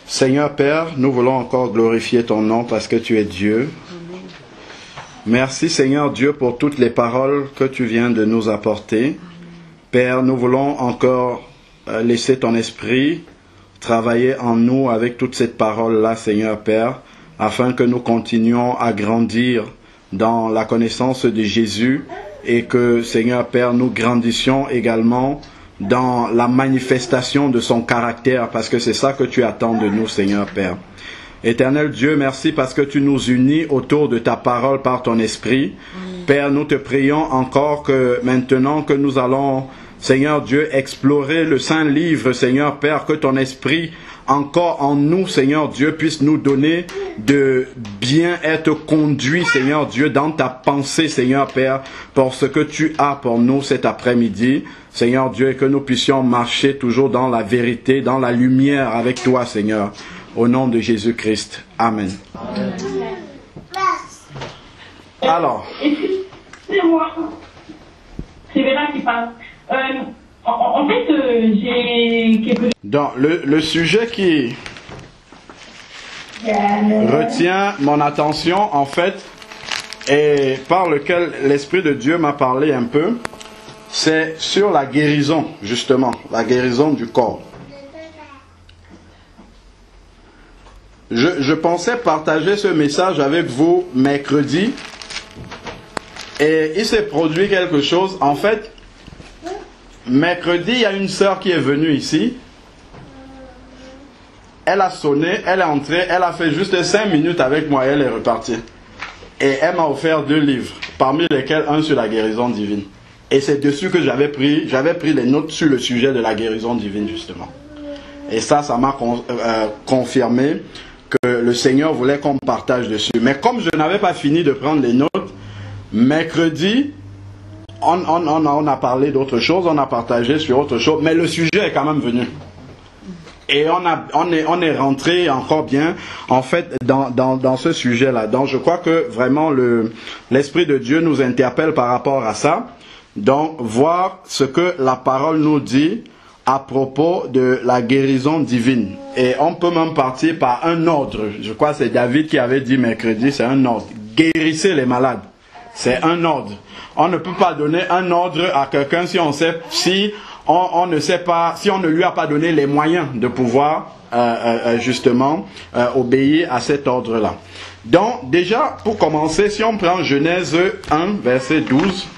Seigneur Père, nous voulons encore glorifier ton nom parce que tu es Dieu. Merci Seigneur Dieu pour toutes les paroles que tu viens de nous apporter. Père, nous voulons encore laisser ton esprit travailler en nous avec toute cette parole-là, Seigneur Père, afin que nous continuions à grandir dans la connaissance de Jésus et que, Seigneur Père, nous grandissions également dans la manifestation de son caractère, parce que c'est ça que tu attends de nous, Seigneur Père. Éternel Dieu, merci parce que tu nous unis autour de ta parole par ton esprit. Père, nous te prions encore que maintenant que nous allons, Seigneur Dieu, explorer le Saint Livre, Seigneur Père, que ton esprit encore en nous, Seigneur Dieu, puisse nous donner de bien être conduits, Seigneur Dieu, dans ta pensée, Seigneur Père, pour ce que tu as pour nous cet après-midi, Seigneur Dieu, et que nous puissions marcher toujours dans la vérité, dans la lumière avec toi, Seigneur, au nom de Jésus-Christ. Amen. Alors. Excusez-moi, c'est Vera qui parle. En fait, j'ai quelque chose. Donc, le sujet qui retient mon attention, en fait, et par lequel l'Esprit de Dieu m'a parlé un peu, c'est sur la guérison, justement, la guérison du corps. Je pensais partager ce message avec vous mercredi, et il s'est produit quelque chose. En fait, mercredi, il y a une sœur qui est venue ici. Elle a sonné, elle est entrée, elle a fait juste 5 minutes avec moi et elle est repartie. Et elle m'a offert 2 livres, parmi lesquels un sur la guérison divine. Et c'est dessus que j'avais pris les notes sur le sujet de la guérison divine, justement. Et ça m'a confirmé que le Seigneur voulait qu'on partage dessus. Mais comme je n'avais pas fini de prendre les notes, mercredi, on a parlé d'autre chose, on a partagé sur autre chose, mais le sujet est quand même venu. Et on est rentré encore bien, en fait, dans ce sujet-là. Donc, je crois que vraiment l'Esprit de Dieu nous interpelle par rapport à ça. Donc, voir ce que la parole nous dit à propos de la guérison divine. Et on peut même partir par un ordre. Je crois que c'est David qui avait dit mercredi, c'est un ordre. Guérissez les malades. C'est un ordre. On ne peut pas donner un ordre à quelqu'un si on ne sait pas, si on ne lui a pas donné les moyens de pouvoir justement obéir à cet ordre-là. Donc déjà, pour commencer, si on prend Genèse 1, verset 12.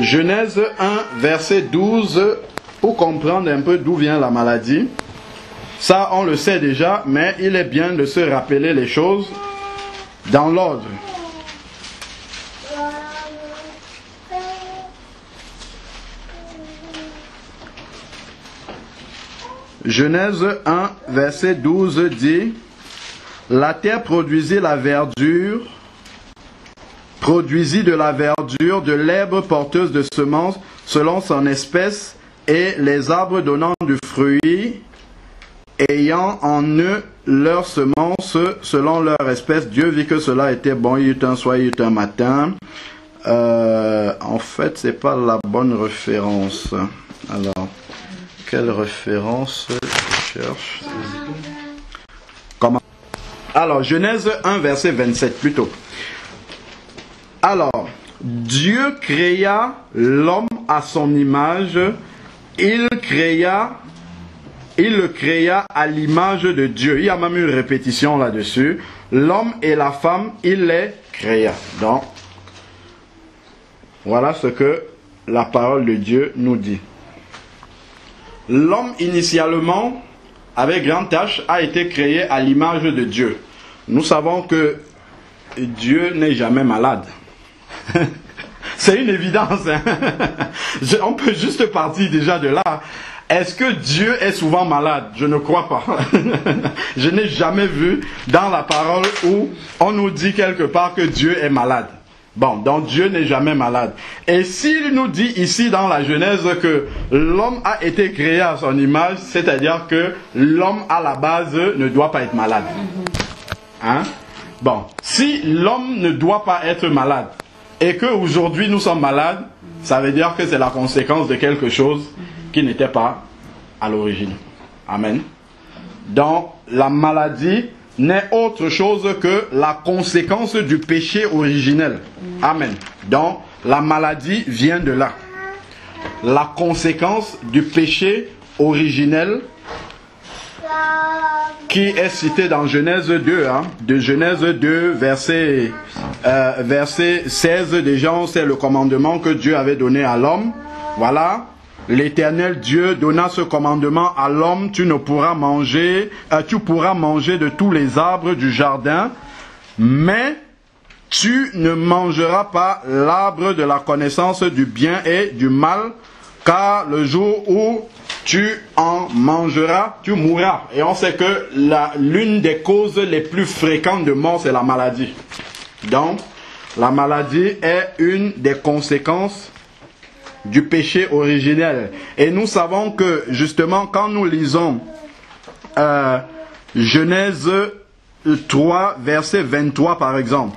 Genèse 1, verset 12, pour comprendre un peu d'où vient la maladie. Ça, on le sait déjà, mais il est bien de se rappeler les choses dans l'ordre. Genèse 1, verset 12 dit: la terre produisit la verdure, produisit de la verdure, de l'herbe porteuse de semences selon son espèce, et les arbres donnant du fruit, ayant en eux leurs semences selon leur espèce. Dieu vit que cela était bon. Il y eut un soir, il y eut un matin. En fait, c'est pas la bonne référence. Alors, quelle référence je cherche? Comment? Alors, Genèse 1, verset 27 plutôt. Alors, Dieu créa l'homme à son image. Il le créa à l'image de Dieu. Il y a même une répétition là-dessus. L'homme et la femme, il les créa. Donc, voilà ce que la parole de Dieu nous dit. L'homme, initialement, avec grande tâche, a été créé à l'image de Dieu. Nous savons que Dieu n'est jamais malade. C'est une évidence. Hein? On peut juste partir déjà de là. Est-ce que Dieu est souvent malade? Je ne crois pas. Je n'ai jamais vu dans la parole où on nous dit quelque part que Dieu est malade. Bon, donc Dieu n'est jamais malade. Et s'il nous dit ici dans la Genèse que l'homme a été créé à son image, c'est-à-dire que l'homme à la base ne doit pas être malade. Hein? Bon, si l'homme ne doit pas être malade et qu'aujourd'hui nous sommes malades, ça veut dire que c'est la conséquence de quelque chose qui n'était pas à l'origine. Amen. Donc, la maladie n'est autre chose que la conséquence du péché originel. Amen. Donc, la maladie vient de là. La conséquence du péché originel qui est cité dans Genèse 2, de Genèse 2, verset 16, déjà c'est le commandement que Dieu avait donné à l'homme. Voilà, l'Éternel Dieu donna ce commandement à l'homme, tu pourras manger de tous les arbres du jardin, mais tu ne mangeras pas l'arbre de la connaissance du bien et du mal, car le jour où tu en mangeras, tu mourras. Et on sait que l'une des causes les plus fréquentes de mort, c'est la maladie. Donc, la maladie est une des conséquences du péché originel. Et nous savons que, justement, quand nous lisons Genèse 3, verset 23, par exemple,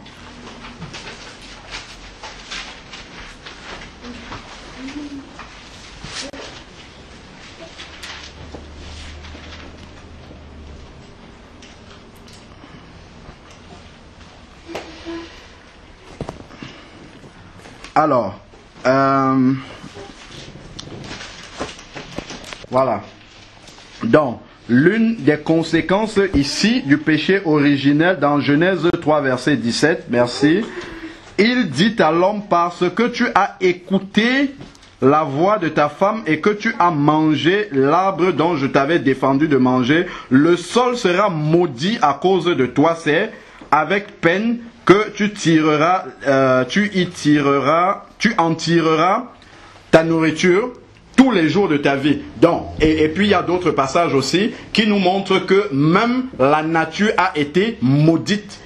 alors, voilà. Donc, l'une des conséquences ici du péché originel dans Genèse 3, verset 17, merci. Il dit à l'homme, parce que tu as écouté la voix de ta femme et que tu as mangé l'arbre dont je t'avais défendu de manger, le sol sera maudit à cause de toi, c'est avec peine que tu en tireras ta nourriture tous les jours de ta vie. Donc, et puis il y a d'autres passages aussi qui nous montrent que même la nature a été maudite.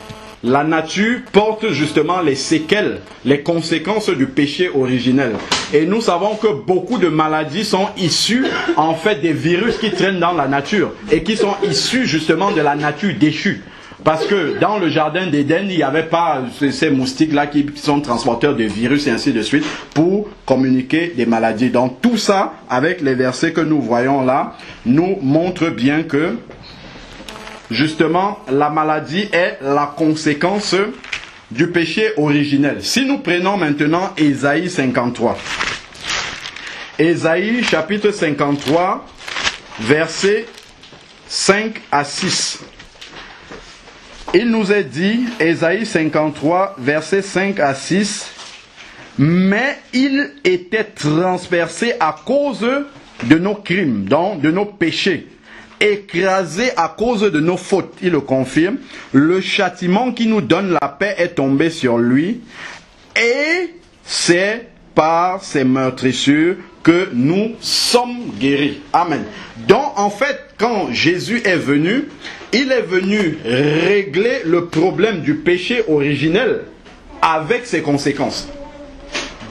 La nature porte justement les séquelles, les conséquences du péché originel. Et nous savons que beaucoup de maladies sont issues en fait des virus qui traînent dans la nature et qui sont issus justement de la nature déchue. Parce que dans le jardin d'Éden, il n'y avait pas ces moustiques-là qui sont transporteurs de virus et ainsi de suite pour communiquer des maladies. Donc tout ça, avec les versets que nous voyons là, nous montre bien que justement la maladie est la conséquence du péché originel. Si nous prenons maintenant Ésaïe 53. Ésaïe chapitre 53, versets 5 à 6. Il nous est dit, Ésaïe 53, versets 5 à 6, « Mais il était transpercé à cause de nos crimes, donc de nos péchés, écrasé à cause de nos fautes. » Il le confirme. « Le châtiment qui nous donne la paix est tombé sur lui, et c'est par ses meurtrissures que nous sommes guéris. » Amen. Donc en fait, quand Jésus est venu, il est venu régler le problème du péché originel avec ses conséquences.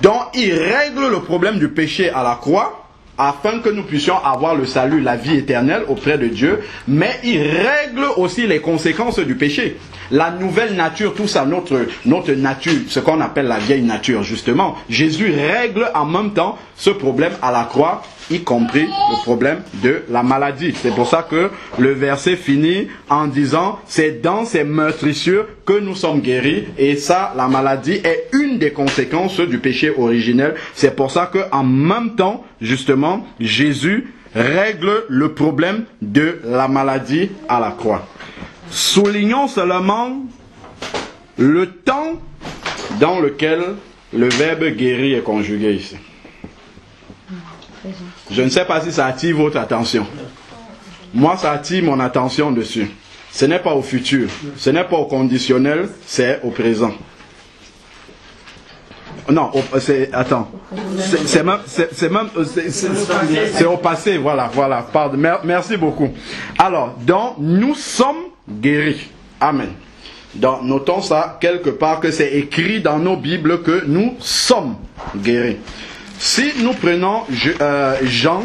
Donc il règle le problème du péché à la croix afin que nous puissions avoir le salut, la vie éternelle auprès de Dieu, mais il règle aussi les conséquences du péché. La nouvelle nature, tout ça, notre nature, ce qu'on appelle la vieille nature justement. Jésus règle en même temps ce problème à la croix, y compris le problème de la maladie. C'est pour ça que le verset finit en disant, c'est dans ces meurtrissures que nous sommes guéris, et ça, la maladie est une des conséquences du péché originel. C'est pour ça que en même temps, justement, Jésus règle le problème de la maladie à la croix. Soulignons seulement le temps dans lequel le verbe guérir est conjugué ici. Je ne sais pas si ça attire votre attention. Moi, ça attire mon attention dessus. Ce n'est pas au futur, ce n'est pas au conditionnel, c'est au présent. Non, c'est au passé, voilà, pardon, merci beaucoup. Alors, donc, nous sommes guéris. Amen. Donc, notons ça quelque part, que c'est écrit dans nos Bibles que nous sommes guéris. Si nous prenons Jean,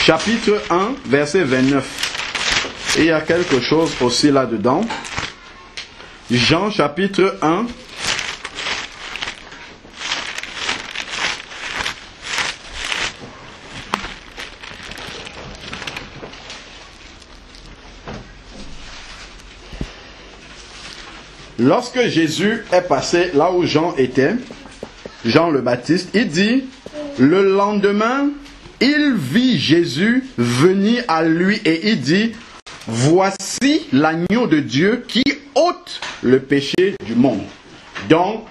chapitre 1, verset 29, il y a quelque chose aussi là-dedans. Jean, chapitre 1, lorsque Jésus est passé là où Jean était, Jean le Baptiste, il dit, le lendemain, il vit Jésus venir à lui et il dit, voici l'agneau de Dieu qui ôte le péché du monde. Donc,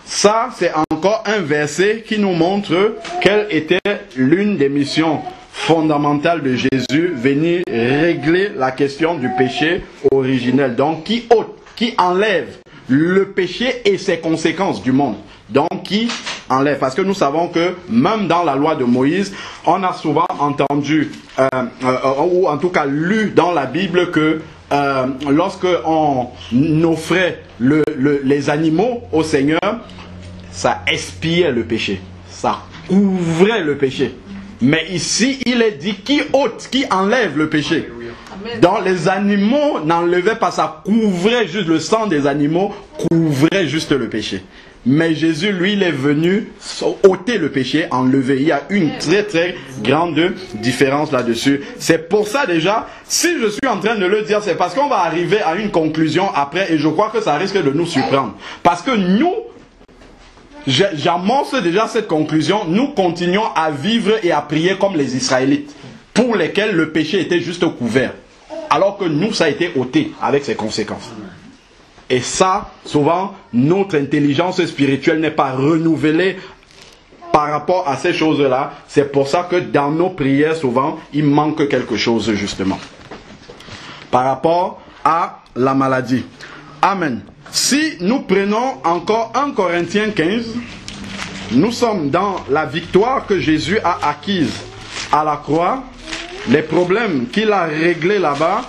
ça, c'est encore un verset qui nous montre quelle était l'une des missions fondamentales de Jésus, venir régler la question du péché originel. Donc, qui ôte, qui enlève le péché et ses conséquences du monde. Donc, qui enlève. Parce que nous savons que même dans la loi de Moïse, on a souvent entendu, ou en tout cas lu dans la Bible que lorsque on offrait les animaux au Seigneur, ça expiait le péché. Ça couvrait le péché. Mais ici, il est dit qui ôte, qui enlève le péché. Donc les animaux n'enlevaient pas, ça couvrait juste, le sang des animaux couvrait juste le péché. Mais Jésus, lui, il est venu ôter le péché, enlever. Il y a une très très grande différence là-dessus. C'est pour ça déjà, si je suis en train de le dire, c'est parce qu'on va arriver à une conclusion après et je crois que ça risque de nous surprendre. Parce que nous, j'amorce déjà cette conclusion, nous continuons à vivre et à prier comme les Israélites, pour lesquels le péché était juste couvert. Alors que nous, ça a été ôté avec ses conséquences. Et ça, souvent, notre intelligence spirituelle n'est pas renouvelée par rapport à ces choses-là. C'est pour ça que dans nos prières, souvent, il manque quelque chose, justement. Par rapport à la maladie. Amen. Si nous prenons encore 1 Corinthiens 15, nous sommes dans la victoire que Jésus a acquise à la croix, les problèmes qu'il a réglés là-bas.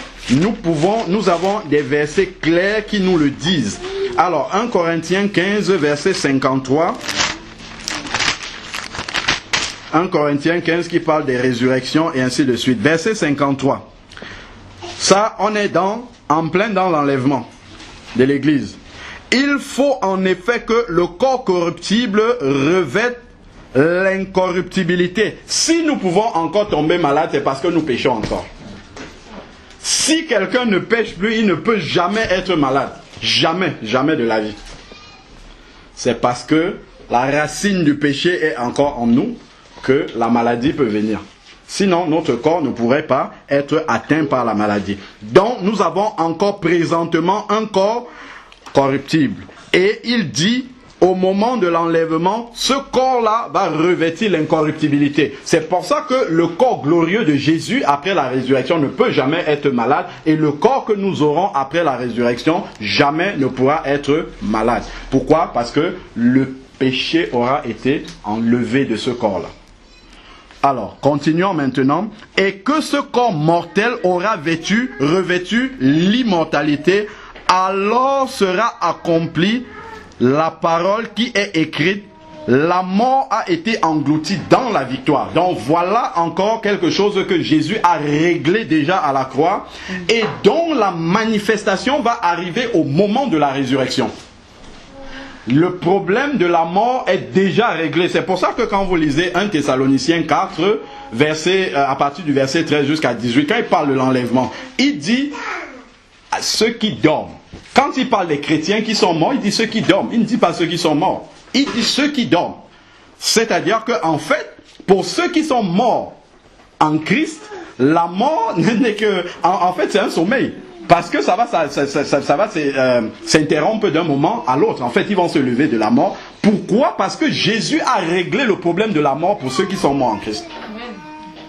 Nous avons des versets clairs qui nous le disent. Alors, 1 Corinthiens 15, verset 53. 1 Corinthiens 15 qui parle des résurrections et ainsi de suite. Verset 53. Ça, on est en plein dans l'enlèvement de l'Église. Il faut en effet que le corps corruptible revête l'incorruptibilité. Si nous pouvons encore tomber malades, c'est parce que nous péchons encore. Si quelqu'un ne pêche plus, il ne peut jamais être malade. Jamais, jamais de la vie. C'est parce que la racine du péché est encore en nous que la maladie peut venir. Sinon, notre corps ne pourrait pas être atteint par la maladie. Donc, nous avons encore présentement un corps corruptible. Et il dit, au moment de l'enlèvement, ce corps-là va revêtir l'incorruptibilité. C'est pour ça que le corps glorieux de Jésus, après la résurrection, ne peut jamais être malade. Et le corps que nous aurons après la résurrection, jamais ne pourra être malade. Pourquoi? Parce que le péché aura été enlevé de ce corps-là. Alors, continuons maintenant. Et que ce corps mortel aura revêtu l'immortalité, alors sera accomplie la parole qui est écrite, la mort a été engloutie dans la victoire. Donc voilà encore quelque chose que Jésus a réglé déjà à la croix et dont la manifestation va arriver au moment de la résurrection. Le problème de la mort est déjà réglé. C'est pour ça que quand vous lisez 1 Thessaloniciens 4, à partir du verset 13 jusqu'à 18, quand il parle de l'enlèvement, il dit à ceux qui dorment. Quand il parle des chrétiens qui sont morts, il dit ceux qui dorment. Il ne dit pas ceux qui sont morts. Il dit ceux qui dorment. C'est-à-dire qu'en fait, pour ceux qui sont morts en Christ, la mort n'est que... En fait, c'est un sommeil. Parce que ça va s'interrompre d'un moment à l'autre. En fait, ils vont se lever de la mort. Pourquoi? Parce que Jésus a réglé le problème de la mort pour ceux qui sont morts en Christ.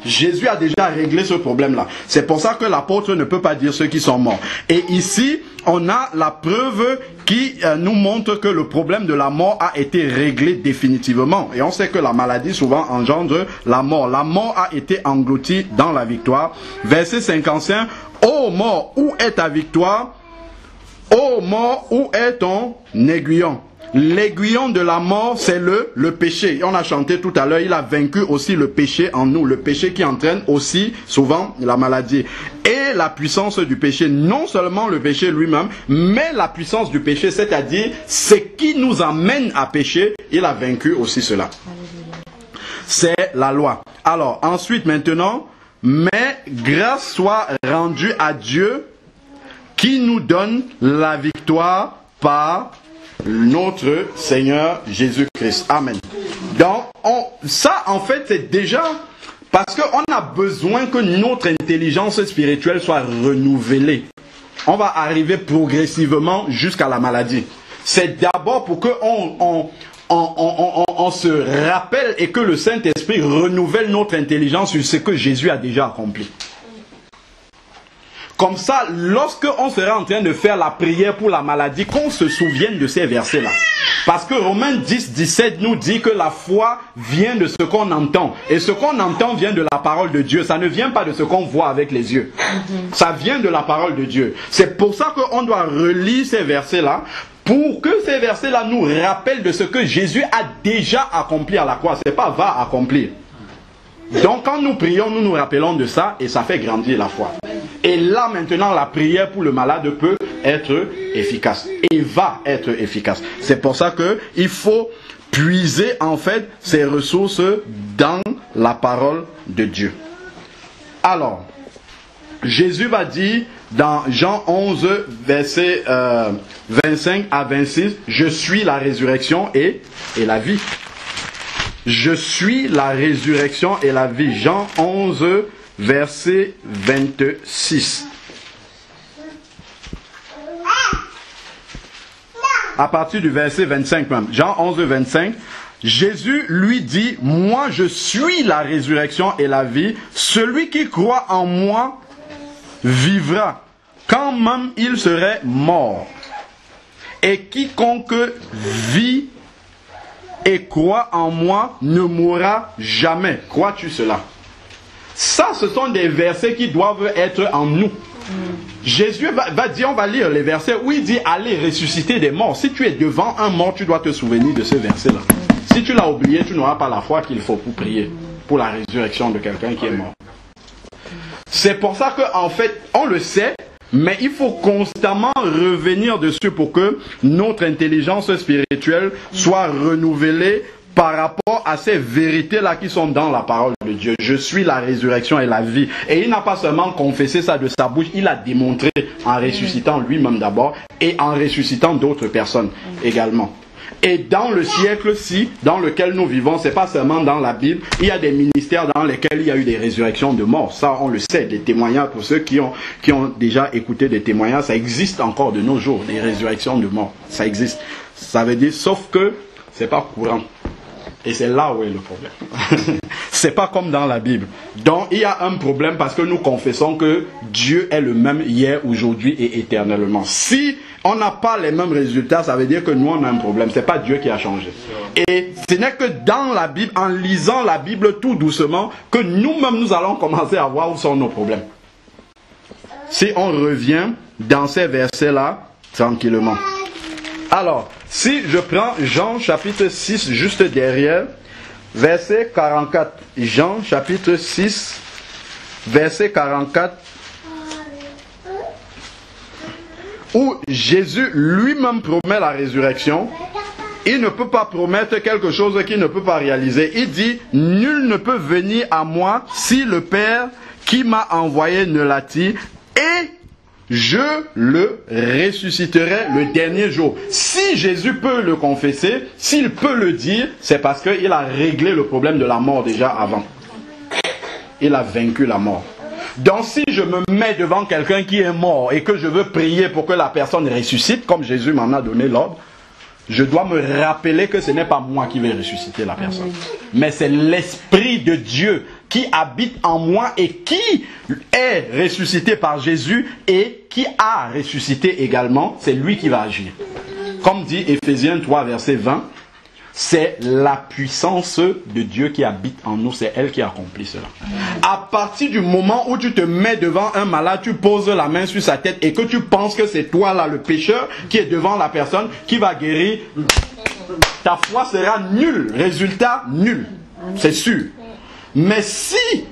Jésus a déjà réglé ce problème-là. C'est pour ça que l'apôtre ne peut pas dire ceux qui sont morts. Et ici, on a la preuve qui nous montre que le problème de la mort a été réglé définitivement. Et on sait que la maladie souvent engendre la mort. La mort a été engloutie dans la victoire. Verset 55. Ô mort, où est ta victoire? Ô mort, où est ton aiguillon? L'aiguillon de la mort, c'est le péché. On a chanté tout à l'heure, il a vaincu aussi le péché en nous. Le péché qui entraîne aussi souvent la maladie. Et la puissance du péché, non seulement le péché lui-même, mais la puissance du péché, c'est-à-dire ce qui nous amène à pécher, il a vaincu aussi cela. C'est la loi. Alors, ensuite, maintenant, mais grâce soit rendue à Dieu qui nous donne la victoire par notre Seigneur Jésus-Christ. Amen. Donc, ça en fait c'est déjà parce qu'on a besoin que notre intelligence spirituelle soit renouvelée. On va arriver progressivement jusqu'à la maladie. C'est d'abord pour qu'on se rappelle et que le Saint-Esprit renouvelle notre intelligence sur ce que Jésus a déjà accompli. Comme ça, lorsque on sera en train de faire la prière pour la maladie, qu'on se souvienne de ces versets-là. Parce que Romains 10, 17 nous dit que la foi vient de ce qu'on entend. Et ce qu'on entend vient de la parole de Dieu. Ça ne vient pas de ce qu'on voit avec les yeux. Ça vient de la parole de Dieu. C'est pour ça qu'on doit relire ces versets-là, pour que ces versets-là nous rappellent de ce que Jésus a déjà accompli à la croix. Ce n'est pas va accomplir. Donc quand nous prions, nous nous rappelons de ça et ça fait grandir la foi. Et là maintenant, la prière pour le malade peut être efficace et va être efficace. C'est pour ça qu'il faut puiser en fait ces ressources dans la parole de Dieu. Alors, Jésus va dire dans Jean 11, versets 25 à 26, « Je suis la résurrection et la vie. » Je suis la résurrection et la vie. Jean 11, verset 26. À partir du verset 25 même. Jean 11, 25. Jésus lui dit, « Moi je suis la résurrection et la vie. Celui qui croit en moi vivra, quand même il serait mort. Et quiconque vit et croit en moi ne mourra jamais. » Crois-tu cela? Ça, ce sont des versets qui doivent être en nous. Jésus va dire, on va lire les versets où il dit allez ressusciter des morts. Si tu es devant un mort, tu dois te souvenir de ce verset-là. Si tu l'as oublié, tu n'auras pas la foi qu'il faut pour prier pour la résurrection de quelqu'un qui est mort. C'est pour ça qu'en fait, on le sait, mais il faut constamment revenir dessus pour que notre intelligence spirituelle soit renouvelée par rapport à ces vérités-là qui sont dans la parole de Dieu. Je suis la résurrection et la vie. Et il n'a pas seulement confessé ça de sa bouche, il a démontré en ressuscitant lui-même d'abord et en ressuscitant d'autres personnes également. Et dans le siècle-ci, dans lequel nous vivons, c'est pas seulement dans la Bible, il y a des ministères dans lesquels il y a eu des résurrections de morts. Ça, on le sait, des témoignages, pour ceux qui ont déjà écouté des témoignages, ça existe encore de nos jours, des résurrections de morts. Ça existe. Ça veut dire, sauf que c'est pas courant. Et c'est là où est le problème. C'est pas comme dans la Bible. Donc il y a un problème parce que nous confessons que Dieu est le même hier, aujourd'hui et éternellement. Si on n'a pas les mêmes résultats, ça veut dire que nous on a un problème. C'est pas Dieu qui a changé. Et ce n'est que dans la Bible, en lisant la Bible tout doucement, que nous-mêmes nous allons commencer à voir où sont nos problèmes. Si on revient dans ces versets-là, tranquillement. Alors, si je prends Jean chapitre 6 juste derrière, verset 44. Jean chapitre 6, verset 44. Où Jésus lui-même promet la résurrection. Il ne peut pas promettre quelque chose qu'il ne peut pas réaliser. Il dit, nul ne peut venir à moi si le Père qui m'a envoyé ne l'attire, et je le ressusciterai le dernier jour. Si Jésus peut le confesser, s'il peut le dire, c'est parce qu'il a réglé le problème de la mort déjà avant. Il a vaincu la mort. Donc si je me mets devant quelqu'un qui est mort et que je veux prier pour que la personne ressuscite, comme Jésus m'en a donné l'ordre, je dois me rappeler que ce n'est pas moi qui vais ressusciter la personne. Mais c'est l'Esprit de Dieu qui habite en moi et qui est ressuscité par Jésus et qui a ressuscité également. C'est lui qui va agir. Comme dit Éphésiens 3, verset 20, c'est la puissance de Dieu qui habite en nous. C'est elle qui accomplit cela. À partir du moment où tu te mets devant un malade, tu poses la main sur sa tête et que tu penses que c'est toi là, le pécheur, qui est devant la personne, qui va guérir, ta foi sera nulle. Résultat nul. C'est sûr. Mais si,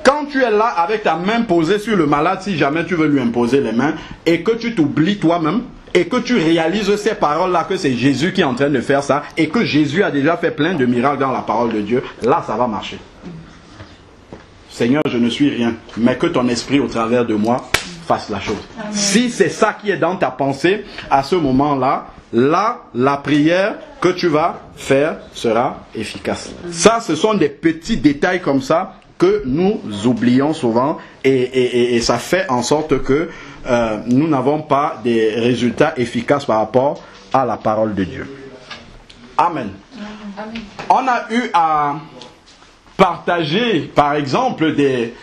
quand tu es là avec ta main posée sur le malade, si jamais tu veux lui imposer les mains, et que tu t'oublies toi-même, et que tu réalises ces paroles-là, que c'est Jésus qui est en train de faire ça, et que Jésus a déjà fait plein de miracles dans la parole de Dieu, là ça va marcher. Seigneur, je ne suis rien, mais que ton esprit au travers de moi fasse la chose. Amen. Si c'est ça qui est dans ta pensée, à ce moment-là, la prière que tu vas faire sera efficace. Ça, ce sont des petits détails comme ça que nous oublions souvent et ça fait en sorte que nous n'avons pas des résultats efficaces par rapport à la parole de Dieu. Amen. Amen. On a eu à partager, par exemple, des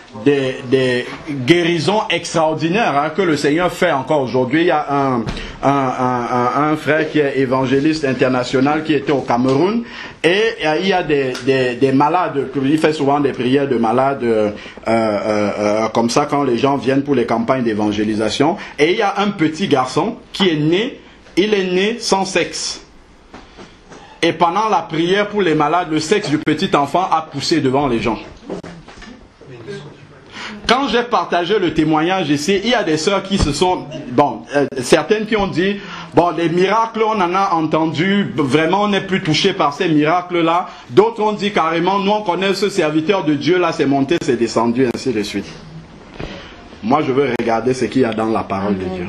guérisons extraordinaires que le Seigneur fait encore aujourd'hui. Il y a un frère qui est évangéliste international qui était au Cameroun et il y a des malades, il fait souvent des prières de malades comme ça quand les gens viennent pour les campagnes d'évangélisation. Et il y a un petit garçon qui est né, il est né sans sexe. Et pendant la prière pour les malades, le sexe du petit enfant a poussé devant les gens. Quand j'ai partagé le témoignage ici, il y a des sœurs qui se sont... certaines qui ont dit, les miracles, on en a entendu, vraiment on n'est plus touché par ces miracles-là. D'autres ont dit carrément, nous on connaît ce serviteur de Dieu, là c'est monté, c'est descendu, ainsi de suite. Moi je veux regarder ce qu'il y a dans la parole de Dieu.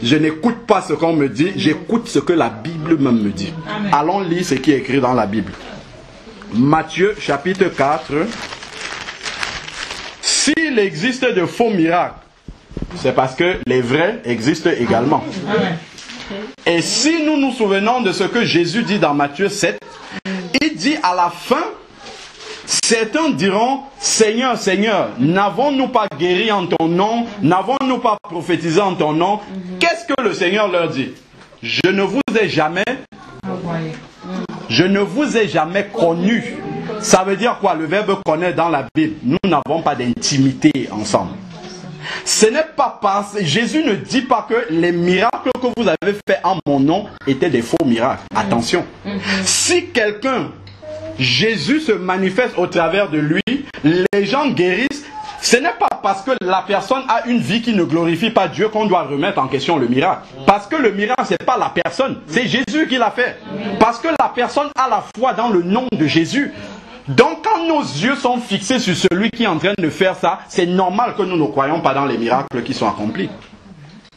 Je n'écoute pas ce qu'on me dit, j'écoute ce que la Bible même me dit. Amen. Allons lire ce qui est écrit dans la Bible. Matthieu chapitre 4. S'il existe de faux miracles, c'est parce que les vrais existent également. Amen. Et si nous nous souvenons de ce que Jésus dit dans Matthieu 7, il dit à la fin, certains diront, Seigneur, Seigneur, n'avons-nous pas guéri en ton nom? N'avons-nous pas prophétisé en ton nom? Qu'est-ce que le Seigneur leur dit? Je ne vous ai jamais envoyé. Je ne vous ai jamais connu. Ça veut dire quoi? Le verbe connaître dans la Bible. Nous n'avons pas d'intimité ensemble. Ce n'est pas parce... Jésus ne dit pas que les miracles que vous avez faits en mon nom étaient des faux miracles. Attention. Si quelqu'un... Jésus se manifeste au travers de lui, les gens guérissent. Ce n'est pas parce que la personne a une vie qui ne glorifie pas Dieu qu'on doit remettre en question le miracle. Parce que le miracle, ce n'est pas la personne, c'est Jésus qui l'a fait. Parce que la personne a la foi dans le nom de Jésus. Donc quand nos yeux sont fixés sur celui qui est en train de faire ça, c'est normal que nous ne croyons pas dans les miracles qui sont accomplis.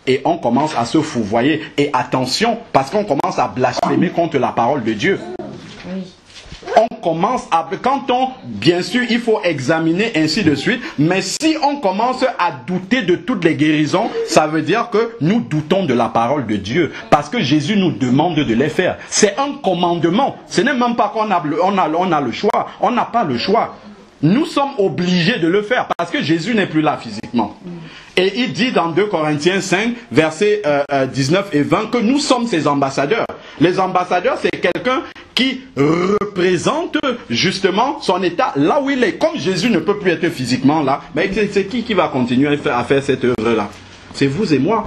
Et on commence à se fouvoyer. Et attention, parce qu'on commence à blasphémer contre la parole de Dieu. On commence à... bien sûr, il faut examiner ainsi de suite. Mais si on commence à douter de toutes les guérisons, ça veut dire que nous doutons de la parole de Dieu. Parce que Jésus nous demande de les faire. C'est un commandement. Ce n'est même pas qu'on a le choix. On n'a pas le choix. Nous sommes obligés de le faire parce que Jésus n'est plus là physiquement. Et il dit dans 2 Corinthiens 5, versets 19 et 20 que nous sommes ses ambassadeurs. Les ambassadeurs, c'est quelqu'un qui représente justement son état là où il est. Comme Jésus ne peut plus être physiquement là, mais c'est qui va continuer à faire cette œuvre-là? C'est vous et moi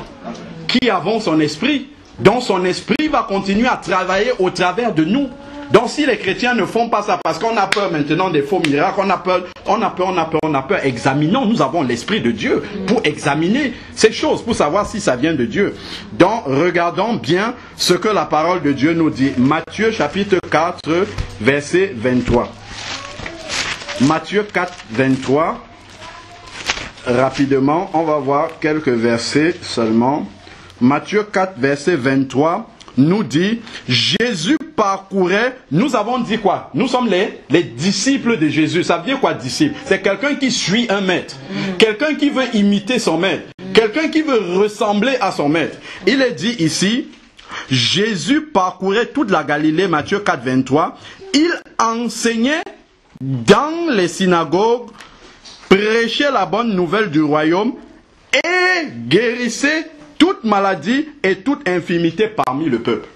qui avons son esprit. Donc son esprit va continuer à travailler au travers de nous. Donc si les chrétiens ne font pas ça parce qu'on a peur maintenant des faux miracles, on a peur, examinons, nous avons l'esprit de Dieu pour examiner ces choses, pour savoir si ça vient de Dieu. Donc regardons bien ce que la parole de Dieu nous dit. Matthieu chapitre 4, verset 23. Matthieu 4, 23. Rapidement, on va voir quelques versets seulement. Matthieu 4, verset 23. Nous dit, Jésus parcourait, nous avons dit quoi? Nous sommes les disciples de Jésus. Ça veut dire quoi, disciple? C'est quelqu'un qui suit un maître. Quelqu'un qui veut imiter son maître. Quelqu'un qui veut ressembler à son maître. Il est dit ici, Jésus parcourait toute la Galilée, Matthieu 4, 23. Il enseignait dans les synagogues, prêchait la bonne nouvelle du royaume et guérissait toute maladie et toute infirmité parmi le peuple.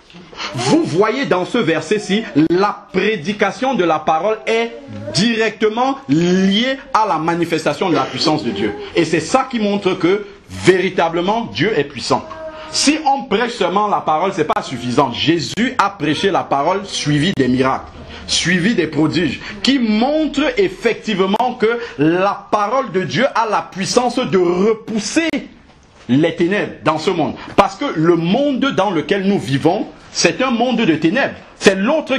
Vous voyez dans ce verset-ci, la prédication de la parole est directement liée à la manifestation de la puissance de Dieu. Et c'est ça qui montre que véritablement Dieu est puissant. Si on prêche seulement la parole, ce n'est pas suffisant. Jésus a prêché la parole suivi des miracles, suivi des prodiges, qui montrent effectivement que la parole de Dieu a la puissance de repousser les ténèbres dans ce monde. Parce que le monde dans lequel nous vivons, c'est un monde de ténèbres. C'est l'autre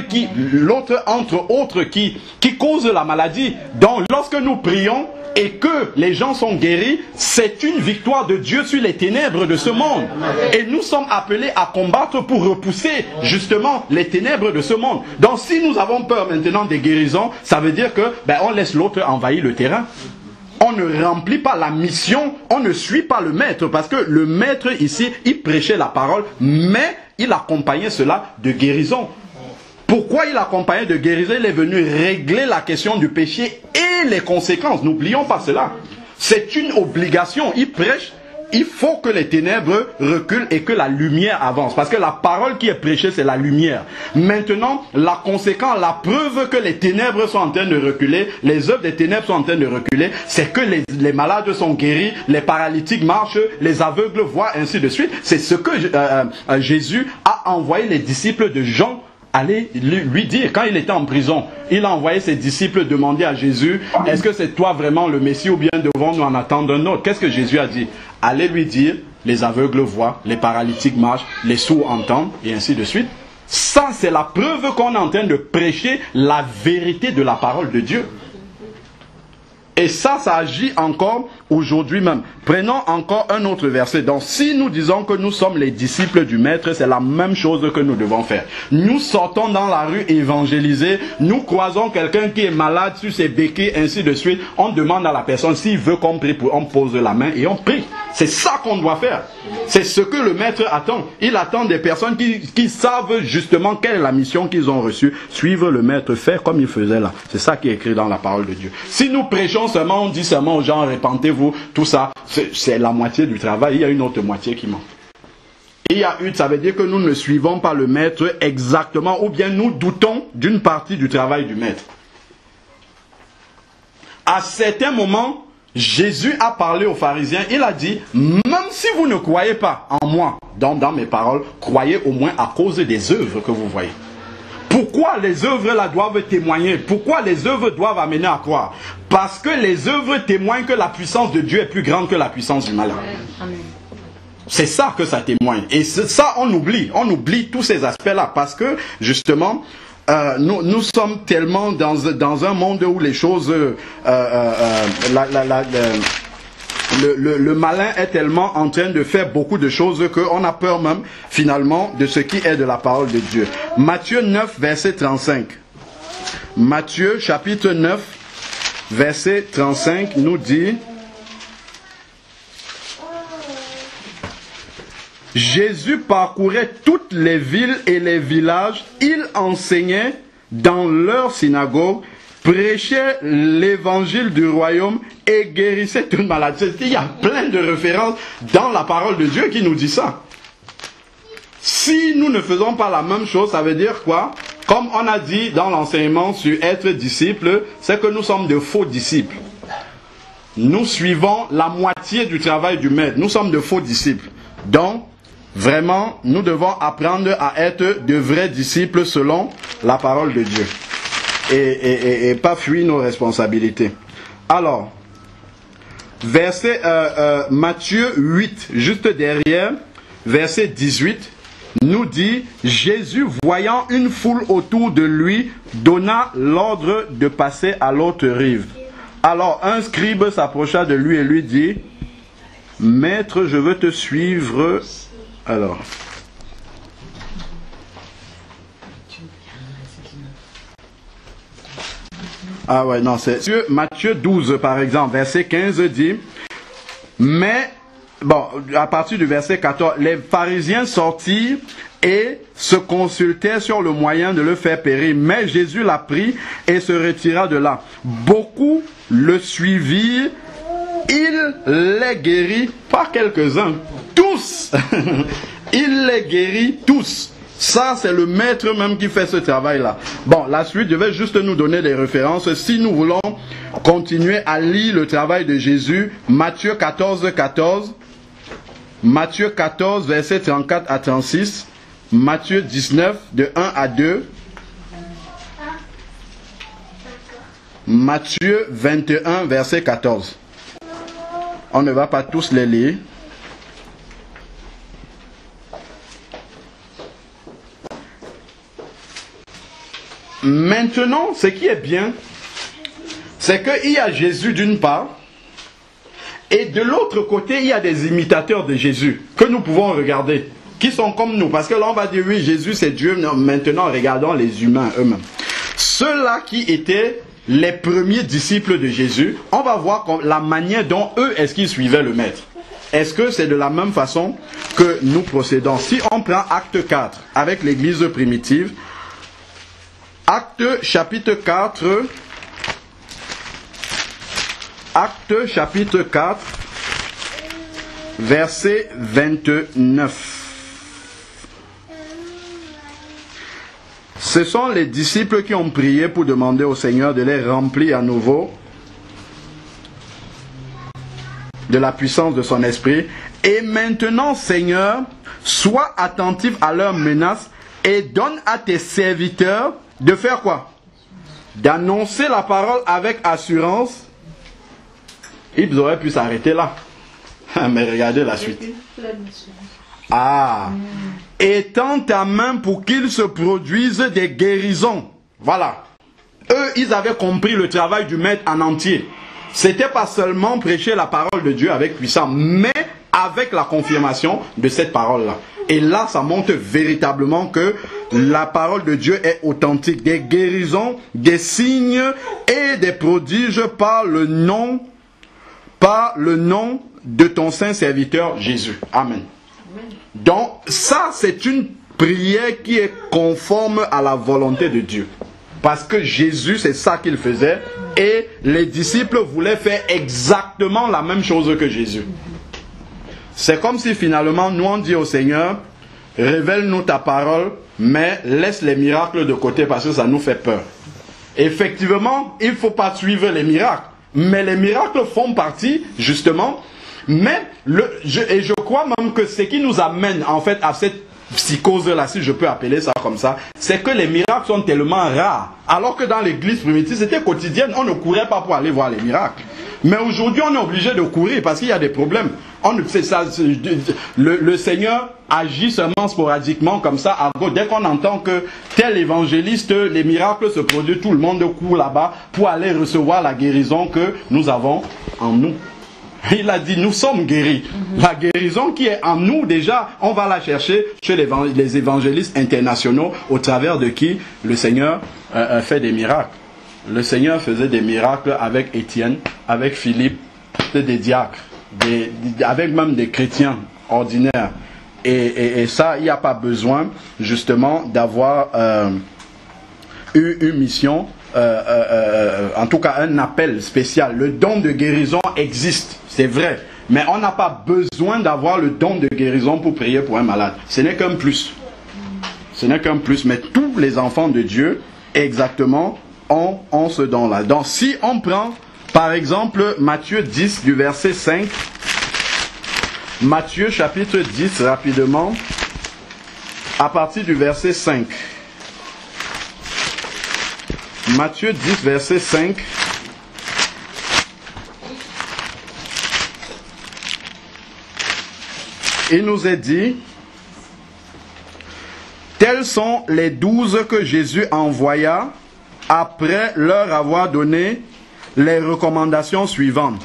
entre autres qui cause la maladie. Donc lorsque nous prions, et que les gens sont guéris, c'est une victoire de Dieu sur les ténèbres de ce monde. Et nous sommes appelés à combattre pour repousser justement les ténèbres de ce monde. Donc si nous avons peur maintenant des guérisons, ça veut dire que on laisse l'autre envahir le terrain. On ne remplit pas la mission, on ne suit pas le maître, parce que le maître ici, il prêchait la parole, mais il accompagnait cela de guérison. Pourquoi il accompagnait de guérison? Il est venu régler la question du péché et les conséquences. N'oublions pas cela. C'est une obligation. Il prêche. Il faut que les ténèbres reculent et que la lumière avance. Parce que la parole qui est prêchée, c'est la lumière. Maintenant, la conséquence, la preuve que les ténèbres sont en train de reculer, les œuvres des ténèbres sont en train de reculer, c'est que les malades sont guéris, les paralytiques marchent, les aveugles voient, ainsi de suite. C'est ce que Jésus a envoyé les disciples de Jean aller lui dire, quand il était en prison, il a envoyé ses disciples demander à Jésus, est-ce que c'est toi vraiment le Messie ou bien devons-nous en attendre un autre? Qu'est-ce que Jésus a dit? Allez lui dire, les aveugles voient, les paralytiques marchent, les sourds entendent, et ainsi de suite. Ça, c'est la preuve qu'on est en train de prêcher la vérité de la parole de Dieu. Et ça agit encore aujourd'hui même. Prenons encore un autre verset. Donc, si nous disons que nous sommes les disciples du Maître, c'est la même chose que nous devons faire. Nous sortons dans la rue évangéliser. Nous croisons quelqu'un qui est malade sur ses béquilles, ainsi de suite. On demande à la personne s'il veut qu'on prie, on pose la main et on prie. C'est ça qu'on doit faire. C'est ce que le Maître attend. Il attend des personnes qui savent justement quelle est la mission qu'ils ont reçue. Suivre le Maître, faire comme il faisait là. C'est ça qui est écrit dans la parole de Dieu. Si nous prêchons seulement, on dit seulement aux gens, répentez-vous, tout ça, c'est la moitié du travail. Il y a une autre moitié qui manque. Il y a une, ça veut dire que nous ne suivons pas le Maître exactement, ou bien nous doutons d'une partie du travail du Maître. À certains moments, Jésus a parlé aux pharisiens, il a dit, même si vous ne croyez pas en moi, dans mes paroles, croyez au moins à cause des œuvres que vous voyez. Pourquoi les œuvres là doivent témoigner? Pourquoi les œuvres doivent amener à croire? Parce que les œuvres témoignent que la puissance de Dieu est plus grande que la puissance du malin. C'est ça que ça témoigne. Et ça, on oublie tous ces aspects-là. Parce que, justement, nous sommes tellement dans un monde où les choses... Le malin est tellement en train de faire beaucoup de choses qu'on a peur même, finalement, de ce qui est de la parole de Dieu. Matthieu 9, verset 35. Matthieu, chapitre 9, verset 35, nous dit... Jésus parcourait toutes les villes et les villages. Il enseignait dans leurs synagogues, prêchait l'évangile du royaume et guérissait toute maladie. Il y a plein de références dans la parole de Dieu qui nous dit ça. Si nous ne faisons pas la même chose, ça veut dire quoi? Comme on a dit dans l'enseignement sur être disciple, c'est que nous sommes de faux disciples. Nous suivons la moitié du travail du maître. Nous sommes de faux disciples. Donc, vraiment, nous devons apprendre à être de vrais disciples selon la parole de Dieu. Et pas fuir nos responsabilités. Alors, verset Matthieu 8, juste derrière, verset 18, nous dit, Jésus, voyant une foule autour de lui, donna l'ordre de passer à l'autre rive. Alors, un scribe s'approcha de lui et lui dit, Maître, je veux te suivre. Alors... Ah ouais, non, c'est Matthieu 12, par exemple, verset 15 dit, mais, bon, à partir du verset 14, les pharisiens sortirent et se consultèrent sur le moyen de le faire périr. Mais Jésus l'a pris et se retira de là. Beaucoup le suivirent, il les guérit, pas quelques-uns, tous. Il les guérit tous. Ça, c'est le maître même qui fait ce travail-là. Bon, la suite, je vais juste nous donner des références. Si nous voulons continuer à lire le travail de Jésus, Matthieu 14, 14, Matthieu 14, verset 34 à 36, Matthieu 19, de 1 à 2, Matthieu 21, verset 14. On ne va pas tous les lire. Maintenant, ce qui est bien, c'est qu'il y a Jésus d'une part, Et de l'autre côté, il y a des imitateurs de Jésus que nous pouvons regarder, qui sont comme nous. Parce que là, on va dire, oui, Jésus c'est Dieu. Non, maintenant, regardons les humains eux-mêmes. Ceux-là qui étaient les premiers disciples de Jésus, on va voir la manière dont eux, est-ce qu'ils suivaient le maître. Est-ce que c'est de la même façon que nous procédons? Si on prend Acte 4 avec l'église primitive, Acte chapitre 4, Acte chapitre 4, verset 29. Ce sont les disciples qui ont prié pour demander au Seigneur de les remplir à nouveau de la puissance de son esprit. Et maintenant, Seigneur, sois attentif à leurs menaces et donne à tes serviteurs de faire quoi? D'annoncer la parole avec assurance. Ils auraient pu s'arrêter là. Mais regardez la suite. Ah, étends ta main pour qu'ils se produisent des guérisons. Voilà. Eux, ils avaient compris le travail du maître en entier. C'était pas seulement prêcher la parole de Dieu avec puissance, mais avec la confirmation de cette parole-là. Et là, ça montre véritablement que la parole de Dieu est authentique. Des guérisons, des signes et des prodiges par le nom de ton saint serviteur Jésus. Amen. Donc ça, c'est une prière qui est conforme à la volonté de Dieu. Parce que Jésus, c'est ça qu'il faisait. Et les disciples voulaient faire exactement la même chose que Jésus. C'est comme si finalement, nous on dit au Seigneur, révèle-nous ta parole, mais laisse les miracles de côté parce que ça nous fait peur. Effectivement, il ne faut pas suivre les miracles. Mais les miracles font partie, justement. Mais, je crois même que ce qui nous amène en fait à cette psychose-là, si je peux appeler ça comme ça, c'est que les miracles sont tellement rares. Alors que dans l'église primitive, c'était quotidien, on ne courait pas pour aller voir les miracles. Mais aujourd'hui, on est obligé de courir parce qu'il y a des problèmes. Le Seigneur agit seulement sporadiquement comme ça. Dès qu'on entend que tel évangéliste, les miracles se produisent, tout le monde court là-bas pour aller recevoir la guérison que nous avons en nous. Il a dit, nous sommes guéris. La guérison qui est en nous, déjà, on va la chercher chez les évangélistes internationaux, au travers de qui le Seigneur fait des miracles. Le Seigneur faisait des miracles avec Étienne, avec Philippe, des diacres, avec même des chrétiens ordinaires. Et ça, il n'y a pas besoin, justement, d'avoir eu une mission, en tout cas un appel spécial. Le don de guérison existe, c'est vrai. Mais on n'a pas besoin d'avoir le don de guérison pour prier pour un malade. Ce n'est qu'un plus. Ce n'est qu'un plus. Mais tous les enfants de Dieu, exactement, ont ce don-là. Donc si on prend, par exemple, Matthieu 10, du verset 5. Matthieu chapitre 10, rapidement, à partir du verset 5. Matthieu 10, verset 5. Il nous est dit, tels sont les 12 que Jésus envoya après leur avoir donné les recommandations suivantes.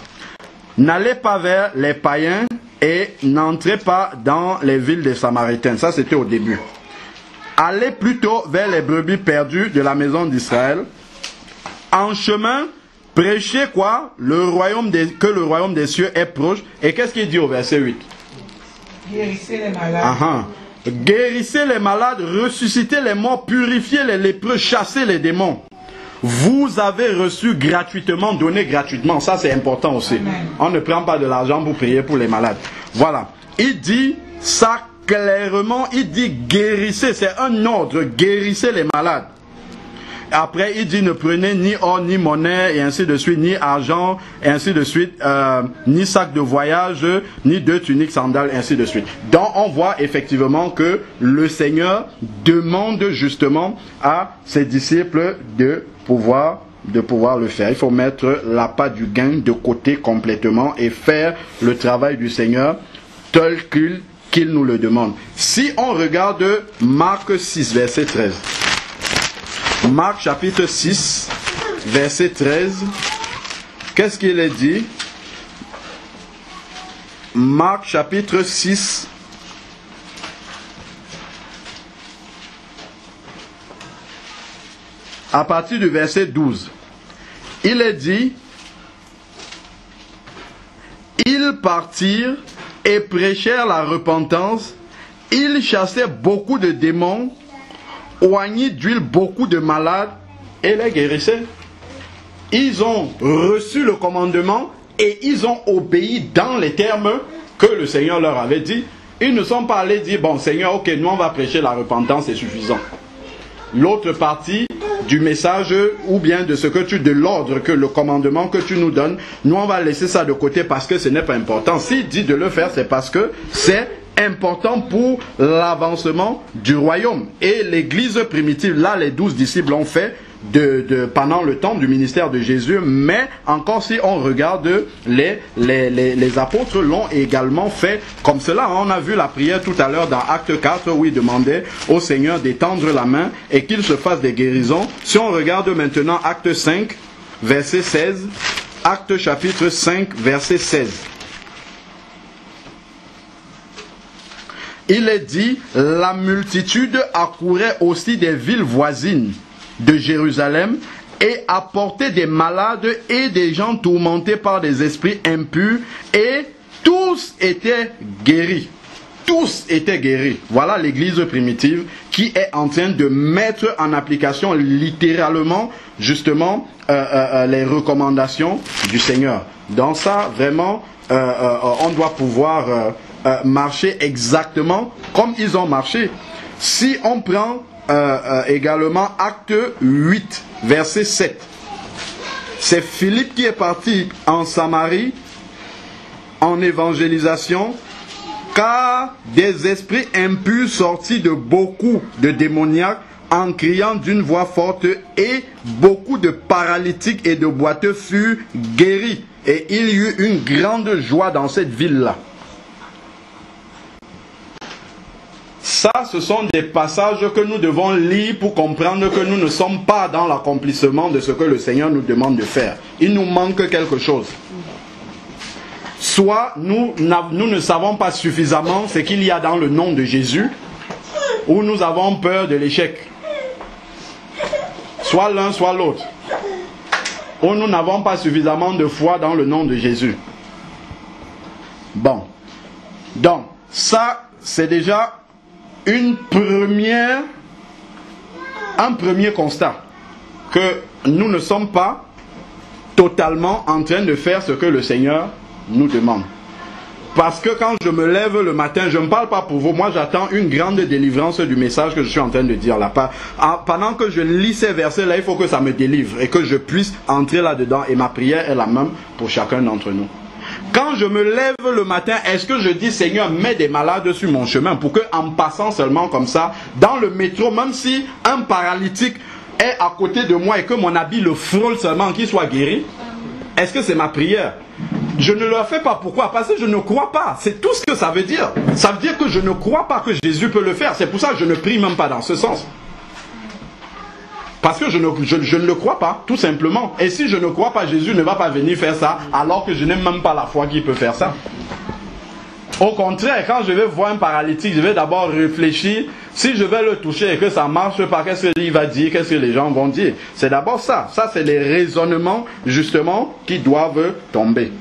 N'allez pas vers les païens et n'entrez pas dans les villes des Samaritains. Ça, c'était au début. Allez plutôt vers les brebis perdues de la maison d'Israël. En chemin, prêchez quoi? Que le royaume des cieux est proche. Et qu'est-ce qu'il dit au verset 8? Guérissez les malades. Guérissez les malades, ressuscitez les morts, purifiez les lépreux, chassez les démons. Vous avez reçu gratuitement, donné gratuitement. Ça, c'est important aussi. Amen. On ne prend pas de l'argent pour prier pour les malades. Voilà. Il dit ça clairement. Il dit guérissez. C'est un ordre. Guérissez les malades. Après, il dit ne prenez ni or, ni monnaie, et ainsi de suite, ni argent, et ainsi de suite, ni sac de voyage, ni deux tuniques, sandales, et ainsi de suite. Donc, on voit effectivement que le Seigneur demande justement à ses disciples de pouvoir le faire. Il faut mettre l'appât du gain de côté complètement et faire le travail du Seigneur tel qu'il nous le demande. Si on regarde Marc 6, verset 13. Marc chapitre 6, verset 13. Qu'est-ce qu'il est dit? Marc chapitre 6. À partir du verset 12. Il est dit, ils partirent et prêchèrent la repentance, ils chassaient beaucoup de démons, oignaient d'huile beaucoup de malades et les guérissaient. Ils ont reçu le commandement et ils ont obéi dans les termes que le Seigneur leur avait dit. Ils ne sont pas allés dire, bon Seigneur, ok, nous on va prêcher la repentance, c'est suffisant. L'autre partie du message ou bien de l'ordre que le commandement que tu nous donnes, nous on va laisser ça de côté parce que ce n'est pas important. S'il dit de le faire, c'est parce que c'est important pour l'avancement du royaume. Et l'église primitive, là les 12 disciples ont fait pendant le temps du ministère de Jésus, mais encore si on regarde les apôtres l'ont également fait comme cela. On a vu la prière tout à l'heure dans Acte 4 où ils demandaient au Seigneur d'étendre la main et qu'il se fasse des guérisons. Si on regarde maintenant Acte 5 verset 16, Acte chapitre 5 verset 16, il est dit, la multitude accourait aussi des villes voisines de Jérusalem et apportait des malades et des gens tourmentés par des esprits impurs et tous étaient guéris. Tous étaient guéris. Voilà l'église primitive qui est en train de mettre en application littéralement justement les recommandations du Seigneur. Dans ça, vraiment, on doit pouvoir marcher exactement comme ils ont marché. Si on prend également Acte 8, verset 7. C'est Philippe qui est parti en Samarie en évangélisation, car des esprits impurs sortis de beaucoup de démoniaques en criant d'une voix forte, et beaucoup de paralytiques et de boiteux furent guéris. Et il y eut une grande joie dans cette ville-là. Ça, ce sont des passages que nous devons lire pour comprendre que nous ne sommes pas dans l'accomplissement de ce que le Seigneur nous demande de faire. Il nous manque quelque chose. Soit nous ne savons pas suffisamment ce qu'il y a dans le nom de Jésus, ou nous avons peur de l'échec. Soit l'un, soit l'autre. Ou nous n'avons pas suffisamment de foi dans le nom de Jésus. Bon. Donc, ça, c'est déjà un premier constat, que nous ne sommes pas totalement en train de faire ce que le Seigneur nous demande. Parce que quand je me lève le matin, je ne parle pas pour vous, moi j'attends une grande délivrance du message que je suis en train de dire là. Pendant que je lis ces versets là, il faut que ça me délivre et que je puisse entrer là-dedans, et ma prière est la même pour chacun d'entre nous. Quand je me lève le matin, est-ce que je dis Seigneur, mets des malades sur mon chemin pour que, en passant seulement comme ça, dans le métro, même si un paralytique est à côté de moi et que mon habit le frôle seulement, qu'il soit guéri? Est-ce que c'est ma prière? Je ne le fais pas. Pourquoi? Parce que je ne crois pas. C'est tout ce que ça veut dire. Ça veut dire que je ne crois pas que Jésus peut le faire. C'est pour ça que je ne prie même pas dans ce sens. Parce que je ne le crois pas, tout simplement. Et si je ne crois pas, Jésus ne va pas venir faire ça, alors que je n'ai même pas la foi qu'il peut faire ça. Au contraire, quand je vais voir un paralytique, je vais d'abord réfléchir. Si je vais le toucher et que ça ne marche pas, qu'est-ce qu'il va dire? Qu'est-ce que les gens vont dire? C'est d'abord ça. Ça, c'est les raisonnements, justement, qui doivent tomber.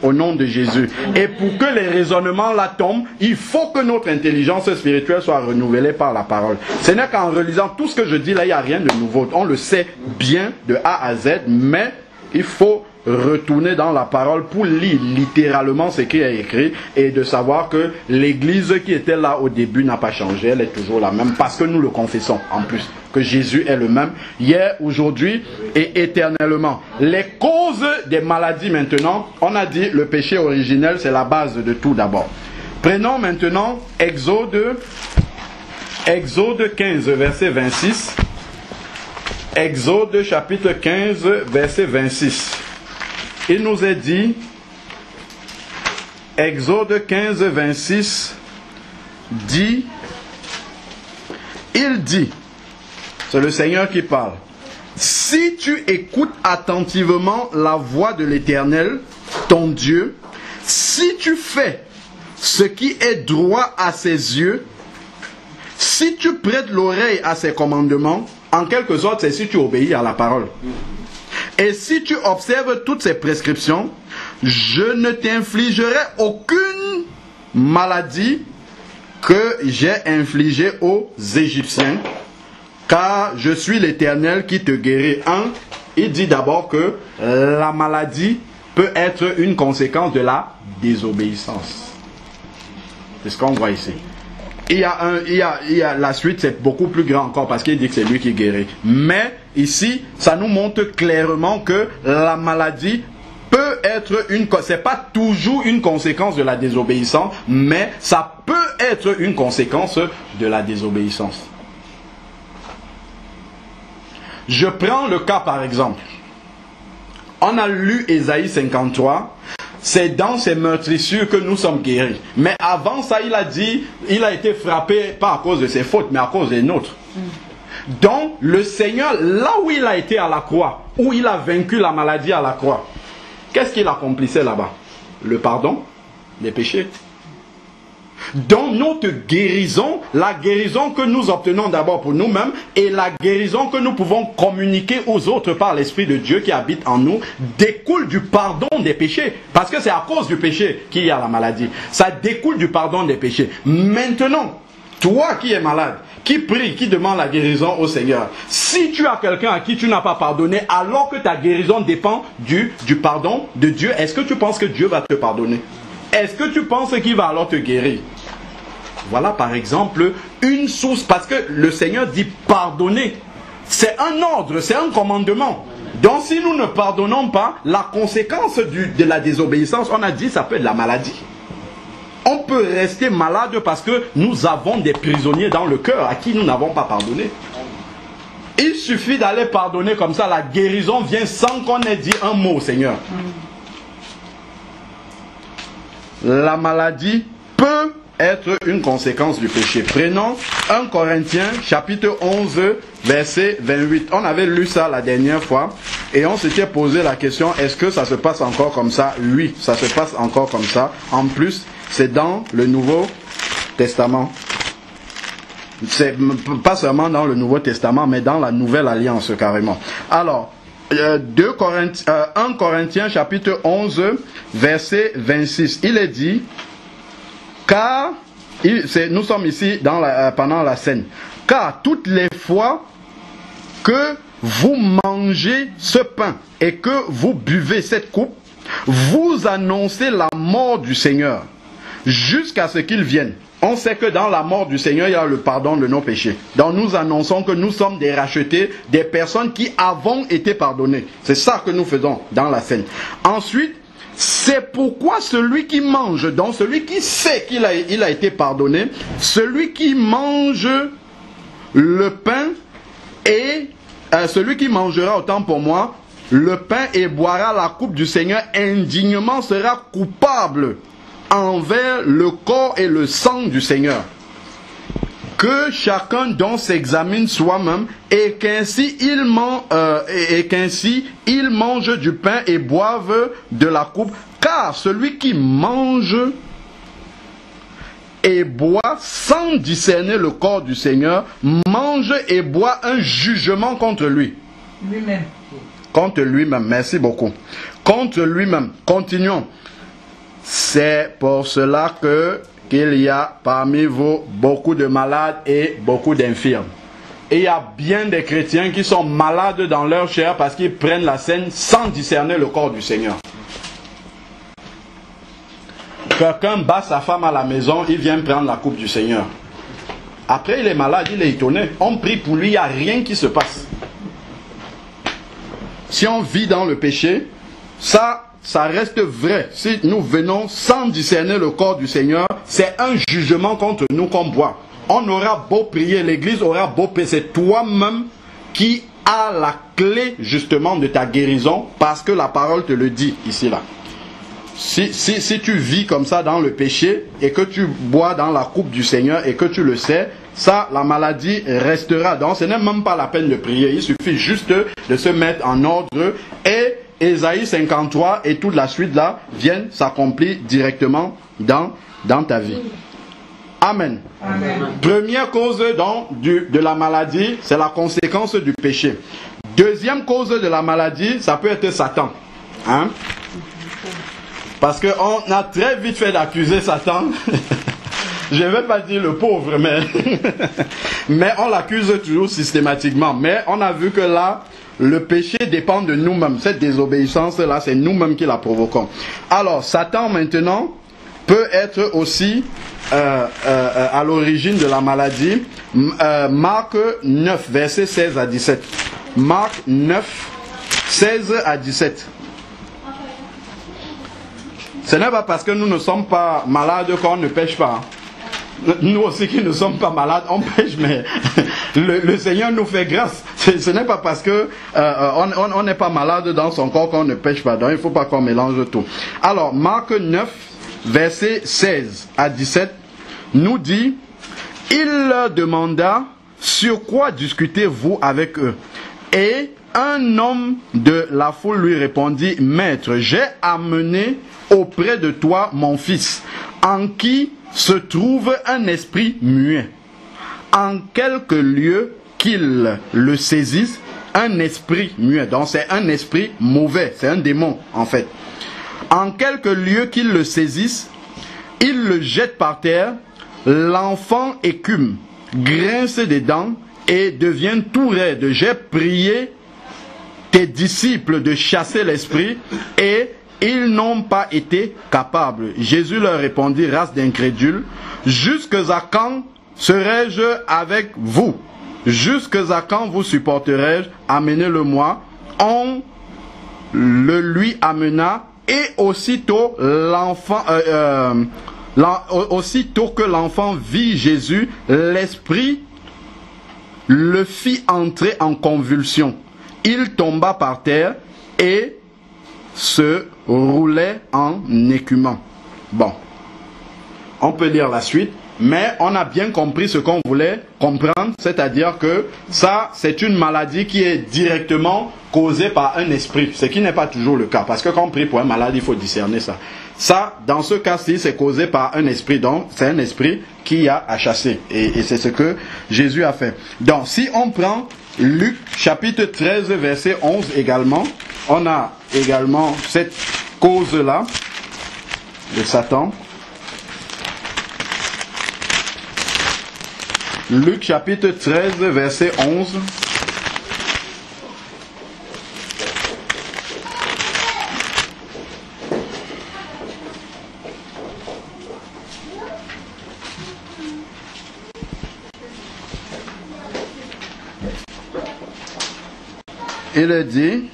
Au nom de Jésus. Et pour que les raisonnements là tombent, il faut que notre intelligence spirituelle soit renouvelée par la parole. Ce n'est qu'en relisant tout ce que je dis là, il n'y a rien de nouveau. On le sait bien de A à Z, mais il faut retourner dans la parole pour lire littéralement ce qui est écrit et de savoir que l'église qui était là au début n'a pas changé, elle est toujours la même parce que nous le confessons en plus, que Jésus est le même hier, aujourd'hui et éternellement. Les causes des maladies maintenant, on a dit le péché originel, c'est la base de tout d'abord. Prenons maintenant Exode 15 verset 26. Exode chapitre 15 verset 26. Il nous est dit, Exode 15, 26, dit, il dit, c'est le Seigneur qui parle, si tu écoutes attentivement la voix de l'Éternel, ton Dieu, si tu fais ce qui est droit à ses yeux, si tu prêtes l'oreille à ses commandements, en quelque sorte, c'est si tu obéis à la parole. Et si tu observes toutes ses prescriptions, je ne t'infligerai aucune maladie que j'ai infligée aux Égyptiens, car je suis l'Éternel qui te guérit. Il dit d'abord que la maladie peut être une conséquence de la désobéissance. C'est ce qu'on voit ici. Il y a la suite, c'est beaucoup plus grand encore parce qu'il dit que c'est lui qui guérit. Mais ici, ça nous montre clairement que la maladie peut être c'est pas toujours une conséquence de la désobéissance, mais ça peut être une conséquence de la désobéissance. Je prends le cas par exemple. On a lu Ésaïe 53. C'est dans ces meurtrissures que nous sommes guéris. Mais avant ça, il a dit, il a été frappé pas à cause de ses fautes, mais à cause des nôtres. Donc, le Seigneur, là où il a été à la croix, où il a vaincu la maladie à la croix, qu'est-ce qu'il accomplissait là-bas? Le pardon des péchés. Donc notre guérison, la guérison que nous obtenons d'abord pour nous-mêmes et la guérison que nous pouvons communiquer aux autres par l'Esprit de Dieu qui habite en nous, découle du pardon des péchés. Parce que c'est à cause du péché qu'il y a la maladie. Ça découle du pardon des péchés. Maintenant, toi qui es malade, qui prie, qui demande la guérison au Seigneur, si tu as quelqu'un à qui tu n'as pas pardonné, alors que ta guérison dépend du pardon de Dieu, est-ce que tu penses que Dieu va te pardonner? Est-ce que tu penses qu'il va alors te guérir? Voilà par exemple une source, parce que le Seigneur dit pardonner. C'est un ordre, c'est un commandement. Donc si nous ne pardonnons pas, la conséquence de la désobéissance, on a dit, ça peut être la maladie. On peut rester malade parce que nous avons des prisonniers dans le cœur à qui nous n'avons pas pardonné. Il suffit d'aller pardonner comme ça, la guérison vient sans qu'on ait dit un mot au Seigneur. La maladie peut être une conséquence du péché. Prenons 1 Corinthiens chapitre 11 verset 28. On avait lu ça la dernière fois et on s'était posé la question, est-ce que ça se passe encore comme ça? Oui, ça se passe encore comme ça. En plus, c'est dans le Nouveau Testament. C'est pas seulement dans le Nouveau Testament, mais dans la Nouvelle Alliance carrément. Alors, 1 Corinthiens chapitre 11 verset 26. Il est dit, car, nous sommes ici pendant la scène, car toutes les fois que vous mangez ce pain et que vous buvez cette coupe, vous annoncez la mort du Seigneur jusqu'à ce qu'il vienne. On sait que dans la mort du Seigneur, il y a le pardon de nos péchés. Donc nous annonçons que nous sommes des rachetés, des personnes qui avons été pardonnées. C'est ça que nous faisons dans la scène. Ensuite, c'est pourquoi celui qui mange, donc celui qui sait qu'il a été pardonné, celui qui mange le pain et celui qui mangera, autant pour moi, le pain et boira la coupe du Seigneur indignement sera coupable envers le corps et le sang du Seigneur. Que chacun donc s'examine soi-même et qu'ainsi il mange du pain et boive de la coupe, car celui qui mange et boit sans discerner le corps du Seigneur mange et boit un jugement contre lui. Lui-même. Contre lui-même, merci beaucoup. Contre lui-même. Continuons. C'est pour cela qu'il y a parmi vous beaucoup de malades et beaucoup d'infirmes. Et il y a bien des chrétiens qui sont malades dans leur chair parce qu'ils prennent la scène sans discerner le corps du Seigneur. Quelqu'un bat sa femme à la maison, il vient prendre la coupe du Seigneur. Après il est malade, il est étonné. On prie pour lui, il n'y a rien qui se passe. Si on vit dans le péché, ça reste vrai. Si nous venons sans discerner le corps du Seigneur, c'est un jugement contre nous qu'on boit. On aura beau prier, l'église aura beau prier, c'est toi-même qui as la clé justement de ta guérison parce que la parole te le dit ici là. Si tu vis comme ça dans le péché et que tu bois dans la coupe du Seigneur et que tu le sais, ça, la maladie restera. Donc ce n'est même pas la peine de prier, il suffit juste de se mettre en ordre et Ésaïe 53 et toute la suite là viennent s'accomplir directement dans dans ta vie. Amen. Amen. Première cause donc de la maladie, c'est la conséquence du péché. Deuxième cause de la maladie, ça peut être Satan. Hein? Parce qu'on a très vite fait d'accuser Satan. Je ne vais pas dire le pauvre, mais on l'accuse toujours systématiquement. Mais on a vu que là, le péché dépend de nous-mêmes. Cette désobéissance-là, c'est nous-mêmes qui la provoquons. Alors, Satan maintenant peut être aussi à l'origine de la maladie. Marc 9, versets 16 à 17. Marc 9, 16 à 17. Ce n'est pas parce que nous ne sommes pas malades qu'on ne pêche pas. Nous aussi qui ne sommes pas malades, on pêche, mais le Seigneur nous fait grâce. Ce n'est pas parce que on n'est pas malade dans son corps qu'on ne pêche pas. Donc il ne faut pas qu'on mélange tout. Alors, Marc 9, verset 16 à 17, nous dit, il leur demanda, sur quoi discutez-vous avec eux? Et un homme de la foule lui répondit, Maître, j'ai amené auprès de toi mon fils, en qui se trouve un esprit muet. En quelque lieu qu'il le saisisse, un esprit muet. Donc c'est un esprit mauvais, c'est un démon en fait. En quelque lieu qu'il le saisisse, il le jette par terre, l'enfant écume, grince des dents et devient tout raide. J'ai prié tes disciples de chasser l'esprit et ils n'ont pas été capables. Jésus leur répondit, race d'incrédules, jusqu'à quand serai-je avec vous? Jusqu'à quand vous supporterai-je? Amenez-le-moi. On le lui amena et aussitôt aussitôt que l'enfant vit Jésus, l'esprit le fit entrer en convulsion. Il tomba par terre et se roulait en écumant. Bon, on peut lire la suite, mais on a bien compris ce qu'on voulait comprendre, c'est-à-dire que ça, c'est une maladie qui est directement causée par un esprit, ce qui n'est pas toujours le cas, parce que quand on prie pour un malade, il faut discerner ça. Ça, dans ce cas-ci, c'est causé par un esprit, donc c'est un esprit qui a à chasser, et c'est ce que Jésus a fait. Donc, si on prend Luc chapitre 13, verset 11 également, on a également cette cause-là de Satan. Luc chapitre 13, verset 11. Il dit,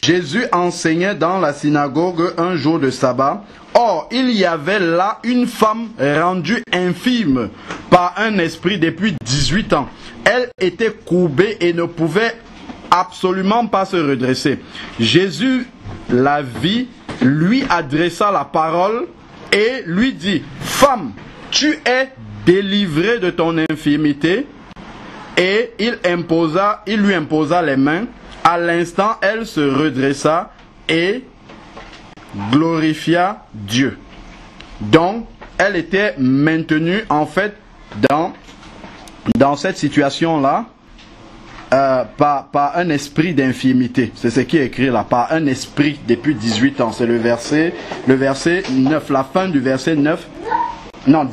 Jésus enseignait dans la synagogue un jour de sabbat. Or, il y avait là une femme rendue infirme par un esprit depuis 18 ans. Elle était courbée et ne pouvait absolument pas se redresser. Jésus la vit, lui adressa la parole et lui dit, Femme, tu es délivrée de ton infirmité. Et il lui imposa les mains. À l'instant, elle se redressa et glorifia Dieu. Donc, elle était maintenue en fait dans cette situation-là par un esprit d'infirmité. C'est ce qui est écrit là, par un esprit depuis 18 ans. C'est le verset 9, la fin du verset 9. Non,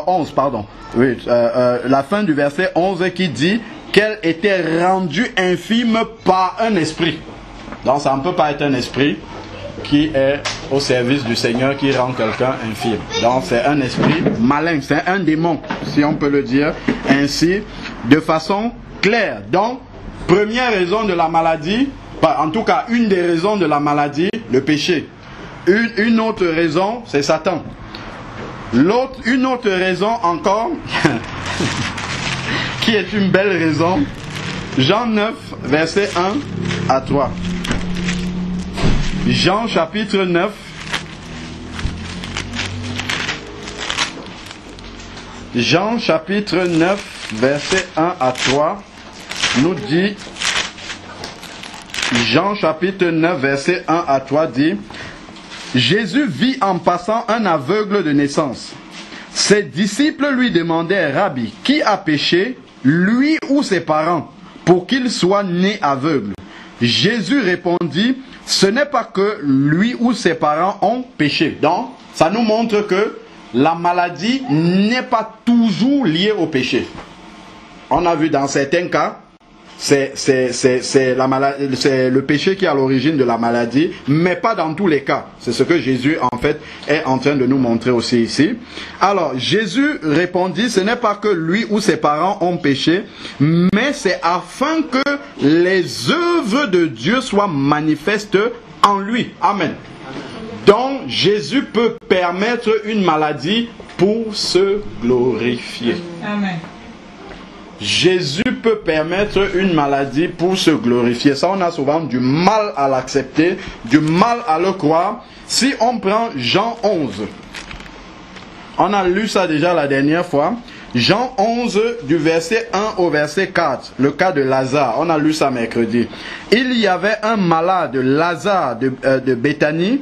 11, pardon. Oui, la fin du verset 11 qui dit qu'elle était rendue infirme par un esprit. Donc ça ne peut pas être un esprit qui est au service du Seigneur qui rend quelqu'un infirme. Donc c'est un esprit malin, c'est un démon, si on peut le dire ainsi, de façon claire. Donc, première raison de la maladie, en tout cas une des raisons de la maladie, le péché. Une autre raison, c'est Satan. Une autre raison encore, qui est une belle raison, Jean 9, verset 1 à 3. Jean chapitre 9, Jean chapitre 9, verset 1 à 3, nous dit, Jean chapitre 9, verset 1 à 3 dit, Jésus vit en passant un aveugle de naissance. Ses disciples lui demandaient, Rabbi, qui a péché, lui ou ses parents, pour qu'il soit né aveugle? Jésus répondit, ce n'est pas que lui ou ses parents ont péché. Donc, ça nous montre que la maladie n'est pas toujours liée au péché. On a vu dans certains cas, c'est le péché qui est à l'origine de la maladie, mais pas dans tous les cas. C'est ce que Jésus en fait est en train de nous montrer aussi ici. Alors Jésus répondit, ce n'est pas que lui ou ses parents ont péché, mais c'est afin que les œuvres de Dieu soient manifestes en lui. Amen. Donc Jésus peut permettre une maladie pour se glorifier. Amen. Jésus peut permettre une maladie pour se glorifier. Ça, on a souvent du mal à l'accepter, du mal à le croire. Si on prend Jean 11, on a lu ça déjà la dernière fois. Jean 11, du verset 1 au verset 4, le cas de Lazare. On a lu ça mercredi. Il y avait un malade, Lazare de Béthanie,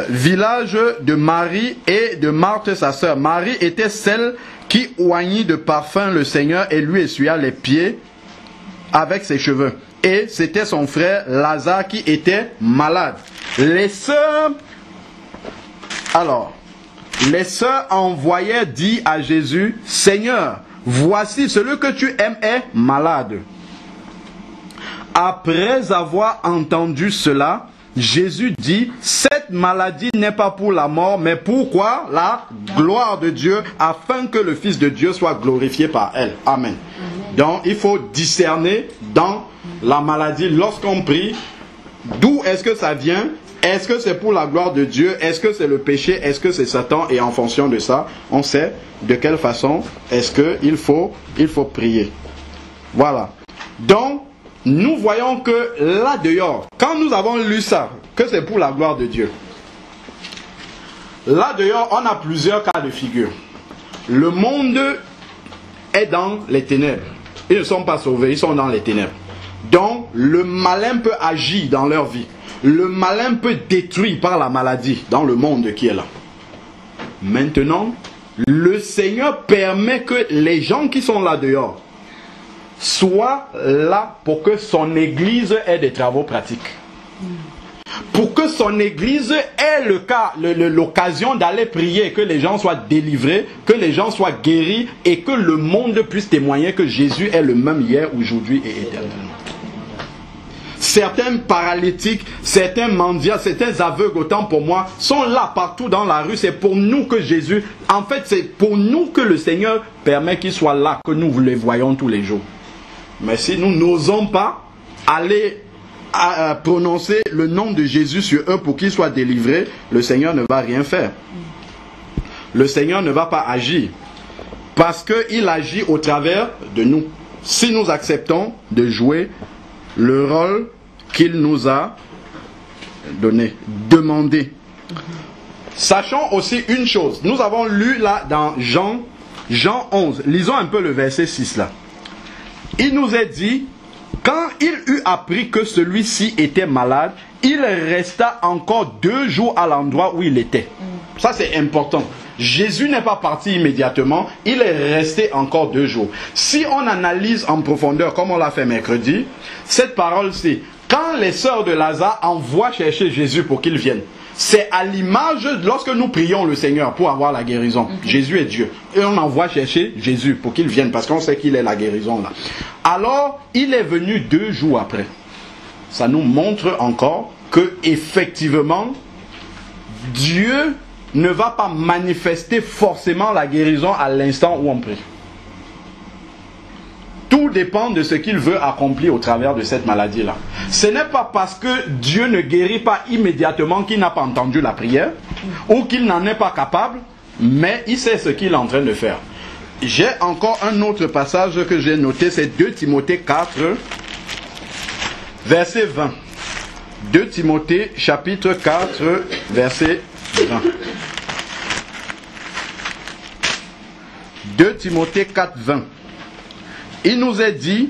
village de Marie et de Marthe sa sœur. Marie était celle qui oignit de parfum le Seigneur et lui essuya les pieds avec ses cheveux. Et c'était son frère Lazare qui était malade. Les sœurs envoyaient dire à Jésus, Seigneur, voici celui que tu aimes est malade. Après avoir entendu cela, Jésus dit, cette maladie n'est pas pour la mort, mais pour quoi? La gloire de Dieu, afin que le Fils de Dieu soit glorifié par elle. Amen. Donc, il faut discerner dans la maladie, lorsqu'on prie, d'où est-ce que ça vient? Est-ce que c'est pour la gloire de Dieu? Est-ce que c'est le péché? Est-ce que c'est Satan? Et en fonction de ça, on sait de quelle façon est-ce qu'il faut prier. Voilà. Donc, nous voyons que là dehors, quand nous avons lu ça, que c'est pour la gloire de Dieu, là dehors, on a plusieurs cas de figure. Le monde est dans les ténèbres. Ils ne sont pas sauvés, ils sont dans les ténèbres. Donc, le malin peut agir dans leur vie. Le malin peut détruire par la maladie dans le monde qui est là. Maintenant, le Seigneur permet que les gens qui sont là dehors soient là pour que son église ait des travaux pratiques. Pour que son église ait l'occasion d'aller prier, que les gens soient délivrés, que les gens soient guéris et que le monde puisse témoigner que Jésus est le même hier, aujourd'hui et éternellement. Certains paralytiques, certains mendiants, certains aveugles, autant pour moi, sont là partout dans la rue. C'est pour nous que Jésus, en fait, c'est pour nous que le Seigneur permet qu'ils soient là, que nous les voyons tous les jours. Mais si nous n'osons pas aller prononcer le nom de Jésus sur eux pour qu'ils soient délivrés, le Seigneur ne va rien faire. Le Seigneur ne va pas agir. Parce qu'il agit au travers de nous. Si nous acceptons de jouer le rôle qu'il nous a donné, demandé. Sachons aussi une chose. Nous avons lu là dans Jean 11. Lisons un peu le verset 6 là. Il nous est dit, quand il eut appris que celui-ci était malade, il resta encore 2 jours à l'endroit où il était. Ça c'est important. Jésus n'est pas parti immédiatement, il est resté encore 2 jours. Si on analyse en profondeur, comme on l'a fait mercredi, cette parole c'est, quand les sœurs de Lazare envoient chercher Jésus pour qu'il vienne, c'est à l'image lorsque nous prions le Seigneur pour avoir la guérison. Jésus est Dieu. Et on envoie chercher Jésus pour qu'il vienne, parce qu'on sait qu'il est la guérison là. Alors, il est venu 2 jours après. Ça nous montre encore que effectivement, Dieu ne va pas manifester forcément la guérison à l'instant où on prie. Tout dépend de ce qu'il veut accomplir au travers de cette maladie-là. Ce n'est pas parce que Dieu ne guérit pas immédiatement qu'il n'a pas entendu la prière ou qu'il n'en est pas capable, mais il sait ce qu'il est en train de faire. J'ai encore un autre passage que j'ai noté, c'est 2 Timothée 4, verset 20. 2 Timothée chapitre 4, verset 20. 2 Timothée 4, 20. Il nous est dit,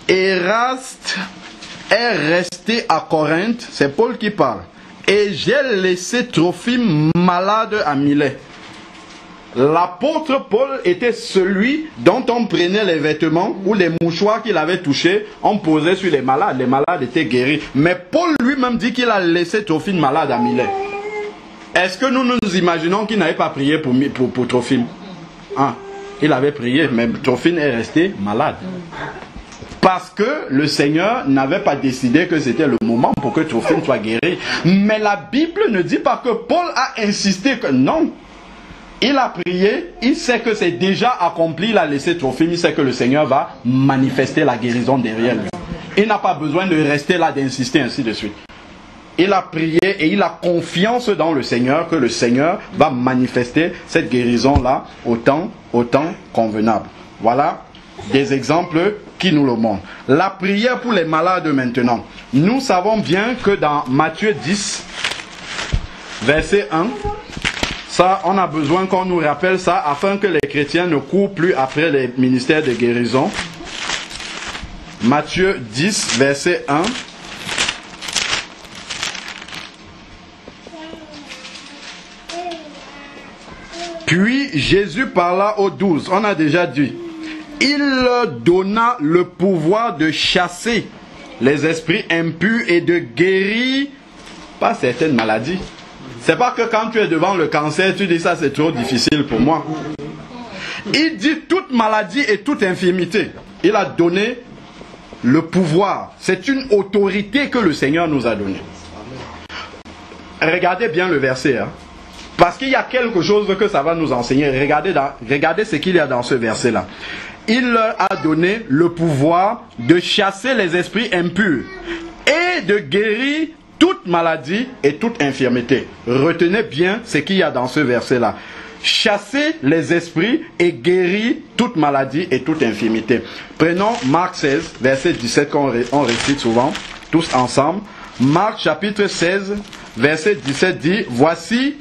Eraste est resté à Corinthe, c'est Paul qui parle, et j'ai laissé Trophime malade à Milet. L'apôtre Paul était celui dont on prenait les vêtements ou les mouchoirs qu'il avait touchés, on posait sur les malades étaient guéris. Mais Paul lui-même dit qu'il a laissé Trophime malade à Milet. Est-ce que nous nous imaginons qu'il n'avait pas prié pour Trophime? Il avait prié, mais Trophime est resté malade. Parce que le Seigneur n'avait pas décidé que c'était le moment pour que Trophime soit guéri. Mais la Bible ne dit pas que Paul a insisté que non. Il a prié, il sait que c'est déjà accompli, il a laissé Trophime, il sait que le Seigneur va manifester la guérison derrière lui. Il n'a pas besoin de rester là, d'insister ainsi de suite. Il a prié et il a confiance dans le Seigneur, que le Seigneur va manifester cette guérison-là au temps convenable. Voilà des exemples qui nous le montrent. La prière pour les malades maintenant. Nous savons bien que dans Matthieu 10, verset 1, ça, on a besoin qu'on nous rappelle ça afin que les chrétiens ne courent plus après les ministères de guérison. Matthieu 10, verset 1. Puis Jésus parla aux 12, on a déjà dit. Il leur donna le pouvoir de chasser les esprits impurs et de guérir pas certaines maladies. C'est pas que quand tu es devant le cancer, tu dis ça c'est trop difficile pour moi. Il dit toute maladie et toute infirmité. Il a donné le pouvoir. C'est une autorité que le Seigneur nous a donnée. Regardez bien le verset. Parce qu'il y a quelque chose que ça va nous enseigner. Regardez ce qu'il y a dans ce verset-là. Il leur a donné le pouvoir de chasser les esprits impurs et de guérir toute maladie et toute infirmité. Retenez bien ce qu'il y a dans ce verset-là. Chasser les esprits et guérir toute maladie et toute infirmité. Prenons Marc 16, verset 17 qu'on récite souvent, tous ensemble. Marc chapitre 16, verset 17 dit, voici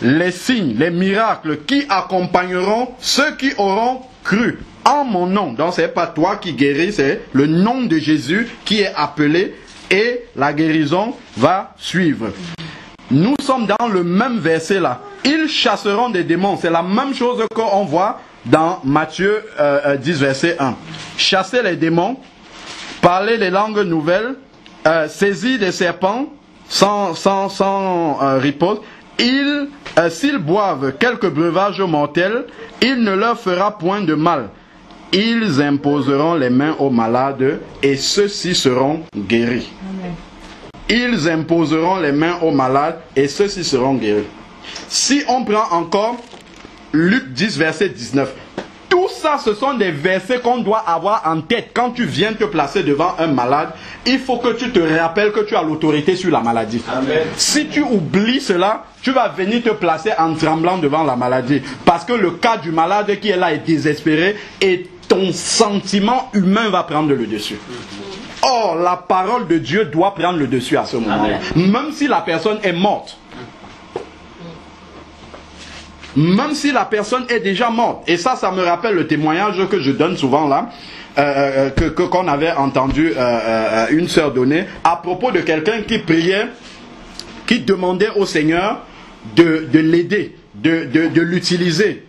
les signes, les miracles qui accompagneront ceux qui auront cru en mon nom. Donc ce n'est pas toi qui guéris, c'est le nom de Jésus qui est appelé et la guérison va suivre. Nous sommes dans le même verset là. Ils chasseront des démons. C'est la même chose qu'on voit dans Matthieu 10 verset 1. Chasser les démons, parler les langues nouvelles, saisir des serpents sans riposte. S'ils boivent quelques breuvages mortels, il ne leur fera point de mal. Ils imposeront les mains aux malades et ceux-ci seront guéris. Amen. Ils imposeront les mains aux malades et ceux-ci seront guéris. Si on prend encore Luc 10 verset 19, tout ça ce sont des versets qu'on doit avoir en tête. Quand tu viens te placer devant un malade, il faut que tu te rappelles que tu as l'autorité sur la maladie. Amen. Si tu oublies cela, tu vas venir te placer en tremblant devant la maladie. Parce que le cas du malade qui est là est désespéré et ton sentiment humain va prendre le dessus. Or, la parole de Dieu doit prendre le dessus à ce moment-là. Même si la personne est morte. Même si la personne est déjà morte. Et ça me rappelle le témoignage que je donne souvent là, qu'on avait entendu une sœur donner, à propos de quelqu'un qui priait, qui demandait au Seigneur de l'aider, de l'utiliser.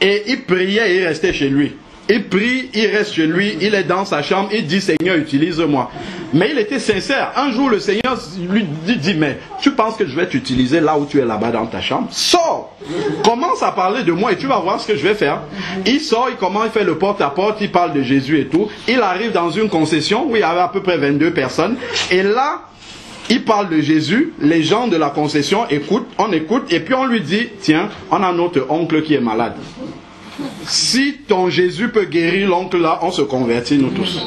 Et il priait et il restait chez lui. Il prie, il reste chez lui, il est dans sa chambre, il dit Seigneur utilise-moi. Mais il était sincère. Un jour le Seigneur lui dit mais tu penses que je vais t'utiliser là où tu es là-bas dans ta chambre? Sors, commence à parler de moi et tu vas voir ce que je vais faire. Il sort, il fait le porte-à-porte, il parle de Jésus et tout. Il arrive dans une concession où il y avait à peu près 22 personnes. Et là, il parle de Jésus, les gens de la concession écoutent, on écoute et puis on lui dit tiens, on a notre oncle qui est malade. Si ton Jésus peut guérir l'oncle là, on se convertit nous tous.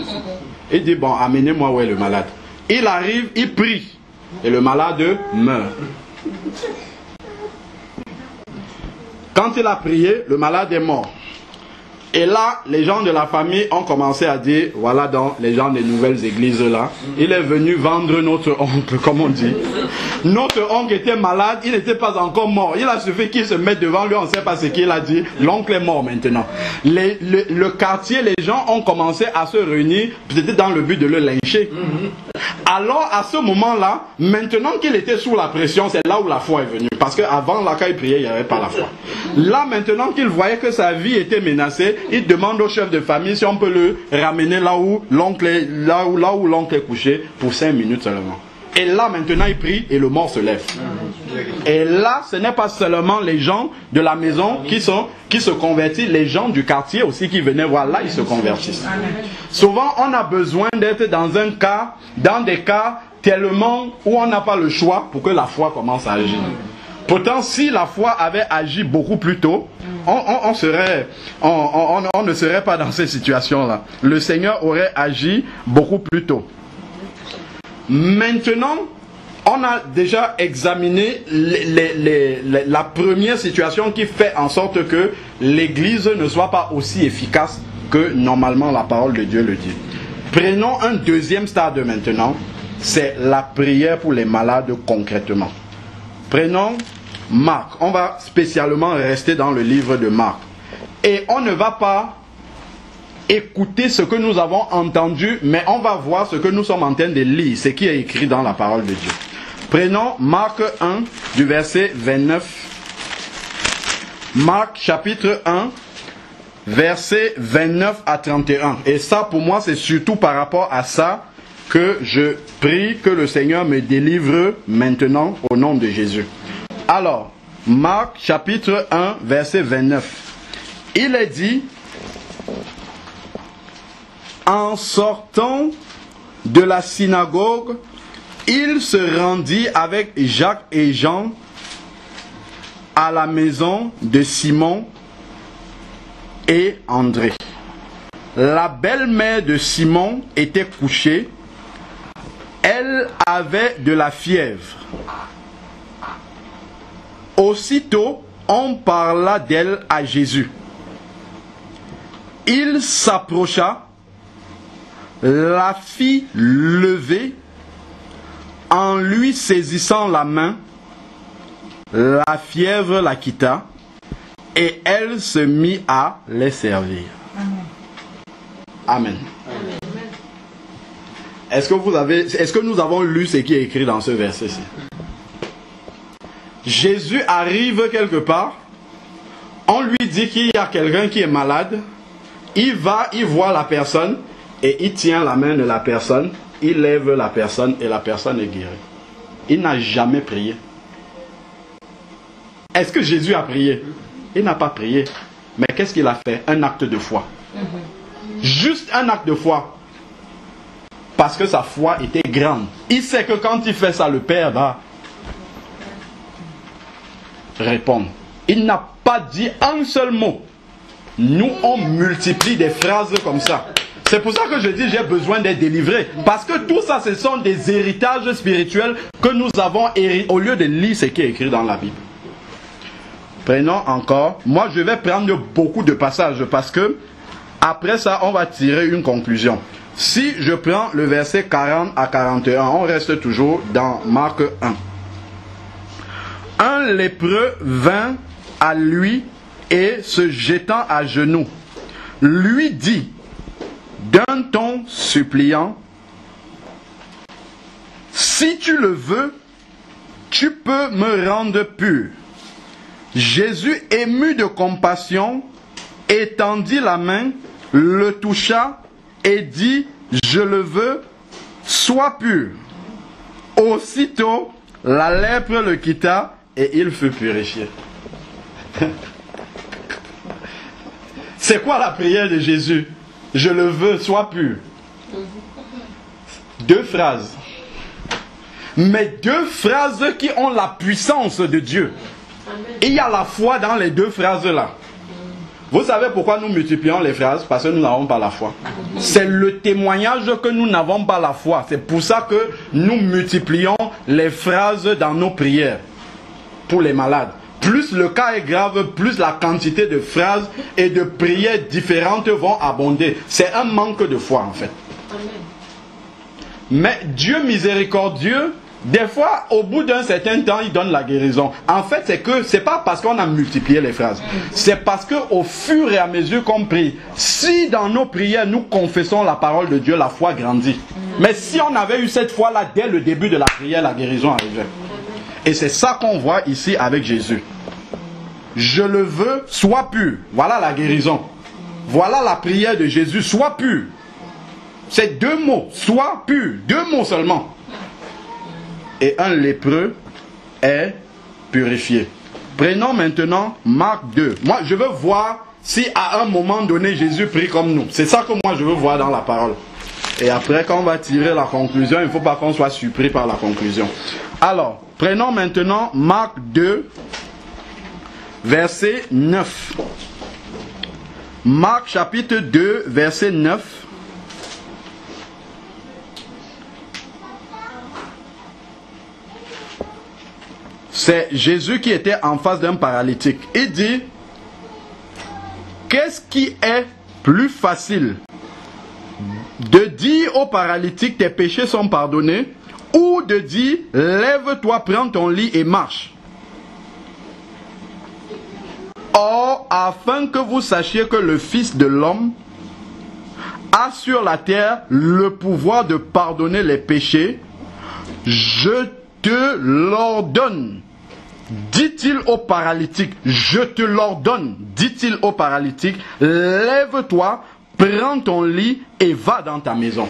Il dit bon, amenez-moi où est le malade. Il arrive, il prie et le malade meurt. Quand il a prié, le malade est mort. Et là, les gens de la famille ont commencé à dire, voilà donc les gens des nouvelles églises là, il est venu vendre notre oncle, comme on dit. Notre oncle était malade, il n'était pas encore mort. Il a suffi qu'il se mette devant lui, on ne sait pas ce qu'il a dit. L'oncle est mort maintenant. Le quartier, les gens ont commencé à se réunir, peut-être dans le but de le lyncher. Alors à ce moment-là, maintenant qu'il était sous la pression, c'est là où la foi est venue. Parce qu'avant, là, quand il priait, il n'y avait pas la foi. Là, maintenant qu'il voyait que sa vie était menacée, il demande au chef de famille si on peut le ramener là où l'oncle est couché pour 5 minutes seulement. Et là, maintenant, il prie et le mort se lève. Et là, ce n'est pas seulement les gens de la maison qui se convertissent, les gens du quartier aussi qui venaient voir, là, ils se convertissent. Souvent, on a besoin d'être dans des cas tellement où on n'a pas le choix pour que la foi commence à agir. Pourtant, si la foi avait agi beaucoup plus tôt, on ne serait pas dans cette situation-là. Le Seigneur aurait agi beaucoup plus tôt. Maintenant, on a déjà examiné la première situation qui fait en sorte que l'Église ne soit pas aussi efficace que normalement la parole de Dieu le dit. Prenons un deuxième stade maintenant, c'est la prière pour les malades concrètement. Prenons Marc, on va spécialement rester dans le livre de Marc. Et on ne va pas écouter ce que nous avons entendu, mais on va voir ce que nous sommes en train de lire, ce qui est écrit dans la parole de Dieu. Prenons Marc 1 du verset 29. Marc chapitre 1, verset 29 à 31. Et ça pour moi c'est surtout par rapport à ça que je prie que le Seigneur me délivre maintenant au nom de Jésus. Alors, Marc chapitre 1, verset 29. Il est dit, en sortant de la synagogue, il se rendit avec Jacques et Jean à la maison de Simon et André. La belle-mère de Simon était couchée. Elle avait de la fièvre. Aussitôt, on parla d'elle à Jésus. Il s'approcha, la fit lever, en lui saisissant la main, la fièvre la quitta, et elle se mit à les servir. Amen. Est-ce que nous avons lu ce qui est écrit dans ce verset-ci? Jésus arrive quelque part, on lui dit qu'il y a quelqu'un qui est malade, il va, il voit la personne, et il tient la main de la personne, il lève la personne, et la personne est guérie. Il n'a jamais prié. Est-ce que Jésus a prié? Il n'a pas prié. Mais qu'est-ce qu'il a fait? Un acte de foi. Juste un acte de foi. Parce que sa foi était grande. Il sait que quand il fait ça, le Père va répondre. Il n'a pas dit un seul mot. Nous, on multiplie des phrases comme ça. C'est pour ça que je dis j'ai besoin d'être délivré. Parce que tout ça, ce sont des héritages spirituels que nous avons hérités au lieu de lire ce qui est écrit dans la Bible. Prenons encore. Moi, je vais prendre beaucoup de passages parce que après ça, on va tirer une conclusion. Si je prends le verset 40 à 41, on reste toujours dans Marc 1. Un lépreux vint à lui et se jetant à genoux, lui dit d'un ton suppliant, si tu le veux, tu peux me rendre pur. Jésus, ému de compassion, étendit la main, le toucha et dit, je le veux, sois pur. Aussitôt, la lèpre le quitta et il fut purifié. C'est quoi la prière de Jésus? Je le veux, sois pur. 2 phrases. Mais 2 phrases qui ont la puissance de Dieu. Et il y a la foi dans les 2 phrases-là. Vous savez pourquoi nous multiplions les phrases? Parce que nous n'avons pas la foi. C'est le témoignage que nous n'avons pas la foi. C'est pour ça que nous multiplions les phrases dans nos prières. Pour les malades. plus le cas est grave, plus la quantité de phrases et de prières différentes vont abonder. C'est un manque de foi en fait. Mais Dieu miséricordieux, des fois, au bout d'un certain temps, il donne la guérison. En fait, c'est pas parce qu'on a multiplié les phrases. C'est parce que au fur et à mesure qu'on prie, si dans nos prières nous confessons la parole de Dieu, la foi grandit. Mais si on avait eu cette foi-là dès le début de la prière, la guérison arrivait. Et c'est ça qu'on voit ici avec Jésus. Je le veux, sois pur. Voilà la guérison. Voilà la prière de Jésus, sois pur. C'est 2 mots, sois pur. 2 mots seulement. Et un lépreux est purifié. Prenons maintenant Marc 2. Moi, je veux voir si à un moment donné, Jésus prie comme nous. C'est ça que moi, je veux voir dans la parole. Et après, quand on va tirer la conclusion, il ne faut pas qu'on soit surpris par la conclusion. Alors, prenons maintenant Marc 2, verset 9. Marc chapitre 2, verset 9. C'est Jésus qui était en face d'un paralytique. Il dit, qu'est-ce qui est plus facile? De dire au paralytique, tes péchés sont pardonnés, ou de dire, lève-toi, prends ton lit et marche. Or, afin que vous sachiez que le Fils de l'homme a sur la terre le pouvoir de pardonner les péchés, je te l'ordonne. Dit-il au paralytique, je te l'ordonne, dit-il au paralytique, lève-toi, prends ton lit et va dans ta maison.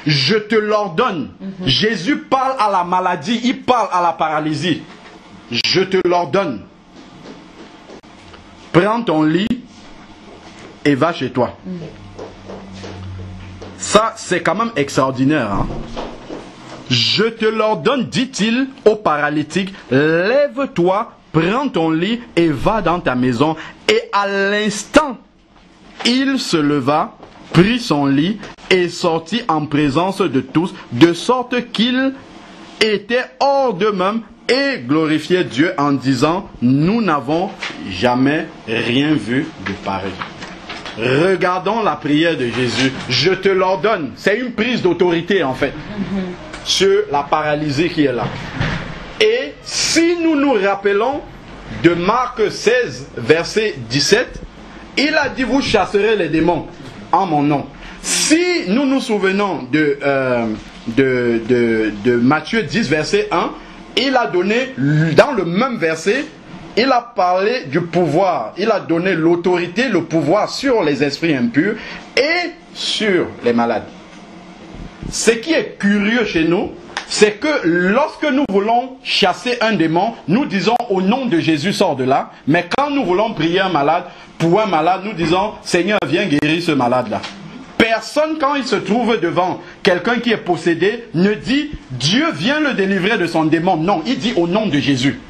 Je te l'ordonne. Jésus parle à la maladie, il parle à la paralysie. Je te l'ordonne. Prends ton lit et va chez toi. Ça, c'est quand même extraordinaire, hein? Je te l'ordonne, dit-il au paralytique, lève-toi, prends ton lit et va dans ta maison. Et à l'instant, il se leva, prit son lit et sortit en présence de tous, de sorte qu'il était hors d'eux-mêmes et glorifiait Dieu en disant, nous n'avons jamais rien vu de pareil. Regardons la prière de Jésus. Je te l'ordonne. C'est une prise d'autorité en fait. Sur la paralysie qui est là. Et si nous nous rappelons de Marc 16, verset 17, il a dit, vous chasserez les démons en mon nom. Si nous nous souvenons de Matthieu 10, verset 1, il a donné, dans le même verset, il a parlé du pouvoir. Il a donné l'autorité, le pouvoir sur les esprits impurs et sur les malades. Ce qui est curieux chez nous, c'est que lorsque nous voulons chasser un démon, nous disons au nom de Jésus, sors de là. Mais quand nous voulons prier un malade, pour un malade, nous disons, Seigneur, viens guérir ce malade-là. Personne, quand il se trouve devant quelqu'un qui est possédé, ne dit, Dieu vient le délivrer de son démon. Non, il dit au nom de Jésus.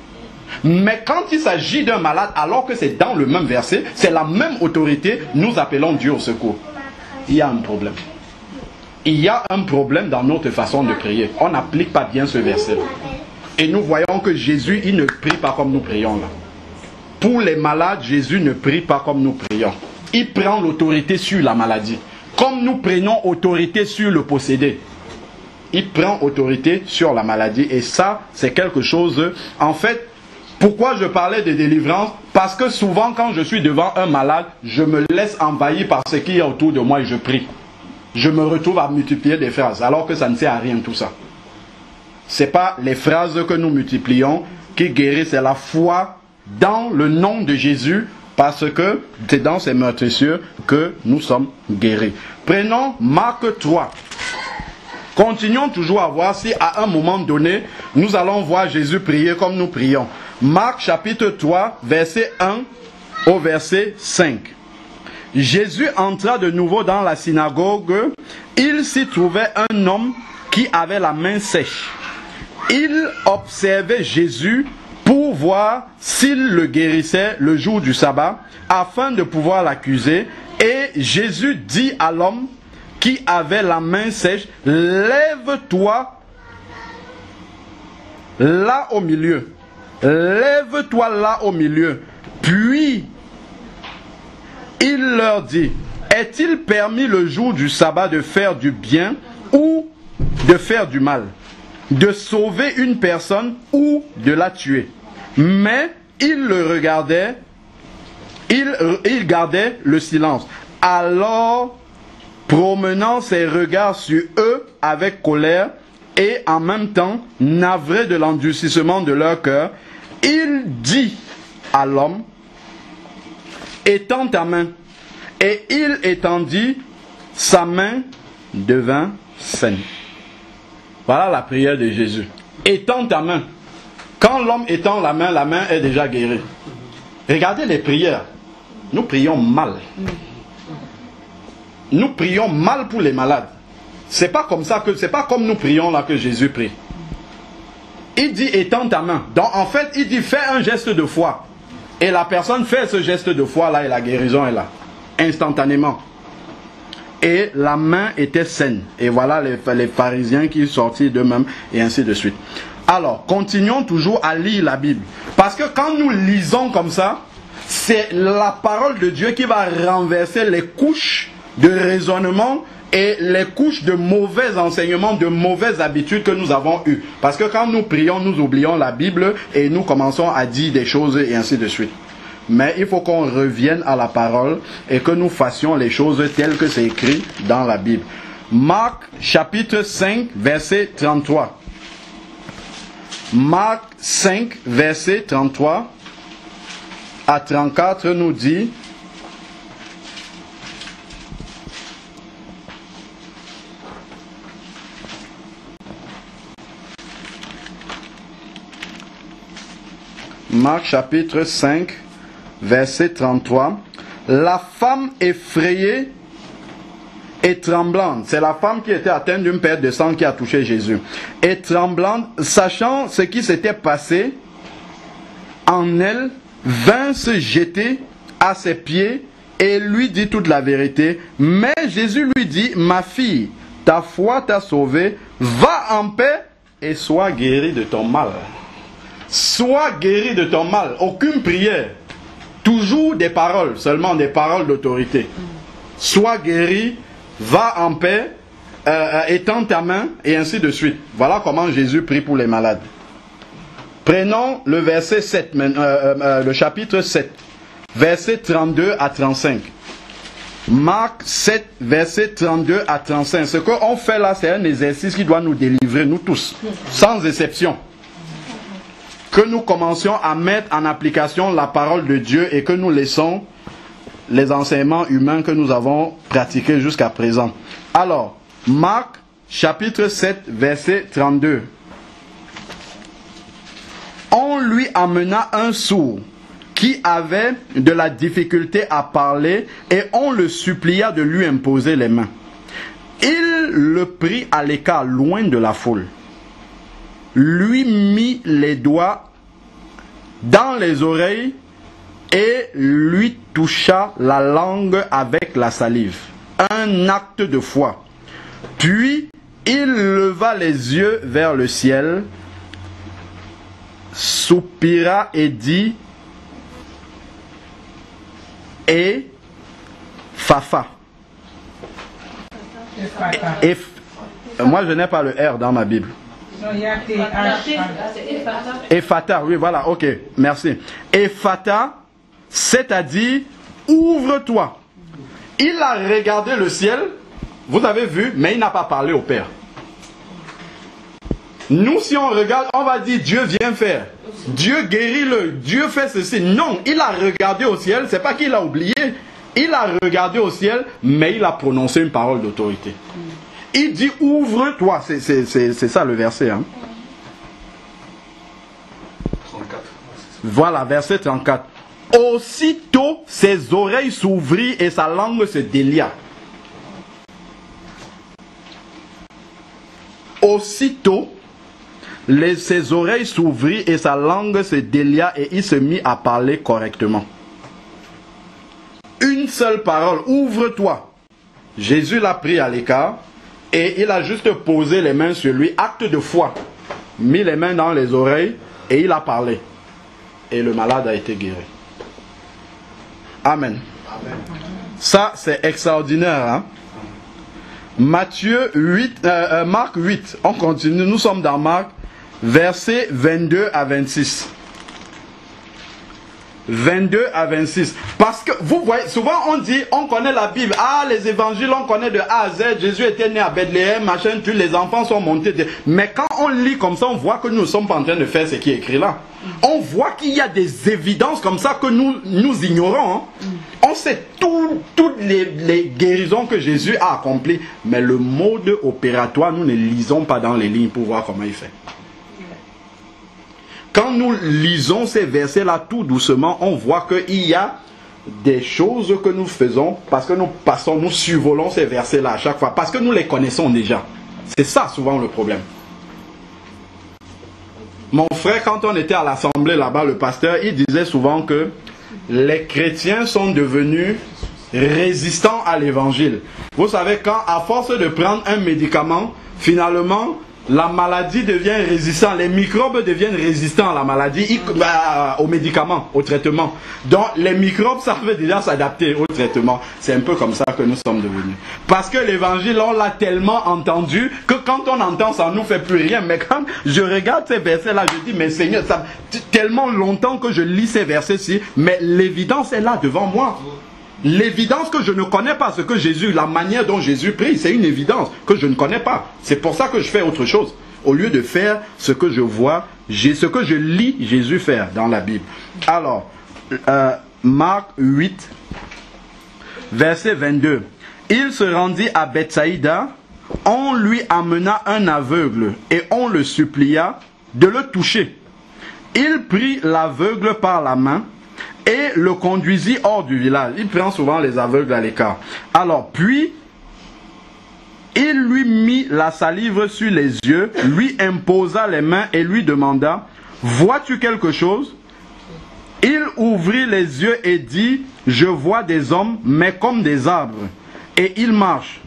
Mais quand il s'agit d'un malade, alors que c'est dans le même verset, c'est la même autorité, nous appelons Dieu au secours. Il y a un problème. Il y a un problème dans notre façon de prier. On n'applique pas bien ce verset. Et nous voyons que Jésus, il ne prie pas comme nous prions là. Pour les malades, Jésus ne prie pas comme nous prions. Il prend l'autorité sur la maladie. Comme nous prenons autorité sur le possédé. Il prend autorité sur la maladie. Et ça, c'est quelque chose... En fait, pourquoi je parlais de délivrance? Parce que souvent, quand je suis devant un malade, je me laisse envahir par ce qui est autour de moi et je prie. Je me retrouve à multiplier des phrases, alors que ça ne sert à rien tout ça. Ce n'est pas les phrases que nous multiplions qui guérissent, c'est la foi dans le nom de Jésus, parce que c'est dans ces meurtrissures que nous sommes guéris. Prenons Marc 3. Continuons toujours à voir si à un moment donné, nous allons voir Jésus prier comme nous prions. Marc chapitre 3, verset 1 au verset 5. Jésus entra de nouveau dans la synagogue. Il s'y trouvait un homme qui avait la main sèche. Il observait Jésus pour voir s'il le guérissait le jour du sabbat, afin de pouvoir l'accuser. Et Jésus dit à l'homme qui avait la main sèche, lève-toi là au milieu. lève-toi là au milieu. Puis, il leur dit, est-il permis le jour du sabbat de faire du bien ou de faire du mal, de sauver une personne ou de la tuer? Mais il le regardait, il gardait le silence. Alors, promenant ses regards sur eux avec colère et en même temps navré de l'endurcissement de leur cœur, il dit à l'homme, étends ta main. Et il étendit sa main, devint saine. Voilà la prière de Jésus. Étends ta main. Quand l'homme étend la main est déjà guérie. Regardez les prières. Nous prions mal. Nous prions mal pour les malades. C'est pas comme nous prions là que Jésus prie. Il dit étends ta main. Donc en fait, il dit fais un geste de foi. Et la personne fait ce geste de foi là et la guérison est là. Instantanément. Et la main était saine. Et voilà les pharisiens qui sortirent d'eux-mêmes et ainsi de suite. Alors, continuons toujours à lire la Bible. Parce que quand nous lisons comme ça, c'est la parole de Dieu qui va renverser les couches de raisonnement et les couches de mauvais enseignements, de mauvaises habitudes que nous avons eues. Parce que quand nous prions, nous oublions la Bible et nous commençons à dire des choses et ainsi de suite. Mais il faut qu'on revienne à la parole et que nous fassions les choses telles que c'est écrit dans la Bible. Marc chapitre 5, verset 33. Marc 5, verset 33 à 34 nous dit: Marc chapitre 5, verset 33. La femme effrayée et tremblante, c'est la femme qui était atteinte d'une perte de sang qui a touché Jésus, et tremblante, sachant ce qui s'était passé en elle, vint se jeter à ses pieds et lui dit toute la vérité. Mais Jésus lui dit: ma fille, ta foi t'a sauvée, va en paix et sois guérie de ton mal. Sois guéri de ton mal. Aucune prière. Toujours des paroles, seulement des paroles d'autorité. Sois guéri, va en paix, étends ta main, et ainsi de suite. Voilà comment Jésus prie pour les malades. Prenons le verset 7, le chapitre 7, verset 32 à 35. Marc 7, verset 32 à 35. Ce qu'on fait là, c'est un exercice qui doit nous délivrer, nous tous, sans exception. Que nous commencions à mettre en application la parole de Dieu et que nous laissons les enseignements humains que nous avons pratiqués jusqu'à présent. Alors, Marc chapitre 7, verset 32. On lui amena un sourd qui avait de la difficulté à parler et on le supplia de lui imposer les mains. Il le prit à l'écart, loin de la foule, lui mit les doigts dans les oreilles et lui toucha la langue avec la salive. Un acte de foi. Puis il leva les yeux vers le ciel, soupira et dit: et Fafa. Et moi je n'ai pas le R dans ma Bible. Ephata, oui, voilà, ok, merci. Ephata, c'est-à-dire ouvre-toi. Il a regardé le ciel, vous avez vu, mais il n'a pas parlé au Père. Nous, si on regarde, on va dire Dieu vient faire. Dieu guérit-le, Dieu fait ceci. Non, il a regardé au ciel, c'est pas qu'il a oublié. Il a regardé au ciel, mais il a prononcé une parole d'autorité. Il dit ouvre-toi, c'est ça le verset. Hein? 34. Voilà, verset 34. Aussitôt ses oreilles s'ouvrirent et sa langue se délia. Aussitôt ses oreilles s'ouvrirent et sa langue se délia et il se mit à parler correctement. Une seule parole, ouvre-toi. Jésus l'a pris à l'écart. Et il a juste posé les mains sur lui, acte de foi. Mis les mains dans les oreilles et il a parlé. et le malade a été guéri. Amen. Amen. Ça, c'est extraordinaire. Hein? Marc 8, on continue. Nous sommes dans Marc, versets 22 à 26. 22 à 26. Parce que vous voyez, souvent on dit, on connaît la Bible. Ah, les évangiles, on connaît de A à Z. Jésus était né à Bethléem, machin, tous les enfants sont montés. Mais quand on lit comme ça, on voit que nous ne sommes pas en train de faire ce qui est écrit là. On voit qu'il y a des évidences comme ça que nous ignorons. Hein. On sait toutes les guérisons que Jésus a accomplies. Mais le mode opératoire, nous ne lisons pas dans les lignes pour voir comment il fait. Quand nous lisons ces versets-là tout doucement, on voit qu'il y a des choses que nous faisons parce que nous survolons ces versets-là à chaque fois, parce que nous les connaissons déjà. C'est ça souvent le problème. Mon frère, quand on était à l'assemblée là-bas, le pasteur, il disait souvent que les chrétiens sont devenus résistants à l'évangile. Vous savez, quand à force de prendre un médicament, finalement, la maladie devient résistante, les microbes deviennent résistants à la maladie, aux médicaments, au traitement. Donc les microbes savent déjà s'adapter au traitement. C'est un peu comme ça que nous sommes devenus. Parce que l'évangile, on l'a tellement entendu que quand on entend ça, nous fait plus rien. Mais quand je regarde ces versets-là, je dis, mais Seigneur, ça fait tellement longtemps que je lis ces versets-ci, mais l'évidence est là devant moi. L'évidence que je ne connais pas, ce que Jésus, la manière dont Jésus prie, c'est une évidence que je ne connais pas. C'est pour ça que je fais autre chose. Au lieu de faire ce que je vois, ce que je lis Jésus faire dans la Bible. Alors, Marc 8, verset 22. Il se rendit à Bethsaïda, on lui amena un aveugle et on le supplia de le toucher. Il prit l'aveugle par la main et le conduisit hors du village. Il prend souvent les aveugles à l'écart. Alors, puis, il lui mit la salive sur les yeux, lui imposa les mains et lui demanda, « Vois-tu quelque chose ?» Il ouvrit les yeux et dit, « Je vois des hommes, mais comme des arbres. » Et il marche.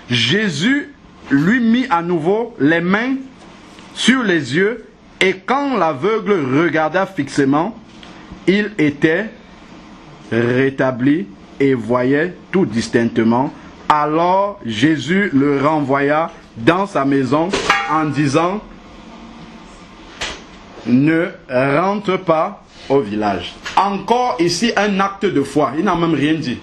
Jésus lui mit à nouveau les mains sur les yeux, et quand l'aveugle regarda fixement, il était rétabli et voyait tout distinctement. Alors Jésus le renvoya dans sa maison en disant, ne rentre pas au village. Encore ici un acte de foi. Il n'a même rien dit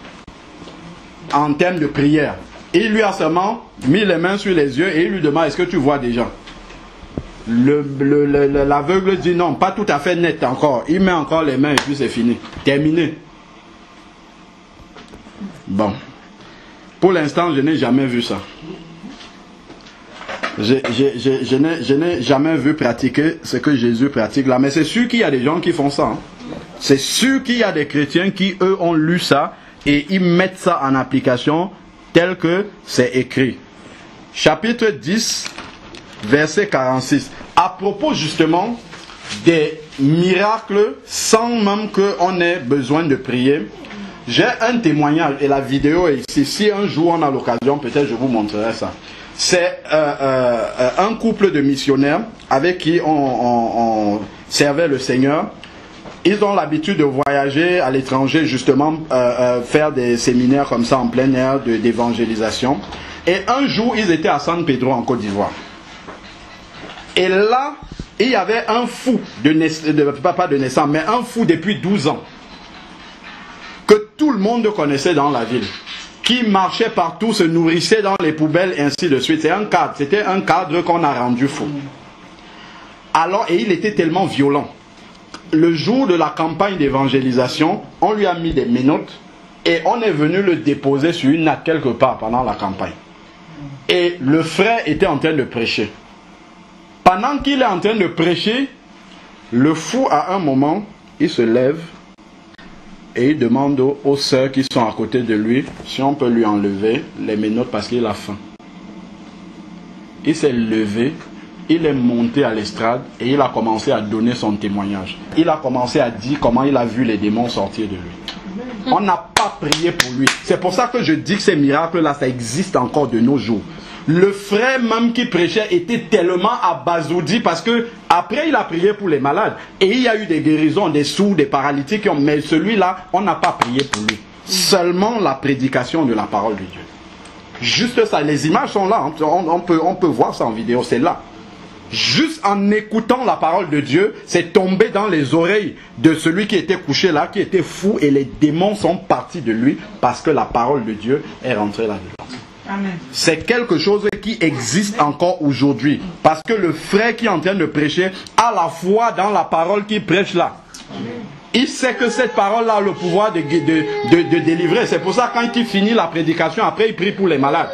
en termes de prière. Il lui a seulement mis les mains sur les yeux et il lui demande, est-ce que tu vois des gens? L'aveugle dit non, pas tout à fait net encore. Il met encore les mains et puis c'est fini. Terminé. Bon. Pour l'instant, je n'ai jamais vu ça. Je n'ai jamais vu pratiquer ce que Jésus pratique là. Mais c'est sûr qu'il y a des gens qui font ça. Hein. C'est sûr qu'il y a des chrétiens qui, eux, ont lu ça et ils mettent ça en application tel que c'est écrit. Chapitre 10, verset 46. À propos justement des miracles sans même qu'on ait besoin de prier, j'ai un témoignage et la vidéo est ici. Si un jour on a l'occasion, peut-être je vous montrerai ça. C'est un couple de missionnaires avec qui on servait le Seigneur. Ils ont l'habitude de voyager à l'étranger, justement, faire des séminaires comme ça en plein air d'évangélisation. Et un jour, ils étaient à San Pedro en Côte d'Ivoire. Et là, il y avait un fou, pas de naissance, mais un fou depuis 12 ans, que tout le monde connaissait dans la ville, qui marchait partout, se nourrissait dans les poubelles, et ainsi de suite. C'était un cadre qu'on a rendu fou. Alors, et il était tellement violent. Le jour de la campagne d'évangélisation, on lui a mis des menottes et on est venu le déposer sur une natte quelque part pendant la campagne. Et le frère était en train de prêcher. Pendant qu'il est en train de prêcher, le fou à un moment, il se lève et il demande aux sœurs qui sont à côté de lui si on peut lui enlever les menottes parce qu'il a faim. Il s'est levé. Il est monté à l'estrade et il a commencé à donner son témoignage. Il a commencé à dire comment il a vu les démons sortir de lui. On n'a pas prié pour lui. C'est pour ça que je dis que ces miracles-là, ça existe encore de nos jours. Le frère même qui prêchait était tellement abasourdi parce que après il a prié pour les malades. Et il y a eu des guérisons, des sourds, des paralytiques. Mais celui-là, on n'a pas prié pour lui. Seulement la prédication de la parole de Dieu. Juste ça, les images sont là. On peut voir ça en vidéo, c'est là. Juste en écoutant la parole de Dieu, c'est tombé dans les oreilles de celui qui était couché là, qui était fou, et les démons sont partis de lui parce que la parole de Dieu est rentrée là-dedans. C'est quelque chose qui existe encore aujourd'hui. Parce que le frère qui est en train de prêcher a la foi dans la parole qu'il prêche là. Il sait que cette parole-là a le pouvoir de délivrer. C'est pour ça quand il finit la prédication, après il prie pour les malades.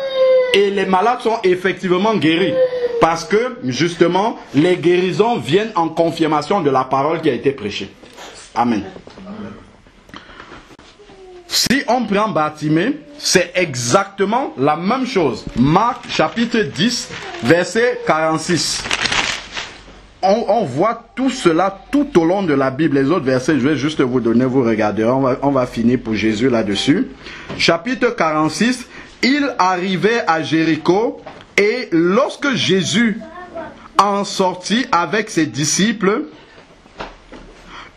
Et les malades sont effectivement guéris. Parce que, justement, les guérisons viennent en confirmation de la parole qui a été prêchée. Amen. Si on prend Bartimée, c'est exactement la même chose. Marc chapitre 10, verset 46. On voit tout cela tout au long de la Bible. Les autres versets, je vais juste vous donner, vous regarderez. On va finir pour Jésus là-dessus. Chapitre 46, il arrivait à Jéricho. Et lorsque Jésus en sortit avec ses disciples,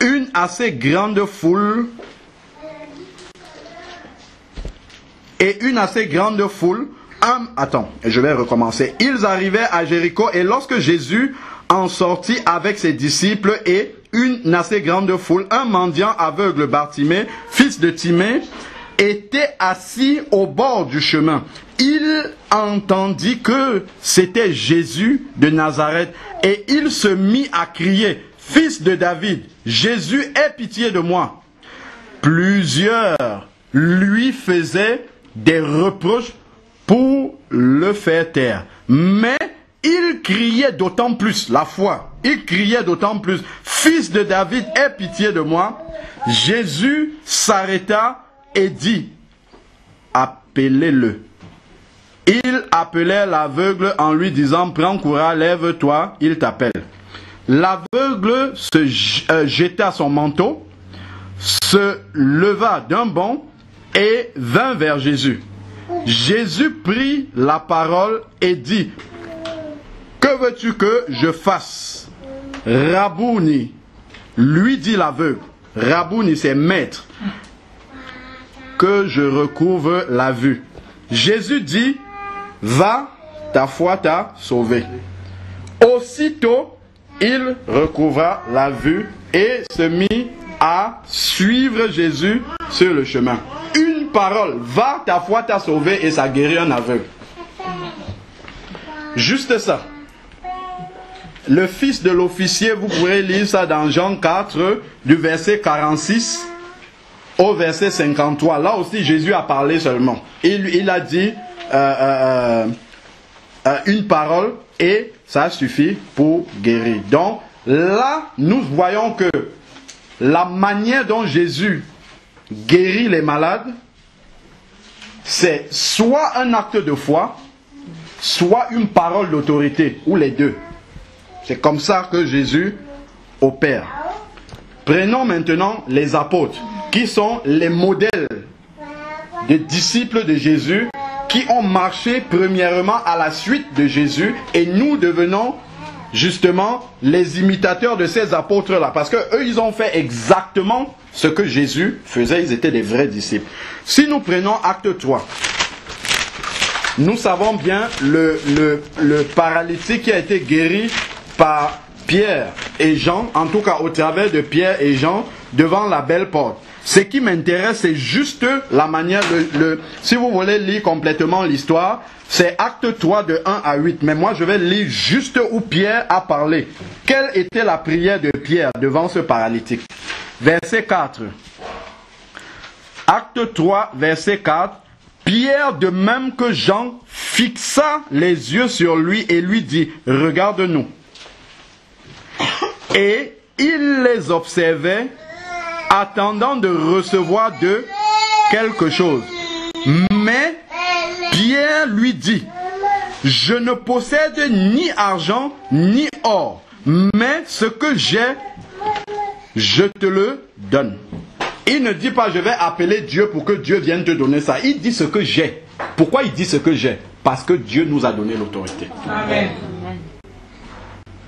une assez grande foule, je vais recommencer. Ils arrivaient à Jéricho et lorsque Jésus en sortit avec ses disciples et une assez grande foule, un mendiant aveugle, Bartimée, fils de Timée, était assis au bord du chemin. Il entendit que c'était Jésus de Nazareth et il se mit à crier, « Fils de David, Jésus, aie pitié de moi. » Plusieurs lui faisaient des reproches pour le faire taire. Mais il criait d'autant plus, la foi, il criait d'autant plus, « Fils de David, aie pitié de moi. » Jésus s'arrêta et dit, « Appelez-le. » Il appelait l'aveugle en lui disant, « Prends courage, lève-toi, il t'appelle. » L'aveugle se jeta son manteau, se leva d'un bond et vint vers Jésus. Jésus prit la parole et dit, « Que veux-tu que je fasse? » Rabouni, lui dit l'aveugle. Rabouni, c'est maître. Que je recouvre la vue. Jésus dit, va, ta foi t'a sauvé. Aussitôt, il recouvra la vue et se mit à suivre Jésus sur le chemin. Une parole, va, ta foi t'a sauvé, et ça guérit un aveugle. Juste ça. Le fils de l'officier, vous pourrez lire ça dans Jean 4, du verset 46 au verset 53. Là aussi, Jésus a parlé seulement. Il a dit une parole et ça suffit pour guérir. Donc là, nous voyons que la manière dont Jésus guérit les malades, c'est soit un acte de foi, soit une parole d'autorité, ou les deux. C'est comme ça que Jésus opère. Prenons maintenant les apôtres, qui sont les modèles des disciples de Jésus, qui ont marché premièrement à la suite de Jésus, et nous devenons justement les imitateurs de ces apôtres-là, parce que eux, ils ont fait exactement ce que Jésus faisait, ils étaient des vrais disciples. Si nous prenons Acte 3, nous savons bien le paralytique qui a été guéri par Pierre et Jean, en tout cas au travers de Pierre et Jean, devant la belle porte. Ce qui m'intéresse, c'est juste la manière, si vous voulez lire complètement l'histoire, c'est Acte 3 de 1 à 8. Mais moi, je vais lire juste où Pierre a parlé. Quelle était la prière de Pierre devant ce paralytique? Verset 4. Acte 3, verset 4. Pierre, de même que Jean, fixa les yeux sur lui et lui dit, « Regarde-nous. » Et il les observait, attendant de recevoir d'eux quelque chose. Mais Pierre lui dit, « Je ne possède ni argent ni or, mais ce que j'ai, je te le donne. » Il ne dit pas, je vais appeler Dieu pour que Dieu vienne te donner ça. Il dit ce que j'ai. Pourquoi il dit ce que j'ai? parce que Dieu nous a donné l'autorité. Amen.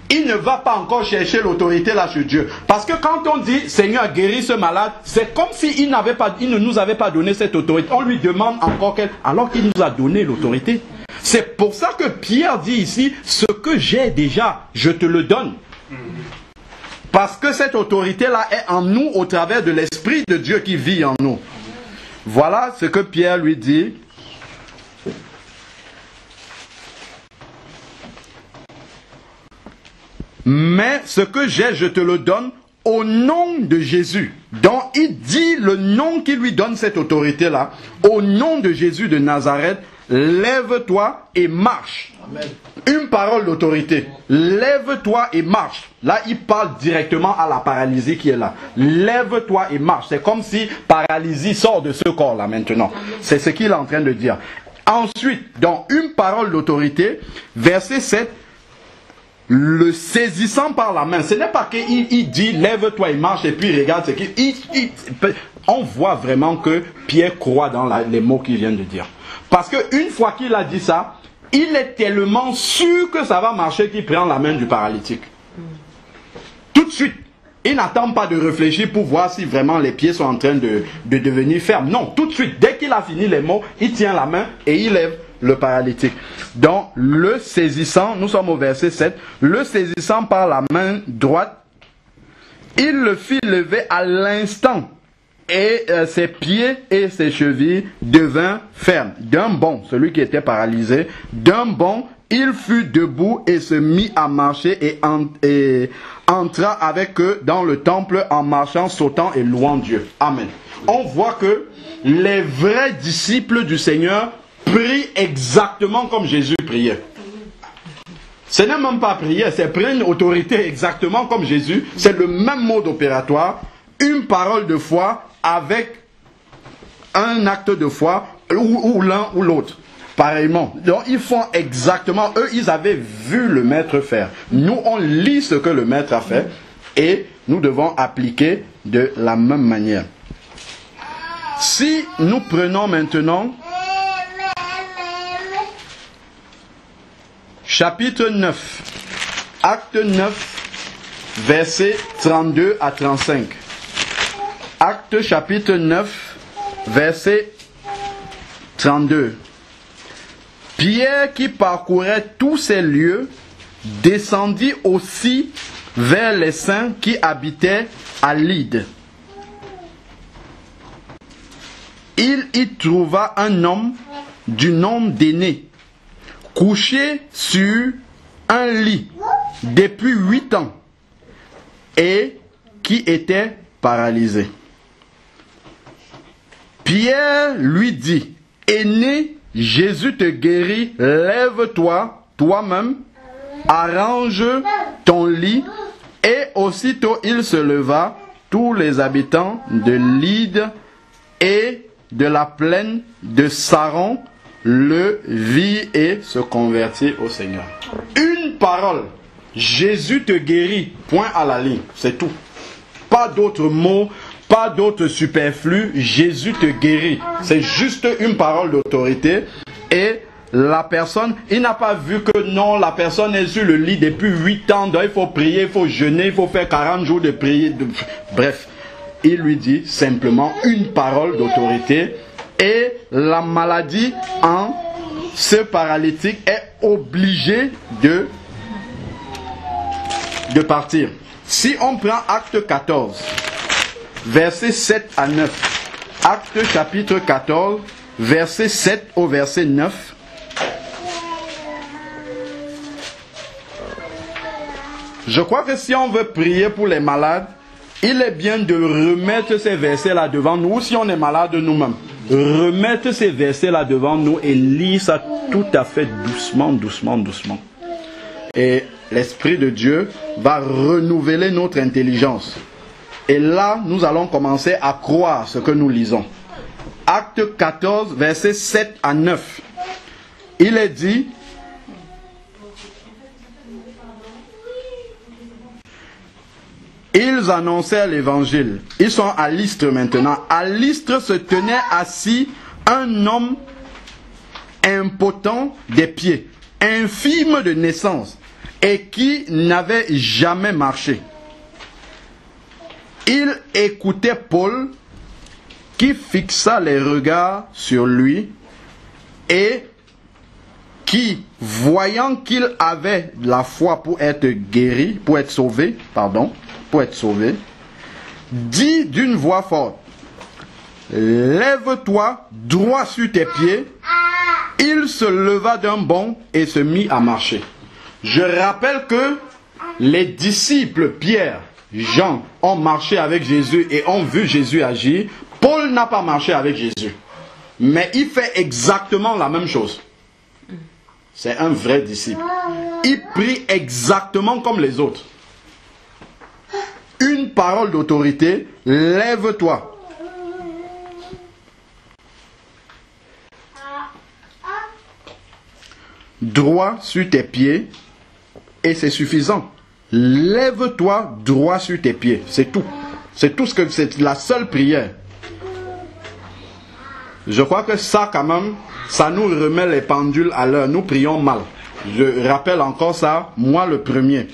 Il ne va pas encore chercher l'autorité là chez Dieu. Parce que quand on dit Seigneur guéris ce malade, c'est comme s'il ne nous avait pas donné cette autorité. On lui demande encore alors qu'il nous a donné l'autorité. C'est pour ça que Pierre dit ici, ce que j'ai déjà, je te le donne. Parce que cette autorité-là est en nous au travers de l'Esprit de Dieu qui vit en nous. Voilà ce que Pierre lui dit. Mais ce que j'ai, je te le donne au nom de Jésus. Donc il dit le nom qui lui donne cette autorité-là. Au nom de Jésus de Nazareth, lève-toi et marche. Amen. Une parole d'autorité. Lève-toi et marche. Là, il parle directement à la paralysie qui est là. Lève-toi et marche. C'est comme si paralysie sort de ce corps-là maintenant. C'est ce qu'il est en train de dire. Ensuite, dans une parole d'autorité, verset 7, le saisissant par la main. Ce n'est pas qu'il dit lève-toi et marche et puis regarde ce qu'il... On voit vraiment que Pierre croit dans les mots qu'il vient de dire. Parce qu'une fois qu'il a dit ça, il est tellement sûr que ça va marcher qu'il prend la main du paralytique. Tout de suite. Il n'attend pas de réfléchir pour voir si vraiment les pieds sont en train de devenir fermes. Non, tout de suite, dès qu'il a fini les mots, il tient la main et il lève le paralytique. Donc, le saisissant, nous sommes au verset 7, le saisissant par la main droite, il le fit lever à l'instant. Et ses pieds et ses chevilles devinrent fermes. D'un bond, celui qui était paralysé, d'un bond, il fut debout et se mit à marcher et entra avec eux dans le temple en marchant, sautant et louant Dieu. Amen. On voit que les vrais disciples du Seigneur prient exactement comme Jésus priait. Ce n'est même pas prier, c'est prendre une autorité exactement comme Jésus. C'est le même mode opératoire, une parole de foi avec un acte de foi, ou l'un ou l'autre. Pareillement. Donc ils font exactement, eux ils avaient vu le maître faire. Nous on lit ce que le maître a fait et nous devons appliquer de la même manière. Si nous prenons maintenant chapitre 9, acte 9, versets 32 à 35. Acte chapitre 9, verset 32. Pierre, qui parcourait tous ces lieux, descendit aussi vers les saints qui habitaient à Lyde. Il y trouva un homme du nom d'Énée, couché sur un lit depuis 8 ans, et qui était paralysé. Pierre lui dit, Énée, Jésus te guérit, lève-toi toi-même, arrange ton lit. Et aussitôt il se leva, tous les habitants de Lyde et de la plaine de Saron le virent et se convertirent au Seigneur. Une parole, Jésus te guérit, point à la ligne, c'est tout. Pas d'autres mots, pas d'autres superflus, Jésus te guérit. C'est juste une parole d'autorité. Et la personne, il n'a pas vu que non, la personne est sur le lit depuis 8 ans, donc il faut prier, il faut jeûner, il faut faire 40 jours de prière. Bref, il lui dit simplement une parole d'autorité. Et la maladie en ce paralytique est obligée de partir. Si on prend acte 14, versets 7 à 9. Acte chapitre 14, verset 7 au verset 9. Je crois que si on veut prier pour les malades, il est bien de remettre ces versets-là devant nous, si on est malade nous-mêmes. Remettre ces versets-là devant nous et lire ça tout à fait doucement, doucement, doucement. Et l'Esprit de Dieu va renouveler notre intelligence. Et là, nous allons commencer à croire ce que nous lisons. Acte 14, versets 7 à 9. Il est dit, ils annoncèrent l'évangile. Ils sont à Lystre maintenant. À Lystre se tenait assis un homme impotent des pieds, infirme de naissance, et qui n'avait jamais marché. Il écoutait Paul, qui fixa les regards sur lui, et qui, voyant qu'il avait la foi pour être guéri, pour être sauvé, dit d'une voix forte, lève-toi droit sur tes pieds. Il se leva d'un bond et se mit à marcher. Je rappelle que les disciples Pierre, Jean ont marché avec Jésus et ont vu Jésus agir. Paul n'a pas marché avec Jésus, mais il fait exactement la même chose. C'est un vrai disciple. Il prie exactement comme les autres. Une parole d'autorité, lève-toi. Droit sur tes pieds, et c'est suffisant. Lève-toi droit sur tes pieds, c'est tout. C'est tout ce que c'est la seule prière. Je crois que ça quand même, ça nous remet les pendules à l'heure. Nous prions mal. Je rappelle encore ça, moi le premier.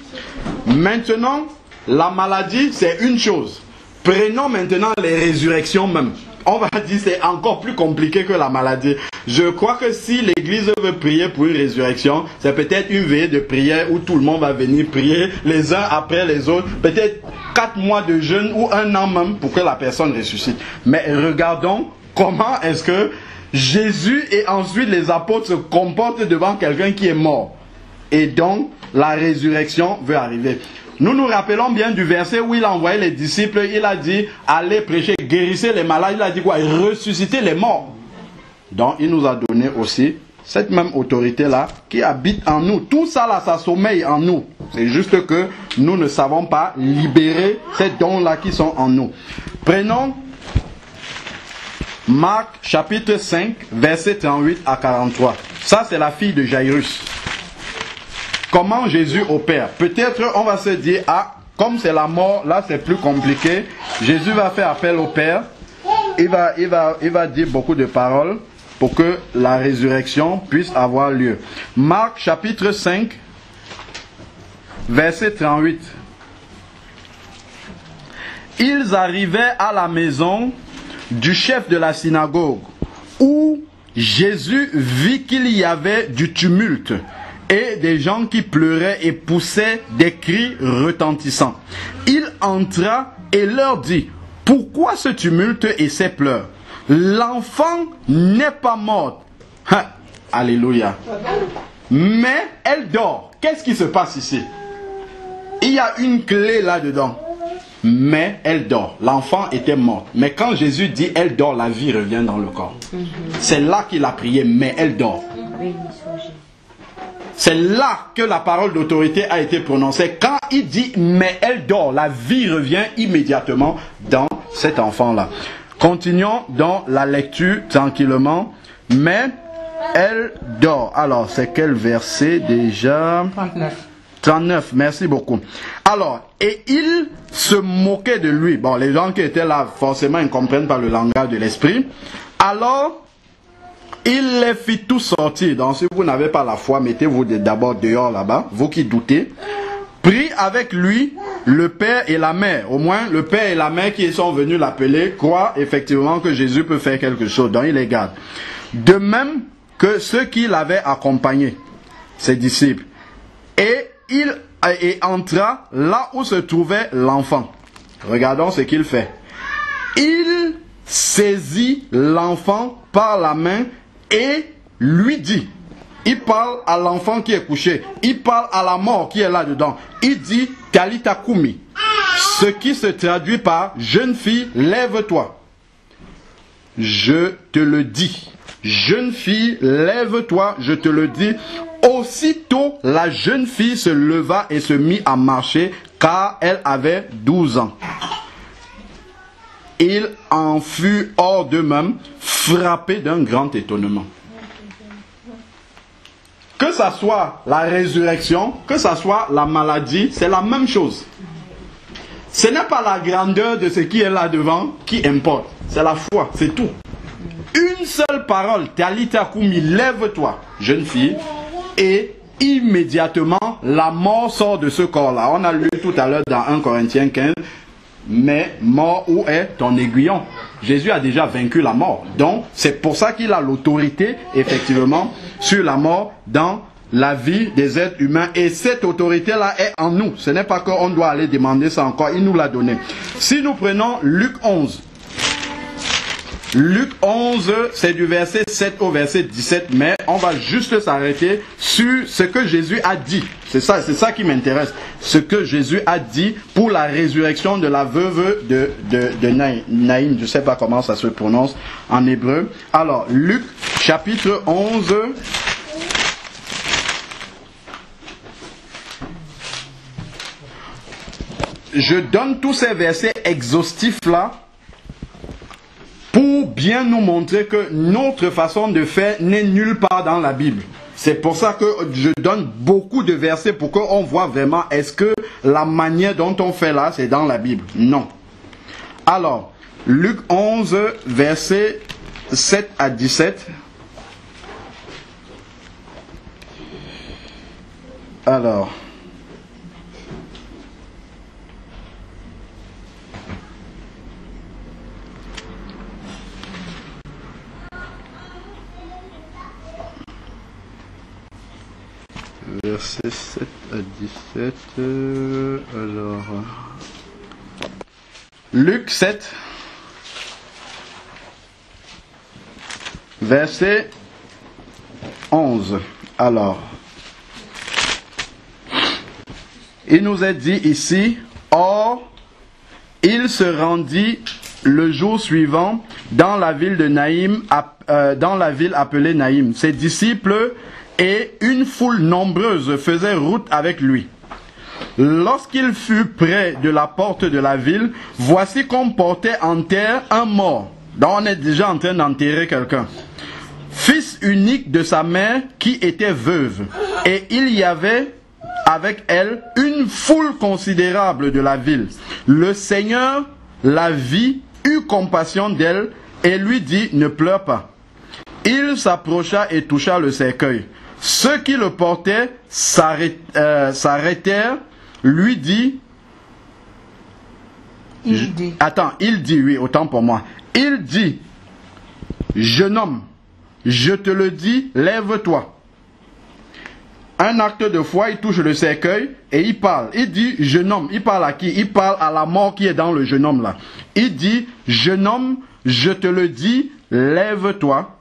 Maintenant, la maladie, c'est une chose. Prenons maintenant les résurrections même. On va dire que c'est encore plus compliqué que la maladie. Je crois que si l'église veut prier pour une résurrection, c'est peut-être une veillée de prière où tout le monde va venir prier les uns après les autres. Peut-être 4 mois de jeûne ou 1 an même pour que la personne ressuscite. Mais regardons comment est-ce que Jésus et ensuite les apôtres se comportent devant quelqu'un qui est mort. Et donc, la résurrection veut arriver. Nous nous rappelons bien du verset où il a envoyé les disciples, il a dit, allez prêcher, guérissez les malades, il a dit quoi? Ressuscitez les morts. Donc, il nous a donné aussi cette même autorité-là qui habite en nous. Tout ça là, ça sommeille en nous. C'est juste que nous ne savons pas libérer ces dons-là qui sont en nous. Prenons Marc chapitre 5, verset 38 à 43. Ça, c'est la fille de Jairus. Comment Jésus opère? Peut-être on va se dire, ah, comme c'est la mort, là c'est plus compliqué. Jésus va faire appel au Père. Il va dire beaucoup de paroles pour que la résurrection puisse avoir lieu. Marc chapitre 5, verset 38. Ils arrivaient à la maison du chef de la synagogue, où Jésus vit qu'il y avait du tumulte et des gens qui pleuraient et poussaient des cris retentissants. Il entra et leur dit, pourquoi ce tumulte et ces pleurs? L'enfant n'est pas morte. Alléluia. Mais elle dort. Qu'est-ce qui se passe ici? Il y a une clé là-dedans. Mais elle dort. L'enfant était mort. Mais quand Jésus dit elle dort, la vie revient dans le corps. C'est là qu'il a prié, mais elle dort. C'est là que la parole d'autorité a été prononcée. Quand il dit mais elle dort, la vie revient immédiatement dans cet enfant-là. Continuons dans la lecture tranquillement. Mais elle dort. Alors, c'est quel verset déjà? 39, merci beaucoup. Alors, et il se moquait de lui. Bon, les gens qui étaient là, forcément, ils ne comprennent pas le langage de l'esprit. Alors, il les fit tous sortir. Donc, si vous n'avez pas la foi, mettez-vous d'abord dehors là-bas, vous qui doutez. Prit avec lui le père et la mère. Au moins, le père et la mère qui sont venus l'appeler croient effectivement que Jésus peut faire quelque chose. Donc, il les garde. De même que ceux qui l'avaient accompagné, ses disciples. Et il entra là où se trouvait l'enfant. Regardons ce qu'il fait. Il saisit l'enfant par la main et lui dit, il parle à l'enfant qui est couché, il parle à la mort qui est là-dedans. Il dit, Talita Kumi, ce qui se traduit par, jeune fille, lève-toi. Je te le dis. Jeune fille, lève-toi, je te le dis. Aussitôt, la jeune fille se leva et se mit à marcher, car elle avait 12 ans. Il en fut hors d'eux-mêmes, frappé d'un grand étonnement. Que ça soit la résurrection, que ça soit la maladie, c'est la même chose. Ce n'est pas la grandeur de ce qui est là devant qui importe. C'est la foi, c'est tout. Une seule parole, Talita Kumi, lève-toi, jeune fille, et immédiatement, la mort sort de ce corps-là. On a lu tout à l'heure dans 1 Corinthiens 15, mais mort, où est ton aiguillon? Jésus a déjà vaincu la mort. Donc, c'est pour ça qu'il a l'autorité, effectivement, sur la mort dans la vie des êtres humains. Et cette autorité-là est en nous. Ce n'est pas qu'on doit aller demander ça encore. Il nous l'a donné. Si nous prenons Luc 11. Luc 11, c'est du verset 7 au verset 17. Mais on va juste s'arrêter sur ce que Jésus a dit. C'est ça qui m'intéresse. Ce que Jésus a dit pour la résurrection de la veuve de Naïm. Je ne sais pas comment ça se prononce en hébreu. Alors, Luc chapitre 11... Je donne tous ces versets exhaustifs-là pour bien nous montrer que notre façon de faire n'est nulle part dans la Bible. C'est pour ça que je donne beaucoup de versets pour qu'on voit vraiment est-ce que la manière dont on fait là, c'est dans la Bible. Non. Alors, Luc 11, versets 7 à 17. Alors... Verset 7 à 17, alors... Luc 7, verset 11. Alors, il nous est dit ici, or, il se rendit le jour suivant dans la ville de Naïm, dans la ville appelée Naïm. Ses disciples et une foule nombreuse faisaient route avec lui. Lorsqu'il fut près de la porte de la ville, voici qu'on portait en terre un mort. Donc on est déjà en train d'enterrer quelqu'un. Fils unique de sa mère qui était veuve. Et il y avait avec elle une foule considérable de la ville. Le Seigneur la vit, eut compassion d'elle et lui dit, ne pleure pas. Il s'approcha et toucha le cercueil. Ceux qui le portaient s'arrêtèrent, lui dit... Il dit, oui, autant pour moi. Il dit, jeune homme, je te le dis, lève-toi. Un acte de foi, il touche le cercueil et il parle. Il dit, jeune homme, il parle à qui? Il parle à la mort qui est dans le jeune homme là. Il dit, jeune homme, je te le dis, lève-toi.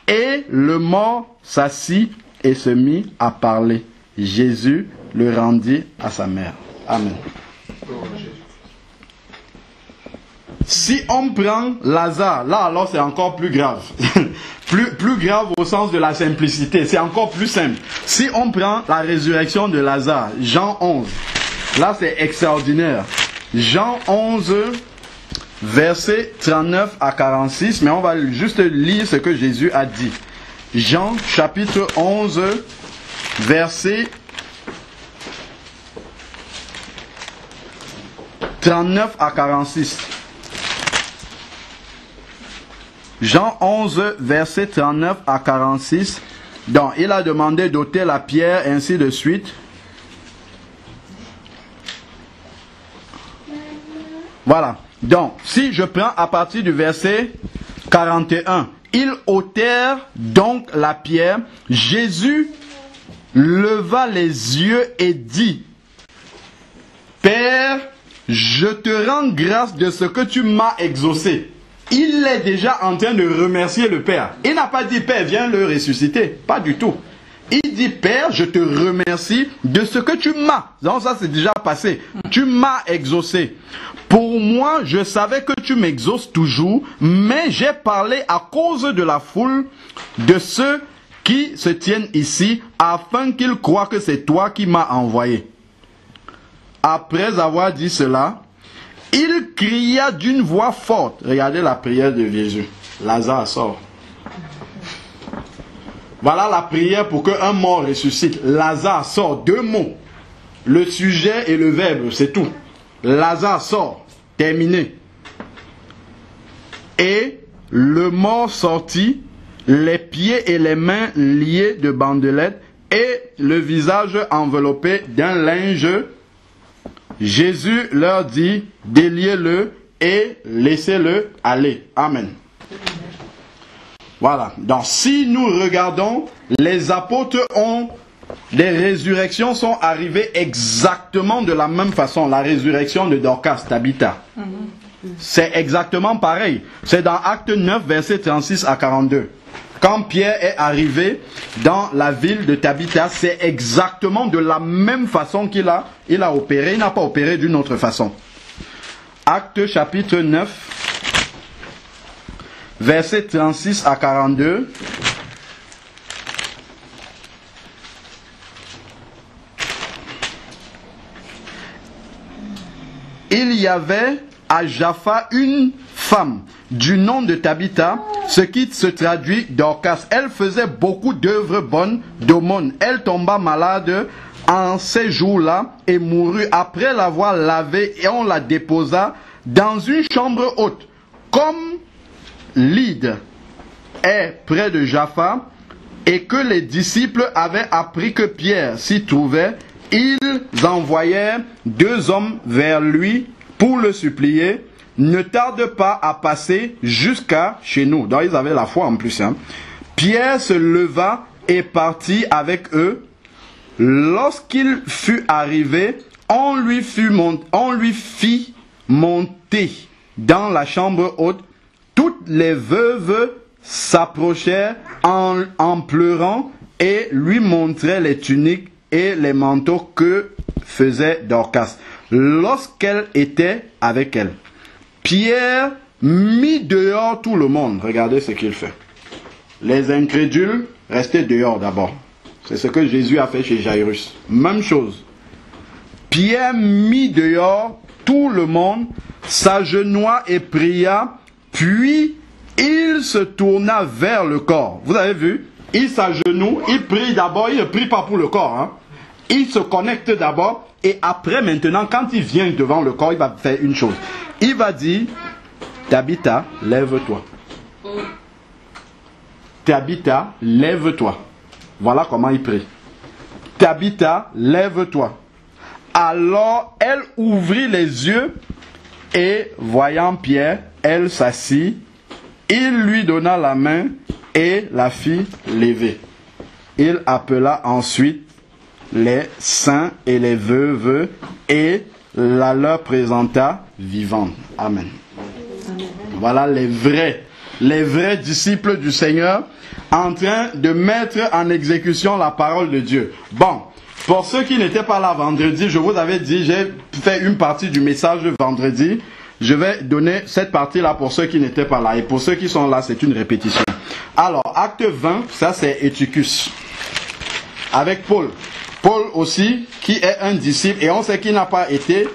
Et le mort s'assit et se mit à parler. Jésus le rendit à sa mère. Amen. Si on prend Lazare, là alors c'est encore plus grave. plus grave au sens de la simplicité. C'est encore plus simple. Si on prend la résurrection de Lazare, Jean 11, là c'est extraordinaire. Jean 11, versets 39 à 46, mais on va juste lire ce que Jésus a dit. Jean chapitre 11, verset 39 à 46. Jean 11, verset 39 à 46. Donc, il a demandé d'ôter la pierre, ainsi de suite. Voilà. Donc, si je prends à partir du verset 41, ils ôtèrent donc la pierre. Jésus leva les yeux et dit, Père, je te rends grâce de ce que tu m'as exaucé. Il est déjà en train de remercier le Père. Il n'a pas dit, Père, viens le ressusciter. Pas du tout. Il dit, Père, je te remercie de ce que tu m'as. Donc ça, c'est déjà passé. Tu m'as exaucé. Pour moi, je savais que tu m'exauces toujours, mais j'ai parlé à cause de la foule, de ceux qui se tiennent ici, afin qu'ils croient que c'est toi qui m'as envoyé. Après avoir dit cela, il cria d'une voix forte. Regardez la prière de Jésus. Lazare sort. Voilà la prière pour qu'un mort ressuscite. Lazare sort. 2 mots. Le sujet et le verbe, c'est tout. Lazare sort. Terminé. Et le mort sortit, les pieds et les mains liés de bandelettes et le visage enveloppé d'un linge. Jésus leur dit, déliez-le et laissez-le aller. Amen. Voilà. Donc si nous regardons, les apôtres les résurrections sont arrivées exactement de la même façon. La résurrection de Dorcas, Tabitha. C'est exactement pareil. C'est dans Acte 9, versets 36 à 42. Quand Pierre est arrivé dans la ville de Tabitha, c'est exactement de la même façon qu'il a opéré. Il n'a pas opéré d'une autre façon. Acte chapitre 9, versets 36 à 42. Il y avait à Jaffa une femme du nom de Tabitha, ce qui se traduit Dorcas. Elle faisait beaucoup d'œuvres bonnes d'aumône. Elle tomba malade en ces jours-là et mourut après l'avoir lavée, et on la déposa dans une chambre haute. Comme Lyde est près de Jaffa et que les disciples avaient appris que Pierre s'y trouvait, ils envoyèrent 2 hommes vers lui pour le supplier. Ne tarde pas à passer jusqu'à chez nous. Donc ils avaient la foi en plus. Pierre se leva et partit avec eux. Lorsqu'il fut arrivé, on lui fit monter dans la chambre haute. Toutes les veuves s'approchèrent en pleurant et lui montraient les tuniques et les manteaux que faisait Dorcas lorsqu'elle était avec elle. Pierre mit dehors tout le monde. Regardez ce qu'il fait. Les incrédules restaient dehors d'abord. C'est ce que Jésus a fait chez Jairus. Même chose. Pierre mit dehors tout le monde, s'agenouilla et pria, puis il se tourna vers le corps. Vous avez vu? Il s'agenouille, il prie d'abord, il ne prie pas pour le corps. Il se connecte d'abord et après maintenant, quand il vient devant le corps, il va faire une chose. Il va dire, Tabitha, lève-toi. Tabitha, lève-toi. Voilà comment il prie. Tabitha, lève-toi. Alors, elle ouvrit les yeux et, voyant Pierre, elle s'assit. Il lui donna la main et la fit lever. Il appela ensuite les saints et les veuves et la leur présenta vivante. Amen. Voilà les vrais disciples du Seigneur en train de mettre en exécution la parole de Dieu. Bon, pour ceux qui n'étaient pas là vendredi, je vous avais dit, j'ai fait une partie du message vendredi. Je vais donner cette partie-là pour ceux qui n'étaient pas là. Et pour ceux qui sont là, c'est une répétition. Alors, acte 20, ça c'est Eutychus. Avec Paul. Paul aussi, qui est un disciple, et on sait qu'il n'a pas été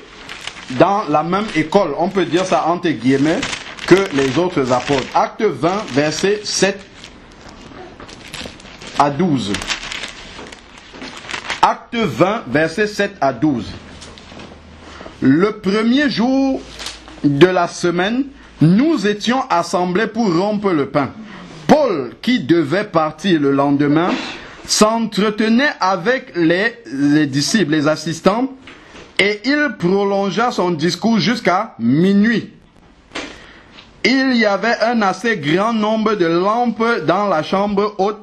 dans la même école, on peut dire ça entre guillemets, que les autres apôtres. Acte 20, versets 7 à 12. Acte 20, versets 7 à 12. Le premier jour de la semaine, nous étions assemblés pour rompre le pain. Paul, qui devait partir le lendemain, s'entretenait avec les disciples, les assistants, et il prolongea son discours jusqu'à minuit. Il y avait un assez grand nombre de lampes dans la chambre haute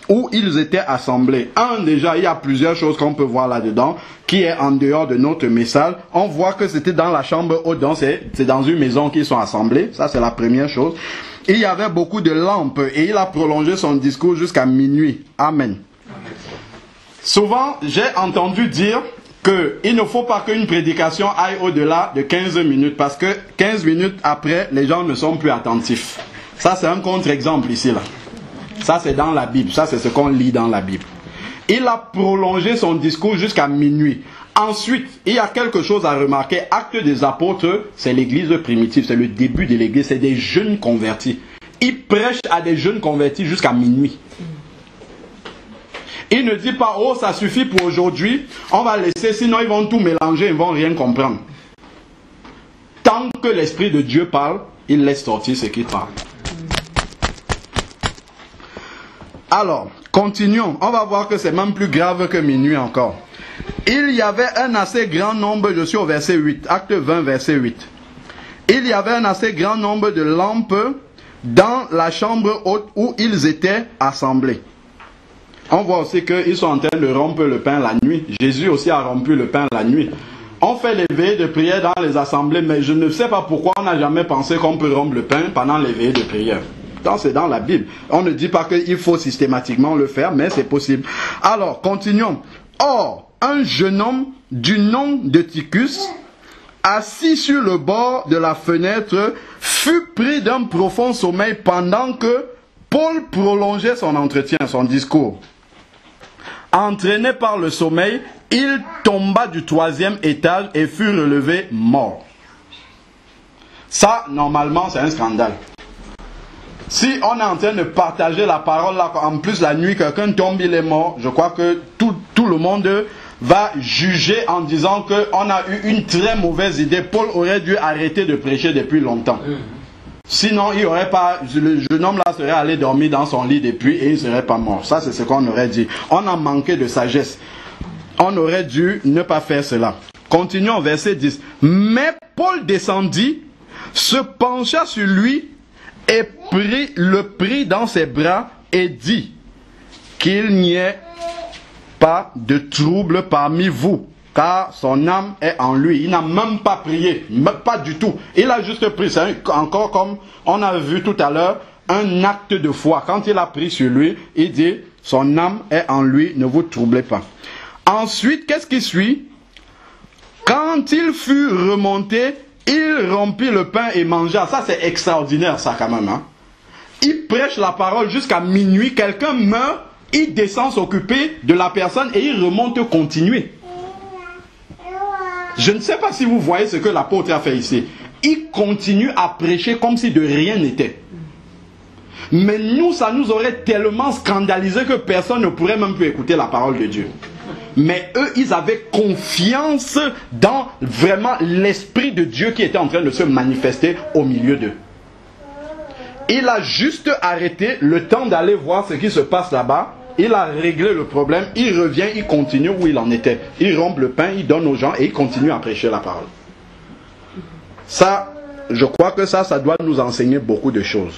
où ils étaient assemblés. Déjà, il y a plusieurs choses qu'on peut voir là-dedans, qui est en dehors de notre message. On voit que c'était dans la chambre haute, donc c'est dans une maison qu'ils sont assemblés. Ça, c'est la première chose. Il y avait beaucoup de lampes et il a prolongé son discours jusqu'à minuit. Amen. Souvent, j'ai entendu dire qu'il ne faut pas qu'une prédication aille au-delà de 15 minutes parce que 15 minutes après, les gens ne sont plus attentifs. Ça, c'est un contre-exemple ici, là. Ça, c'est dans la Bible. Ça, c'est ce qu'on lit dans la Bible. Il a prolongé son discours jusqu'à minuit. Ensuite, il y a quelque chose à remarquer. Acte des apôtres, c'est l'église primitive. C'est le début de l'église. C'est des jeunes convertis. Il prêche à des jeunes convertis jusqu'à minuit. Il ne dit pas, oh, ça suffit pour aujourd'hui. On va laisser, sinon ils vont tout mélanger, ils ne vont rien comprendre. Tant que l'Esprit de Dieu parle, il laisse sortir ce qu'il parle. Alors, continuons. On va voir que c'est même plus grave que minuit encore. Il y avait un assez grand nombre, je suis au verset 8, acte 20, verset 8. Il y avait un assez grand nombre de lampes dans la chambre haute où ils étaient assemblés. On voit aussi qu'ils sont en train de rompre le pain la nuit. Jésus aussi a rompu le pain la nuit. On fait les veillées de prière dans les assemblées, mais je ne sais pas pourquoi on n'a jamais pensé qu'on peut rompre le pain pendant les veillées de prière. C'est dans la Bible. On ne dit pas qu'il faut systématiquement le faire, mais c'est possible. Alors, continuons. Or, un jeune homme du nom de Tychus, assis sur le bord de la fenêtre, fut pris d'un profond sommeil pendant que Paul prolongeait son entretien, son discours. Entraîné par le sommeil, il tomba du 3e étage et fut relevé mort. Ça, normalement, c'est un scandale. Si on est en train de partager la parole, là, en plus la nuit, quelqu'un tombe, il est mort, je crois que tout le monde va juger en disant qu'on a eu une très mauvaise idée. Paul aurait dû arrêter de prêcher depuis longtemps. Sinon, il aurait pas, le jeune homme là serait allé dormir dans son lit depuis et il ne serait pas mort. Ça, c'est ce qu'on aurait dit. On a manqué de sagesse. On aurait dû ne pas faire cela. Continuons, verset 10. Mais Paul descendit, se pencha sur lui et le prit dans ses bras et dit qu'il n'y ait pas de trouble parmi vous, car son âme est en lui. Il n'a même pas prié, pas du tout. Il a juste pris. C'est encore comme on a vu tout à l'heure, un acte de foi. Quand il a pris sur lui, il dit, son âme est en lui, ne vous troublez pas. Ensuite, qu'est-ce qui suit? Quand il fut remonté, il rompit le pain et mangea. Ça, c'est extraordinaire, ça, quand même. Hein? Il prêche la parole jusqu'à minuit. Quelqu'un meurt, il descend s'occuper de la personne et il remonte continuer. Je ne sais pas si vous voyez ce que l'apôtre a fait ici. Il continue à prêcher comme si de rien n'était. Mais nous, ça nous aurait tellement scandalisé que personne ne pourrait même plus écouter la parole de Dieu. Mais eux, ils avaient confiance dans vraiment l'Esprit de Dieu qui était en train de se manifester au milieu d'eux. Il a juste arrêté le temps d'aller voir ce qui se passe là-bas. Il a réglé le problème, il revient, il continue où il en était. Il rompt le pain, il donne aux gens et il continue à prêcher la parole. Ça, je crois que ça doit nous enseigner beaucoup de choses.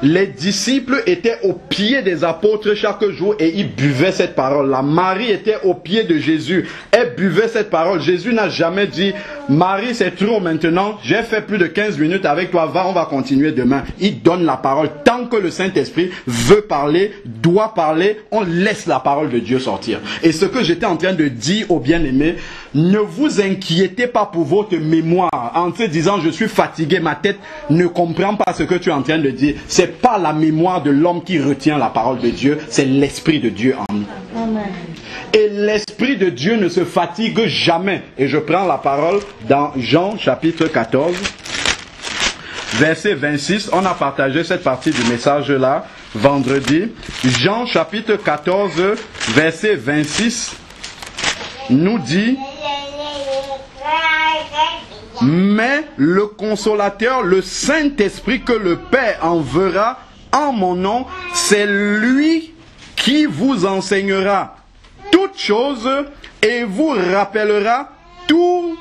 Les disciples étaient au pied des apôtres chaque jour et ils buvaient cette parole-là. Marie était au pied de Jésus. Elle buvait cette parole. Jésus n'a jamais dit, Marie, c'est trop maintenant. J'ai fait plus de 15 minutes avec toi. Va, on va continuer demain. Il donne la parole. Tant que le Saint-Esprit veut parler, doit parler, on laisse la parole de Dieu sortir. Et ce que j'étais en train de dire aux bien-aimés, ne vous inquiétez pas pour votre mémoire en se disant je suis fatigué, ma tête ne comprend pas ce que tu es en train de dire. C'est pas la mémoire de l'homme qui retient la parole de Dieu, c'est l'Esprit de Dieu en nous. Amen. Et l'Esprit de Dieu ne se fatigue jamais. Et je prends la parole dans Jean chapitre 14, verset 26. On a partagé cette partie du message là vendredi. Jean chapitre 14, verset 26 nous dit: mais le consolateur, le Saint-Esprit que le Père enverra en mon nom, c'est lui qui vous enseignera toutes choses et vous rappellera tout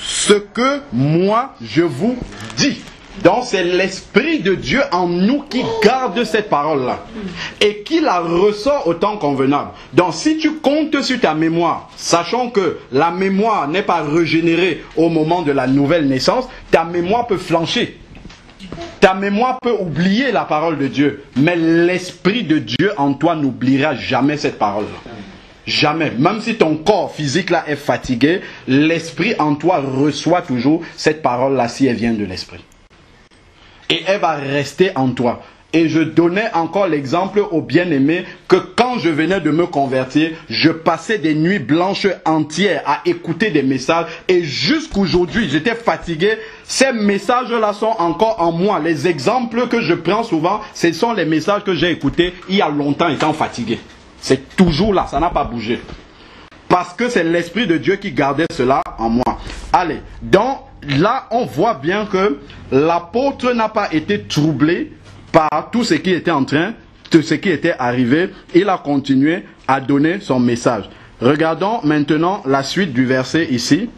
ce que moi je vous dis. Donc c'est l'Esprit de Dieu en nous qui garde cette parole-là et qui la ressort au temps convenable. Donc si tu comptes sur ta mémoire, sachant que la mémoire n'est pas régénérée au moment de la nouvelle naissance, ta mémoire peut flancher. Ta mémoire peut oublier la parole de Dieu, mais l'Esprit de Dieu en toi n'oubliera jamais cette parole-là. Jamais. Même si ton corps physique là est fatigué, l'Esprit en toi reçoit toujours cette parole-là si elle vient de l'Esprit. Et elle va rester en toi. Et je donnais encore l'exemple aux bien-aimés que quand je venais de me convertir, je passais des nuits blanches entières à écouter des messages. Et jusqu'aujourd'hui, j'étais fatigué. Ces messages-là sont encore en moi. Les exemples que je prends souvent, ce sont les messages que j'ai écoutés il y a longtemps étant fatigué. C'est toujours là, ça n'a pas bougé. Parce que c'est l'Esprit de Dieu qui gardait cela en moi. Allez, donc là, on voit bien que l'apôtre n'a pas été troublé par tout ce qui était en train, tout ce qui était arrivé, il a continué à donner son message. Regardons maintenant la suite du verset ici.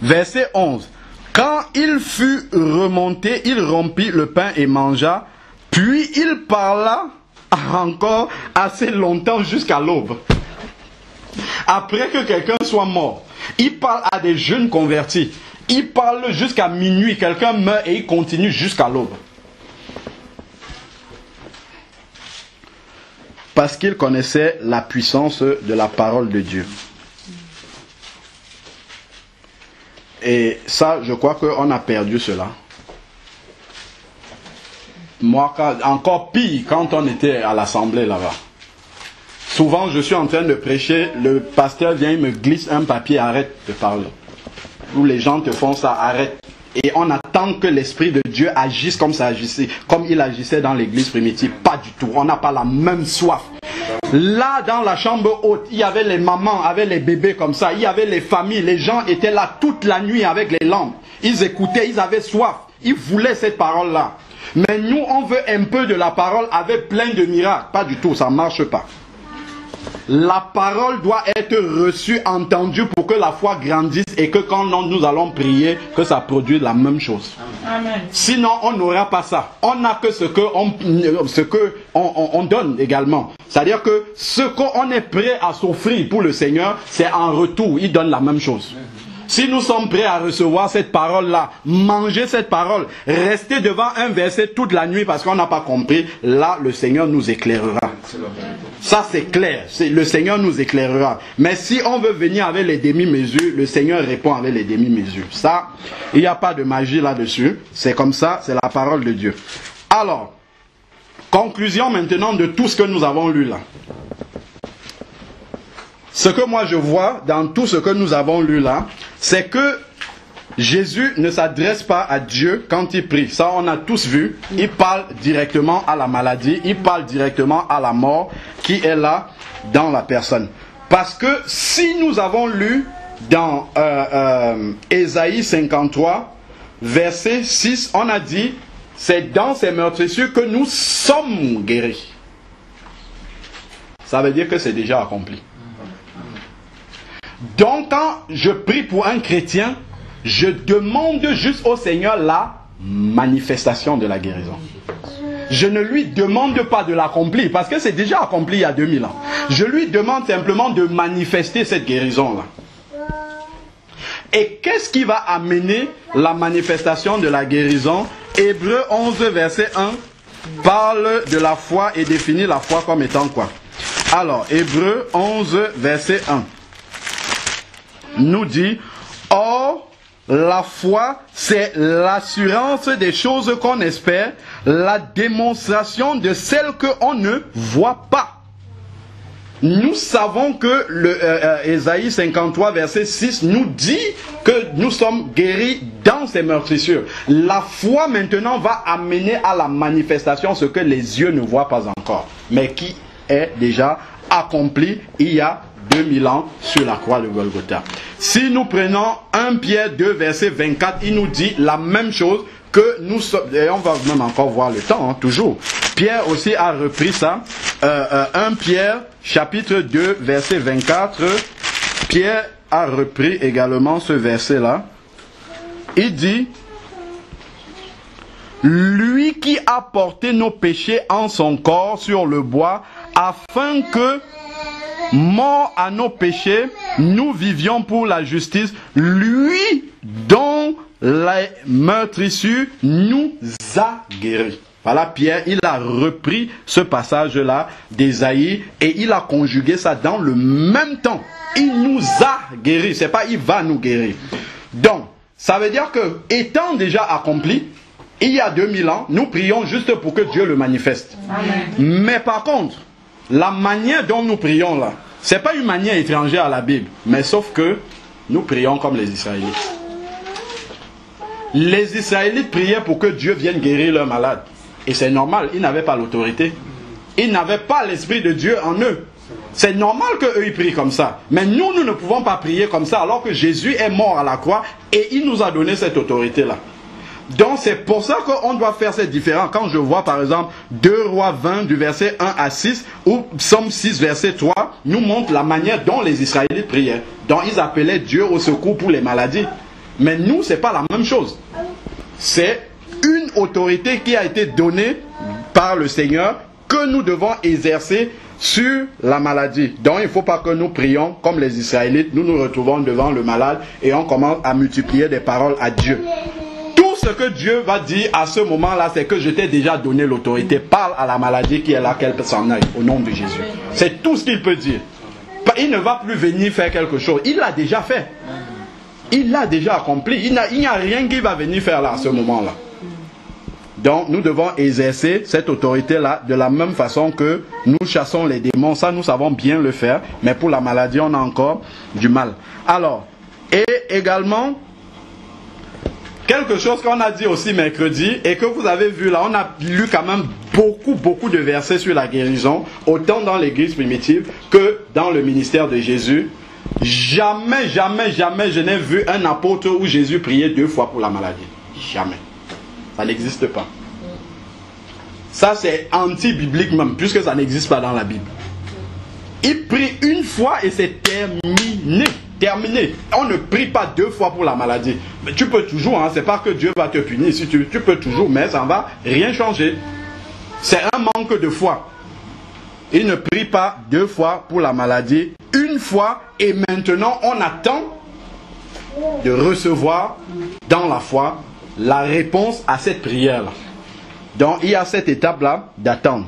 Verset 11. Quand il fut remonté, il rompit le pain et mangea, puis il parla encore assez longtemps jusqu'à l'aube. Après que quelqu'un soit mort, il parle à des jeunes convertis. Il parle jusqu'à minuit, quelqu'un meurt et il continue jusqu'à l'aube. Parce qu'il connaissait la puissance de la parole de Dieu. Et ça, je crois qu'on a perdu cela. Moi, encore pire, quand on était à l'assemblée là-bas. Souvent, je suis en train de prêcher, le pasteur vient, il me glisse un papier, arrête de parler. Où les gens te font ça, arrête. Et on attend que l'Esprit de Dieu agisse comme ça agissait, comme il agissait dans l'église primitive. Pas du tout, on n'a pas la même soif. Là, dans la chambre haute, il y avait les mamans avec les bébés comme ça, il y avait les familles, les gens étaient là toute la nuit avec les lampes. Ils écoutaient, ils avaient soif, ils voulaient cette parole-là. Mais nous, on veut un peu de la parole avec plein de miracles. Pas du tout, ça ne marche pas. La parole doit être reçue, entendue pour que la foi grandisse et que quand nous allons prier, que ça produise la même chose. Amen. Sinon, on n'aura pas ça. On n'a que ce qu'on donne également. C'est-à-dire que ce qu'on est prêt à s'offrir pour le Seigneur, c'est en retour. Il donne la même chose. Si nous sommes prêts à recevoir cette parole-là, manger cette parole, rester devant un verset toute la nuit parce qu'on n'a pas compris, là, le Seigneur nous éclairera. Ça, c'est clair. Le Seigneur nous éclairera. Mais si on veut venir avec les demi-mesures, le Seigneur répond avec les demi-mesures. Ça, il n'y a pas de magie là-dessus. C'est comme ça, c'est la parole de Dieu. Alors, conclusion maintenant de tout ce que nous avons lu là. Ce que moi je vois dans tout ce que nous avons lu là, c'est que Jésus ne s'adresse pas à Dieu quand il prie. Ça, on a tous vu. Il parle directement à la maladie. Il parle directement à la mort qui est là dans la personne. Parce que si nous avons lu dans Ésaïe 53, verset 6, on a dit, c'est dans ces meurtrissures que nous sommes guéris. Ça veut dire que c'est déjà accompli. Donc, quand je prie pour un chrétien, je demande juste au Seigneur la manifestation de la guérison. Je ne lui demande pas de l'accomplir, parce que c'est déjà accompli il y a 2000 ans. Je lui demande simplement de manifester cette guérison-là. Et qu'est-ce qui va amener la manifestation de la guérison? Hébreux 11, verset 1, parle de la foi et définit la foi comme étant quoi? Alors, Hébreux 11, verset 1. Nous dit, or, la foi, c'est l'assurance des choses qu'on espère, la démonstration de celles qu'on ne voit pas. Nous savons que Ésaïe 53, verset 6, nous dit que nous sommes guéris dans ces meurtrissures. La foi maintenant va amener à la manifestation ce que les yeux ne voient pas encore, mais qui est déjà accompli il y a 2000 ans sur la croix de Golgotha. Si nous prenons 1 Pierre 2 verset 24, il nous dit la même chose que nous sommes, et on va même encore voir le temps, hein, toujours. Pierre aussi a repris ça. 1 Pierre chapitre 2 verset 24, Pierre a repris également ce verset là. Il dit, lui qui a porté nos péchés en son corps sur le bois, afin que, mort à nos péchés, nous vivions pour la justice, lui dont les meurtrissures nous a guéris. Voilà, Pierre, il a repris ce passage-là d'Ésaïe et il a conjugué ça dans le même temps. Il nous a guéris, c'est pas il va nous guérir. Donc, ça veut dire que, étant déjà accompli, il y a 2000 ans, nous prions juste pour que Dieu le manifeste. Amen. Mais par contre, la manière dont nous prions là, c'est pas une manière étrangère à la Bible, mais sauf que nous prions comme les Israélites. Les Israélites priaient pour que Dieu vienne guérir leurs malades. Et c'est normal, ils n'avaient pas l'autorité. Ils n'avaient pas l'Esprit de Dieu en eux. C'est normal qu'eux ils prient comme ça. Mais nous ne pouvons pas prier comme ça alors que Jésus est mort à la croix et il nous a donné cette autorité-là. Donc c'est pour ça qu'on doit faire cette différence. Quand je vois par exemple 2 Rois 20 du verset 1 à 6 ou Psaume 6 verset 3 nous montre la manière dont les Israélites priaient. Donc ils appelaient Dieu au secours pour les maladies. Mais nous, c'est pas la même chose. C'est une autorité qui a été donnée par le Seigneur que nous devons exercer sur la maladie. Donc il ne faut pas que nous prions comme les Israélites. Nous nous retrouvons devant le malade et on commence à multiplier des paroles à Dieu. Tout ce que Dieu va dire à ce moment-là, c'est que je t'ai déjà donné l'autorité. Parle à la maladie qui est là, qu'elle s'en aille, au nom de Jésus. C'est tout ce qu'il peut dire. Il ne va plus venir faire quelque chose. Il l'a déjà fait. Il l'a déjà accompli. Il n'y a rien qui va venir faire là à ce moment-là. Donc nous devons exercer cette autorité-là de la même façon que nous chassons les démons. Ça, nous savons bien le faire. Mais pour la maladie, on a encore du mal. Alors, et également, quelque chose qu'on a dit aussi mercredi et que vous avez vu là, on a lu quand même beaucoup de versets sur la guérison, autant dans l'église primitive que dans le ministère de Jésus. Jamais je n'ai vu un apôtre où Jésus priait 2 fois pour la maladie. Jamais. Ça n'existe pas. Ça c'est anti-biblique même, puisque ça n'existe pas dans la Bible. Il prie une fois et c'est terminé. Terminé. On ne prie pas 2 fois pour la maladie. Mais tu peux toujours, hein, c'est pas que Dieu va te punir. Si tu peux toujours, mais ça ne va rien changer. C'est un manque de foi. Il ne prie pas 2 fois pour la maladie, une fois, et maintenant on attend de recevoir dans la foi la réponse à cette prière-là. Donc il y a cette étape-là d'attendre.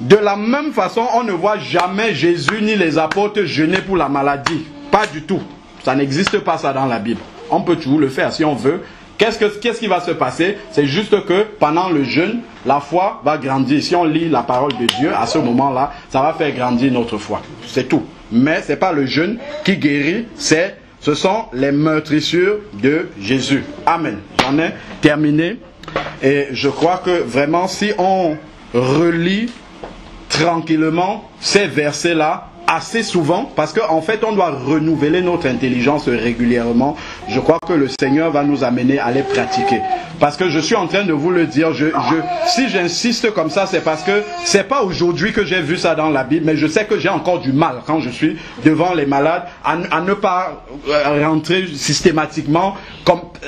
De la même façon, on ne voit jamais Jésus ni les apôtres jeûner pour la maladie. Pas du tout. Ça n'existe pas ça dans la Bible. On peut toujours le faire si on veut. Qu'est-ce qui va se passer? C'est juste que pendant le jeûne, la foi va grandir. Si on lit la parole de Dieu, à ce moment-là, ça va faire grandir notre foi. C'est tout. Mais ce n'est pas le jeûne qui guérit, ce sont les meurtrissures de Jésus. Amen. J'en ai terminé. Et je crois que vraiment, si on relit tranquillement ces versets-là, assez souvent, parce qu'en fait on doit renouveler notre intelligence régulièrement. Je crois que le Seigneur va nous amener à les pratiquer, parce que je suis en train de vous le dire, si j'insiste comme ça, c'est parce que c'est pas aujourd'hui que j'ai vu ça dans la Bible, mais je sais que j'ai encore du mal quand je suis devant les malades à ne pas rentrer systématiquement,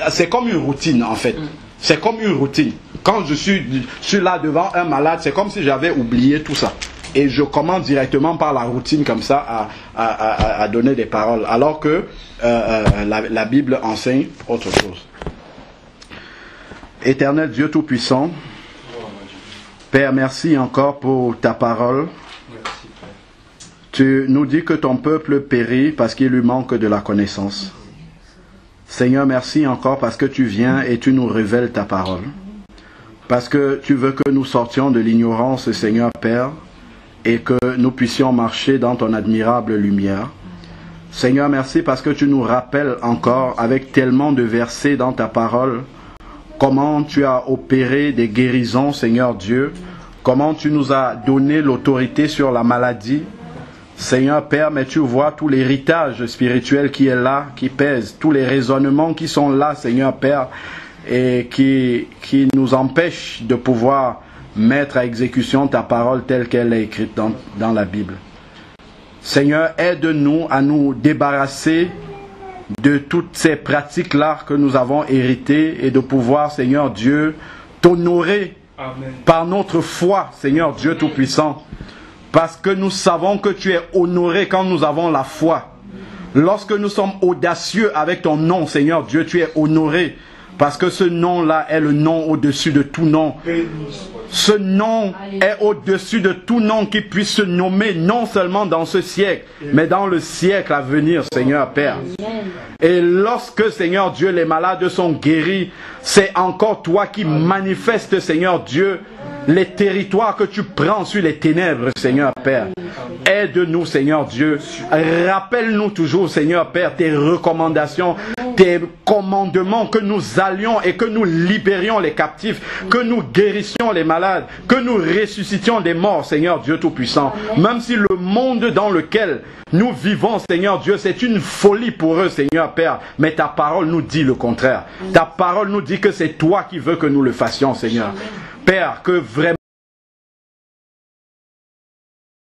c'est comme une routine en fait. C'est comme une routine. Quand je suis là devant un malade, c'est comme si j'avais oublié tout ça. Et je commence directement par la routine comme ça à donner des paroles. Alors que la Bible enseigne autre chose. Éternel Dieu Tout-Puissant, Père, merci encore pour ta parole. Tu nous dis que ton peuple périt parce qu'il lui manque de la connaissance. Seigneur, merci encore parce que tu viens et tu nous révèles ta parole. Parce que tu veux que nous sortions de l'ignorance, Seigneur Père, et que nous puissions marcher dans ton admirable lumière. Seigneur, merci parce que tu nous rappelles encore, avec tellement de versets dans ta parole, comment tu as opéré des guérisons, Seigneur Dieu, comment tu nous as donné l'autorité sur la maladie. Seigneur Père, mais tu vois tout l'héritage spirituel qui est là, qui pèse, tous les raisonnements qui sont là, Seigneur Père, et qui nous empêchent de pouvoir mettre à exécution ta parole telle qu'elle est écrite dans la Bible. Seigneur, aide-nous à nous débarrasser de toutes ces pratiques-là que nous avons héritées et de pouvoir, Seigneur Dieu, t'honorer par notre foi, Seigneur Dieu Tout-Puissant. Parce que nous savons que tu es honoré quand nous avons la foi. Lorsque nous sommes audacieux avec ton nom, Seigneur Dieu, tu es honoré. Parce que ce nom-là est le nom au-dessus de tout nom. Ce nom est au-dessus de tout nom qui puisse se nommer non seulement dans ce siècle, mais dans le siècle à venir, Seigneur Père. Et lorsque, Seigneur Dieu, les malades sont guéris, c'est encore toi qui manifestes, Seigneur Dieu, les territoires que tu prends sur les ténèbres, Seigneur Père. Aide-nous, Seigneur Dieu. Rappelle-nous toujours, Seigneur Père, tes recommandations. tes commandements, que nous allions et que nous libérions les captifs, que nous guérissions les malades, que nous ressuscitions des morts, Seigneur Dieu Tout-Puissant. Même si le monde dans lequel nous vivons, Seigneur Dieu, c'est une folie pour eux, Seigneur Père, mais ta parole nous dit le contraire. Ta parole nous dit que c'est toi qui veux que nous le fassions, Seigneur. Père, que vraiment